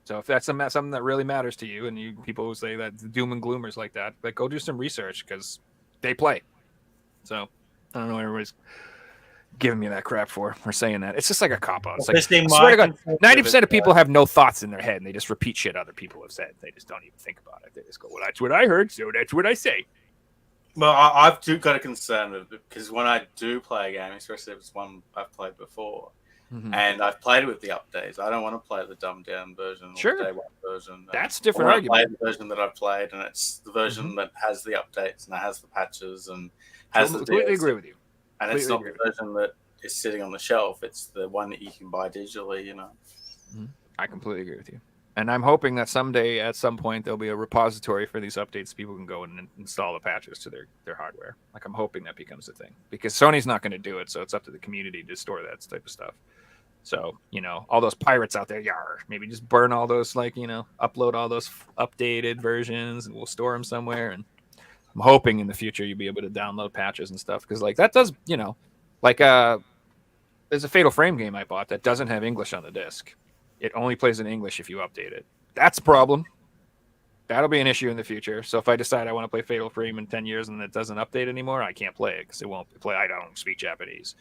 So if that's something that really matters to you, and you people who say that doom and gloomers like that, but go do some research because they play. So I don't know what everybody's giving me that crap for or saying that. It's just like a cop out. It's like, I swear to God, 90% of people have no thoughts in their head and they just repeat shit other people have said. They just don't even think about it. They just go, well, that's what I heard, so that's what I say. Well, I've got a concern with it because when I do play a game, especially if it's one I've played before, and I've played it with the updates, I don't want to play the dumbed down version or the day one version. That's a different I argument. play the version that I've played, and it's the version that has the updates and it has the patches and has the completely agree with you. And it's not the version that is sitting on the shelf. It's the one that you can buy digitally, I completely agree with you. And I'm hoping that someday, at some point, there'll be a repository for these updates. People can go and install the patches to their hardware. Like, I'm hoping that becomes a thing because Sony's not going to do it, so it's up to the community to store that type of stuff. So, all those pirates out there, yar, maybe just burn all those, upload all those updated versions, and we'll store them somewhere. And I'm hoping in the future you'll be able to download patches and stuff because, that does, there's a Fatal Frame game I bought that doesn't have English on the disc. It only plays in English if you update it. That's a problem. That'll be an issue in the future. So if I decide I want to play Fatal Frame in 10 years and it doesn't update anymore, I can't play it because it won't play. I don't speak Japanese.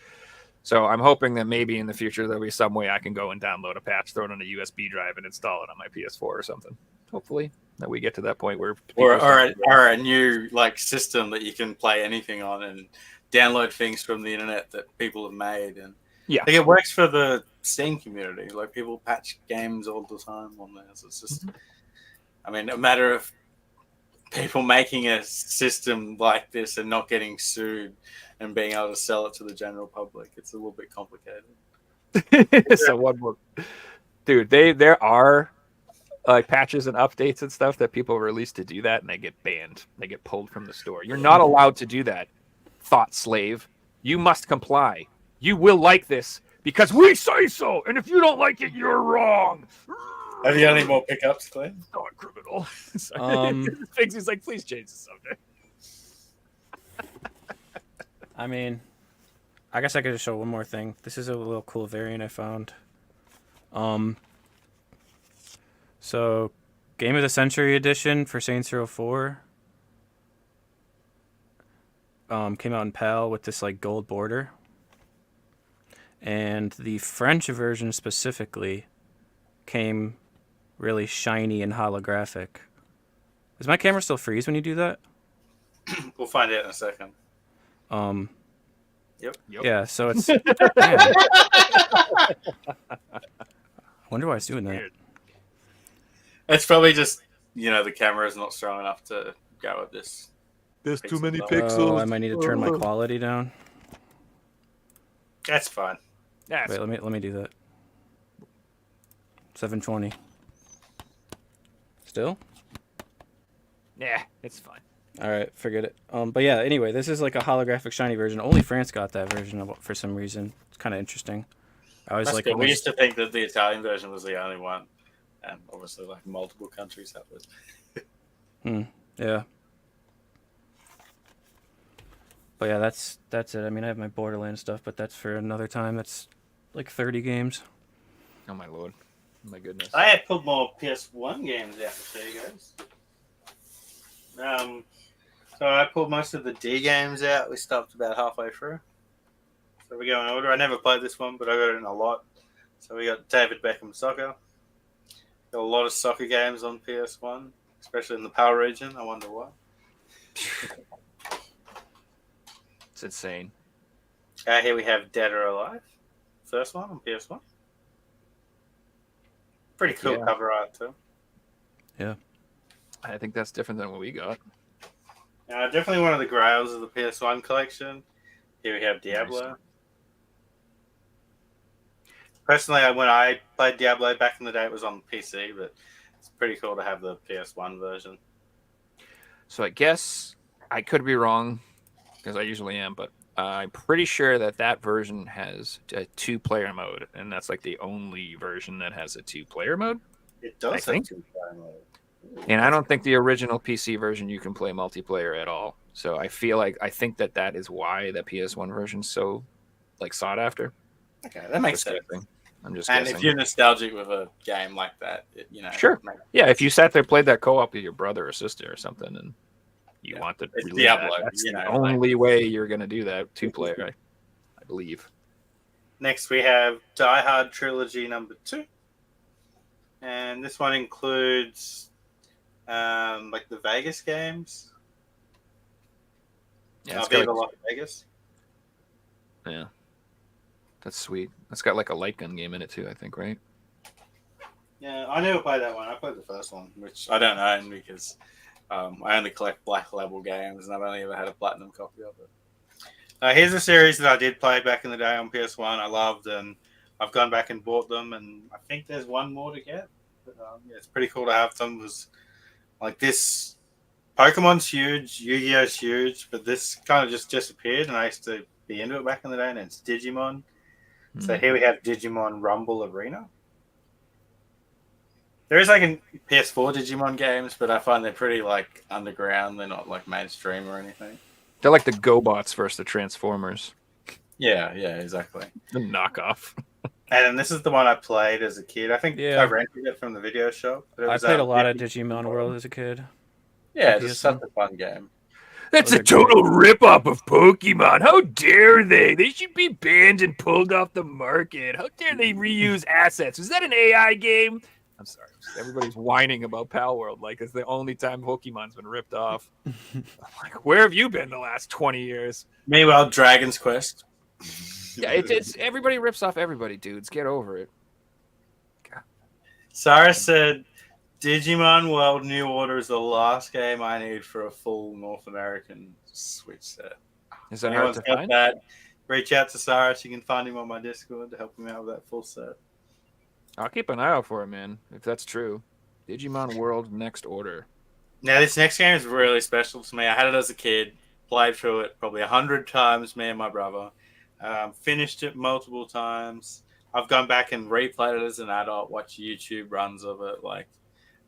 So I'm hoping that maybe in the future there'll be some way I can go and download a patch, throw it on a USB drive, and install it on my PS4 or something. Hopefully that we get to that point where or a new system that you can play anything on and download things from the internet that people have made. And yeah, it works for the Steam community. Like, people patch games all the time on there. So it's just, a matter of people making a system like this and not getting sued and being able to sell it to the general public. It's a little bit complicated. So one more, dude. There are patches and updates and stuff that people release to do that, and they get banned. They get pulled from the store. You're not allowed to do that, thought slave. You must comply. You will like this because we say so, and if you don't like it, you're wrong. Have you any more pickups, Kleen? Oh, criminal. Figsy's like, please change the subject. I guess I could just show one more thing. This is a little cool variant I found. So, Game of the Century edition for Saints Row 4 came out in PAL with this gold border. And the French version specifically came really shiny and holographic. Does my camera still freeze when you do that? We'll find out in a second. Yep. Yeah, so it's... I wonder why it's doing that. It's probably just, the camera is not strong enough to go with this. There's too many pixels. Oh, I might need to turn my quality down. That's fine. Yeah, Wait, let me do that. 720. Still? yeah, it's fine. All right, forget it. But yeah, anyway, this is like a holographic shiny version. Only France got that version for some reason. It's kind of interesting. I was That's good. We used to think that the Italian version was the only one, and obviously, multiple countries have it. Yeah. But yeah, that's it. I have my Borderlands stuff, but that's for another time. That's like 30 games. Oh my lord, my goodness. I had put more PS1 games out to show you guys. So I pulled most of the D games out. We stopped about halfway through. So we go in order. I never played this one, but I got it in a lot. So we got David Beckham Soccer. Got a lot of soccer games on PS1, especially in the PAL region. I wonder why. It's insane. Here we have Dead or Alive. First one on PS1. Pretty cool cover art too. Yeah. I think that's different than what we got. Definitely one of the grails of the PS1 collection. Here we have Diablo. Nice. Personally, when I played Diablo back in the day, it was on PC, but it's pretty cool to have the PS1 version. So I guess I could be wrong, because I usually am, but I'm pretty sure that version has a 2-player mode, and that's the only version that has a 2-player mode. It does have think. 2-player mode. And I don't think the original PC version you can play multiplayer at all. So I think that is why the PS1 version's so sought after. Okay, that makes sense. I'm just and guessing. If you're nostalgic with a game like that, sure. Yeah, if you sat there played that co-op with your brother or sister or something, and you want to it's relive Diablo, that's the only way you're going to do that 2-player, I believe. Next, we have Die Hard Trilogy number 2, and this one includes the Vegas games. Yeah, Viva Las Vegas. Yeah, that's sweet. It's got a light gun game in it too, I think, right? Yeah, I never played that one. I played the first one, which I don't own because I only collect Black Label games, and I've only ever had a platinum copy of it. Here's a series that I did play back in the day on PS1. I loved, and I've gone back and bought them, and I think there's one more to get. But yeah, it's pretty cool to have them. Was like this. Pokemon's huge, Yu-Gi-Oh's huge, but this kind of just disappeared, and I used to be into it back in the day. And it's Digimon. So here we have Digimon Rumble Arena. There is like a PS4 Digimon games, but I find they're pretty like underground. They're not like mainstream or anything. They're like the GoBots versus the Transformers. Yeah, exactly. The knockoff. And then this is the one I played as a kid. I think Yeah. I rented it from the video shop. But it I was, played a lot of Digimon World as a kid. Yeah, PSN. just such a fun game. That's Those a are total rip-off of Pokemon. How dare they? They should be banned and pulled off the market. How dare they reuse assets? Was that an AI game? I'm sorry. Everybody's whining about Pal World like it's the only time Pokemon's been ripped off. I'm like, where have you been the last 20 years? Meanwhile, Dragon's Quest. Yeah, it's everybody rips off everybody, dudes. Get over it. Sarah said, Digimon World New Order is the last game I need for a full North American Switch set. Is that hard Anyone's to got find? that? Reach out to Sarah. She can find him on my Discord to help him out with that full set. I'll keep an eye out for it, man. If that's true. Digimon World Next Order. Now, this next game is really special to me. I had it as a kid, played through it probably 100 times, me and my brother. Finished it multiple times. I've gone back and replayed it as an adult, watched YouTube runs of it. Like,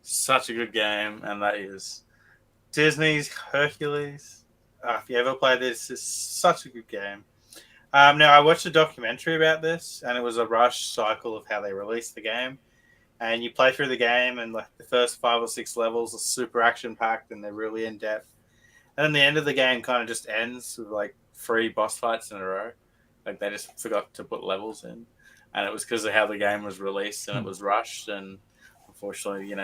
such a good game, and that is Disney's Hercules. If you ever play this, it's such a good game. Now, I watched a documentary about this, and it was a rush cycle of how they released the game. And you play through the game, and like the first 5 or 6 levels are super action-packed, and they're really in-depth. And then the end of the game kind of just ends with like 3 boss fights in a row. Like they just forgot to put levels in. And it was because of how the game was released, and it was rushed. And unfortunately,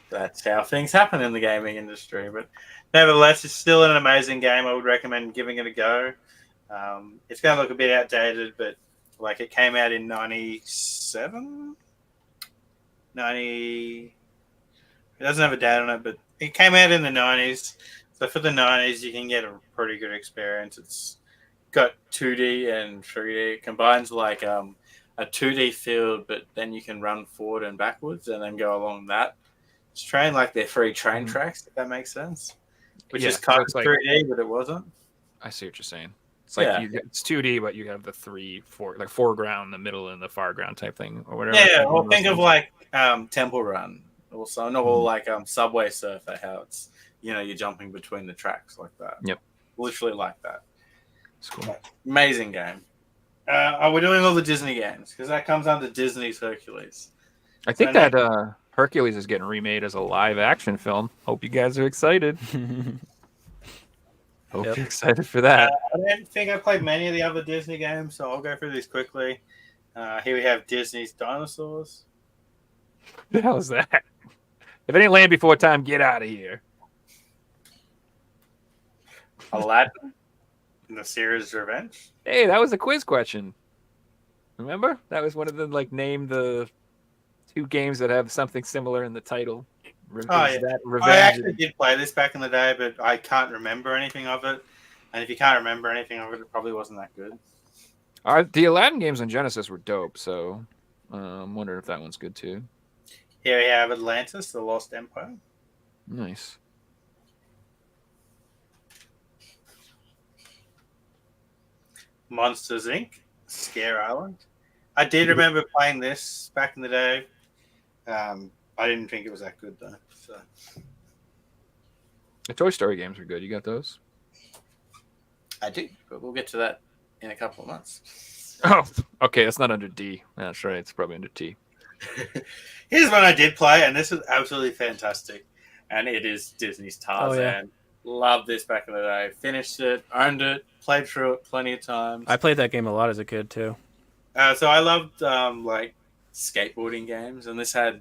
that's how things happen in the gaming industry. But nevertheless, it's still an amazing game. I would recommend giving it a go. It's going to look a bit outdated, but like it came out in 97? 90. It doesn't have a date on it, but it came out in the 90s. So for the 90s, you can get a pretty good experience. It's got 2D and 3D. It combines like a 2D field, but then you can run forward and backwards and then go along that. It's train like they're 3 train tracks, if that makes sense. Which is kind of like 3D, but it wasn't. I see what you're saying. It's like Yeah. it's 2D, but you have the 4 like foreground, the middle, and the far ground type thing, or whatever. Yeah, or think of like Temple Run, also, or like Subway Surfer, how it's you're jumping between the tracks like that. Yep, literally like that. it's cool. Amazing game. We're doing all the Disney games because that comes under Disney's Hercules. I think that Hercules is getting remade as a live action film. Hope you guys are excited. Hope Yep. you're excited for that. I don't think I played many of the other Disney games, so I'll go through these quickly. Here we have Disney's Dinosaurs. What the hell is that? If it ain't Land Before Time, get out of here. Aladdin, and the series Revenge. Hey, that was a quiz question. Remember? That was one of them, like, name the 2 games that have something similar in the title. Yeah. That I Revenge? actually did play this back in the day, but I can't remember anything of it. And if you can't remember anything of it, it probably wasn't that good. The Aladdin games on Genesis were dope, so I'm wondering if that one's good too. Here we have Atlantis, the Lost Empire. Nice. Monsters Inc., Scare Island. I did remember playing this back in the day. I didn't think it was that good though. So. The Toy Story games are good. You got those? I do, but we'll get to that in a couple of months. Oh, okay. That's not under D. That's right. It's probably under T. Here's one I did play, and this is absolutely fantastic. And it is Disney's Tarzan. Oh, yeah. Loved this back in the day. Finished it, owned it, played through it plenty of times. I played that game a lot as a kid too. So I loved like skateboarding games, and this had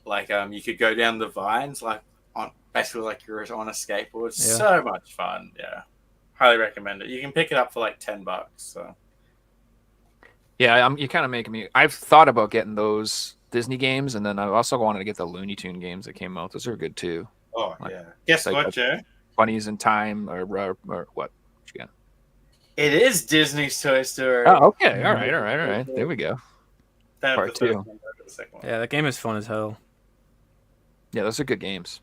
like you could go down the vines like on basically like you're on a skateboard. Yeah. So much fun. Yeah, highly recommend it. You can pick it up for like $10. So Yeah, you're kind of making me. I've thought about getting those Disney games, and then I also wanted to get the Looney Tune games that came out. Those are good too. oh Like- yeah. Guess like- what, Joe? Bunnies in Time or what? What you got? It is Disney's Toy Story. Oh, okay. All right. There we go. That part was the first two. one, that was the second one. Yeah, that game is fun as hell. Yeah, those are good games.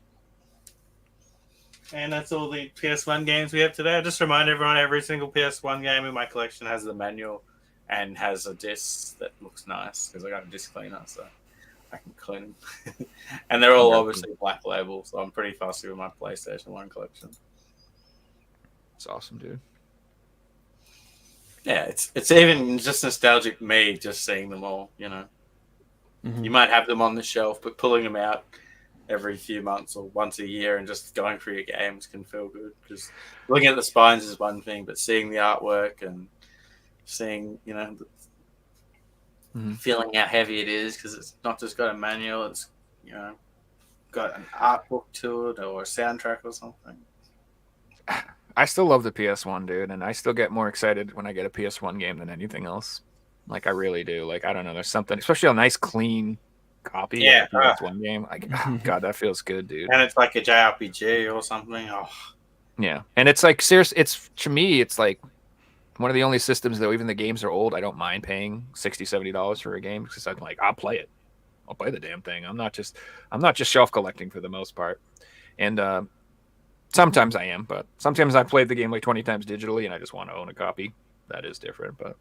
And that's all the PS1 games we have today. I just remind everyone every single PS1 game in my collection has the manual and has a disc that looks nice because I got a disc cleaner, so I can clean them. And they're all obviously black label, so I'm pretty fussy with my PlayStation 1 collection. It's awesome, dude. Yeah, it's even just nostalgic me just seeing them all, you know. Mhm. You might have them on the shelf, but pulling them out every few months or once a year and just going through your games can feel good. Because looking at the spines is one thing, but seeing the artwork and seeing, you know, feeling how heavy it is because it's not just got a manual, it's, you know, got an art book to it or a soundtrack or something. I still love the PS1, dude, and I still get more excited when I get a PS1 game than anything else. Like, I really do. Like, I don't know, there's something, especially a nice, clean copy Yeah, of a PS1 game. Like, oh, God, that feels good, dude. And it's like a JRPG or something. Oh, Yeah, and it's like, serious. It's, to me, it's like one of the only systems that even the games are old, I don't mind paying $60, $70 for a game because I'm like, I'll play it. I'll play the damn thing. I'm not just shelf collecting for the most part. And sometimes I am, but sometimes I've played the game like 20 times digitally and I just want to own a copy. That is different. But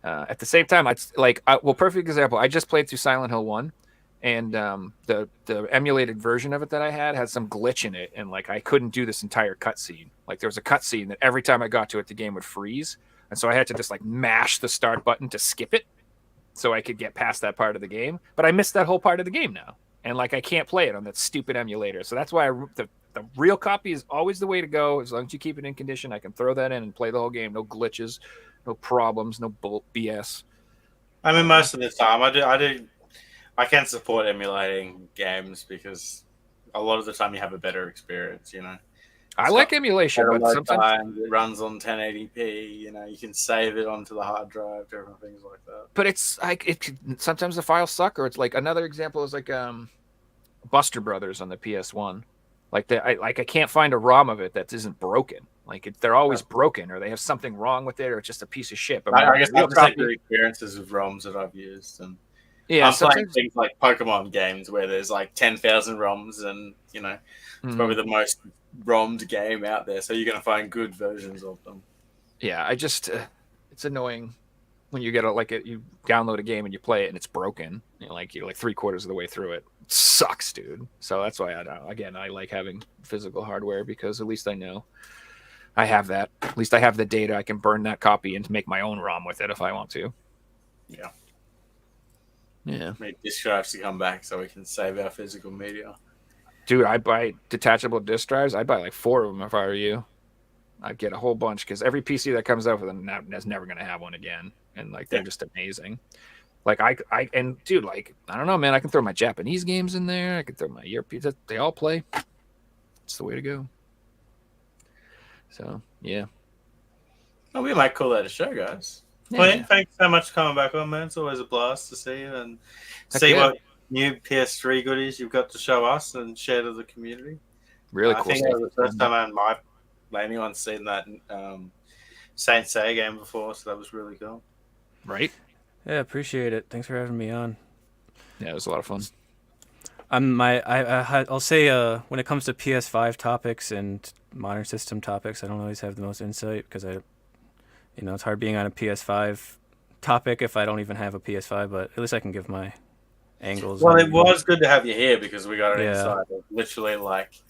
at the same time, it's like, well, perfect example. I just played through Silent Hill 1, and the emulated version of it that I had some glitch in it, and like I couldn't do this entire cutscene. Like there was a cutscene that every time I got to it, the game would freeze, and so I had to just like mash the start button to skip it, so I could get past that part of the game. But I missed that whole part of the game now, and like I can't play it on that stupid emulator. So that's why the real copy is always the way to go. As long as you keep it in condition, I can throw that in and play the whole game. No glitches, no problems, no BS. I mean, most of the time, I can support emulating games because a lot of the time you have a better experience. You know, I like emulation, but sometimes it runs on 1080p. You know, you can save it onto the hard drive, different things like that. But it's like sometimes the files suck, or it's like another example is like Buster Brothers on the PS1. Like I can't find a ROM of it that isn't broken. Like they're always broken, or they have something wrong with it, or it's just a piece of shit. But I guess I'll just take the experiences of ROMs that I've used, and yeah, I'm playing things like Pokemon games where there's like 10,000 ROMs, and you know, it's probably the most ROMed game out there. So you're gonna find good versions of them. Yeah, I just it's annoying when you get you download a game and you play it and it's broken. You're like 3/4 of the way through it. It sucks, dude. So that's why I like having physical hardware, because at least I know I have that. At least I have the data. I can burn that copy and make my own ROM with it if I want to. Yeah. Yeah. Make disk drives to come back so we can save our physical media. Dude, I buy detachable disk drives. I'd buy like 4 of them if I were you. I'd get a whole bunch, because every PC that comes out with them is never going to have one again. And like they're just amazing. Like and dude, like I don't know, man. I can throw my Japanese games in there. I can throw my European. They all play. It's the way to go. So yeah. Well, we might call that a show, guys. Yeah. Kleen, thanks so much for coming back on, man. It's always a blast to see you and see what new PS3 goodies you've got to show us and share to the community. Really cool. I think that was the first time anyone's seen that Saint Seiya game before, so that was really cool. Right? Yeah, appreciate it. Thanks for having me on. Yeah, it was a lot of fun. I'll say when it comes to PS5 topics and modern system topics, I don't always have the most insight because it's hard being on a PS5 topic if I don't even have a PS5, but at least I can give my angles. Well, it was good to have you here because we got an Yeah. insight of literally like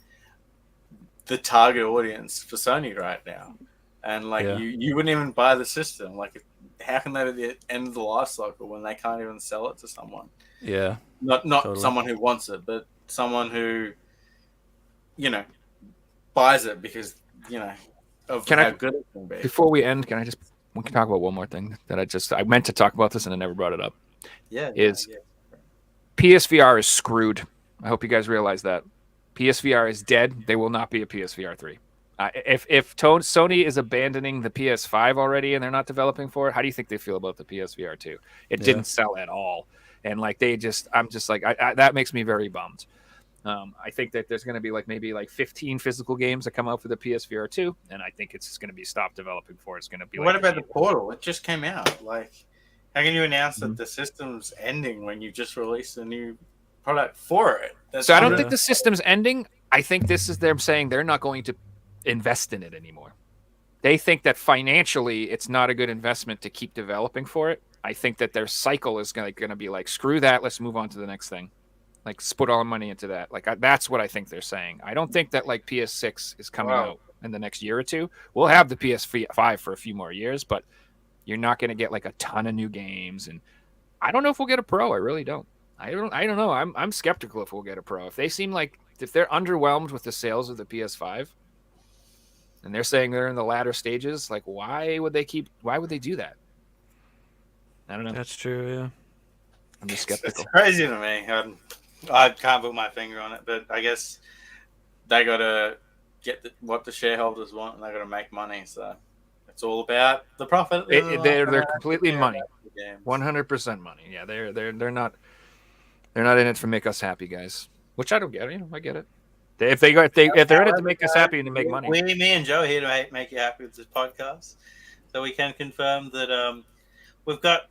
the target audience for Sony right now. And like you wouldn't even buy the system. Like, how can they be at the end of the life cycle when they can't even sell it to someone? Yeah. Not totally. someone who wants it, but someone who, buys it because, of how good it can be. Before we end, we can talk about one more thing that I meant to talk about this and I never brought it up. PSVR is screwed. I hope you guys realize that. PSVR is dead. There will not be a PSVR 3. If Sony is abandoning the PS5 already and they're not developing for it, how do you think they feel about the PSVR 2? It didn't sell at all. And like I'm just like, that makes me very bummed. I think that there's going to be maybe 15 physical games that come out for the PSVR 2, and I think it's just going to be stopped developing for it. It's going to be. What about the Portal? It just came out. Like, how can you announce that the system's ending when you just released a new product for it. That's So I don't Yeah. think the system's ending. I think this is them saying they're not going to invest in it anymore. They think that financially it's not a good investment to keep developing for it. I think that their cycle is going to be like, screw that, let's move on to the next thing. Like, put all the money into that. Like, that's what I think they're saying. I don't think that like PS6 is coming Wow. out in the next year or two. We'll have the PS5 for a few more years, but you're not going to get like a ton of new games. And I don't know if we'll get a Pro. I really don't. I don't know. I'm skeptical if we'll get a Pro. If they seem like, if they're underwhelmed with the sales of the PS5 and they're saying they're in the latter stages, like why would they do that? I don't know. That's true. Yeah. I'm just It's skeptical. crazy to me. I can't put my finger on it, but I guess they got to get what the shareholders want, and they got to make money. So it's all about the profit. at the end of the They're night. completely Yeah, money. about the games. 100% money. Yeah, they're not in it to make us happy, guys. Which I don't get. You know, I get it. If they're in it to make us happy and to make money. Me and Joe here to make you happy with this podcast, so we can confirm that we've got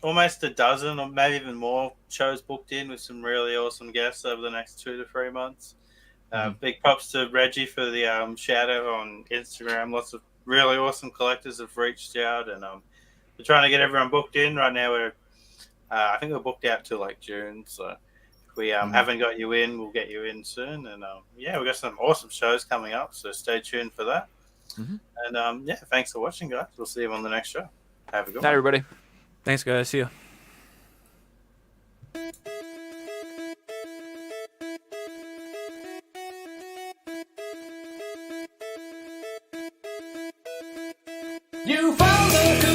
almost a dozen or maybe even more shows booked in with some really awesome guests over the next 2 to 3 months. Big props to Reggie for the shout out on Instagram. Lots of really awesome collectors have reached out, and we're trying to get everyone booked in right now. I think we're booked out till like June, so if we haven't got you in, we'll get you in soon. And we've got some awesome shows coming up, so stay tuned for that. And thanks for watching, guys. We'll see you on the next show. Have a good Night, one. everybody. Thanks, guys. See ya. You found the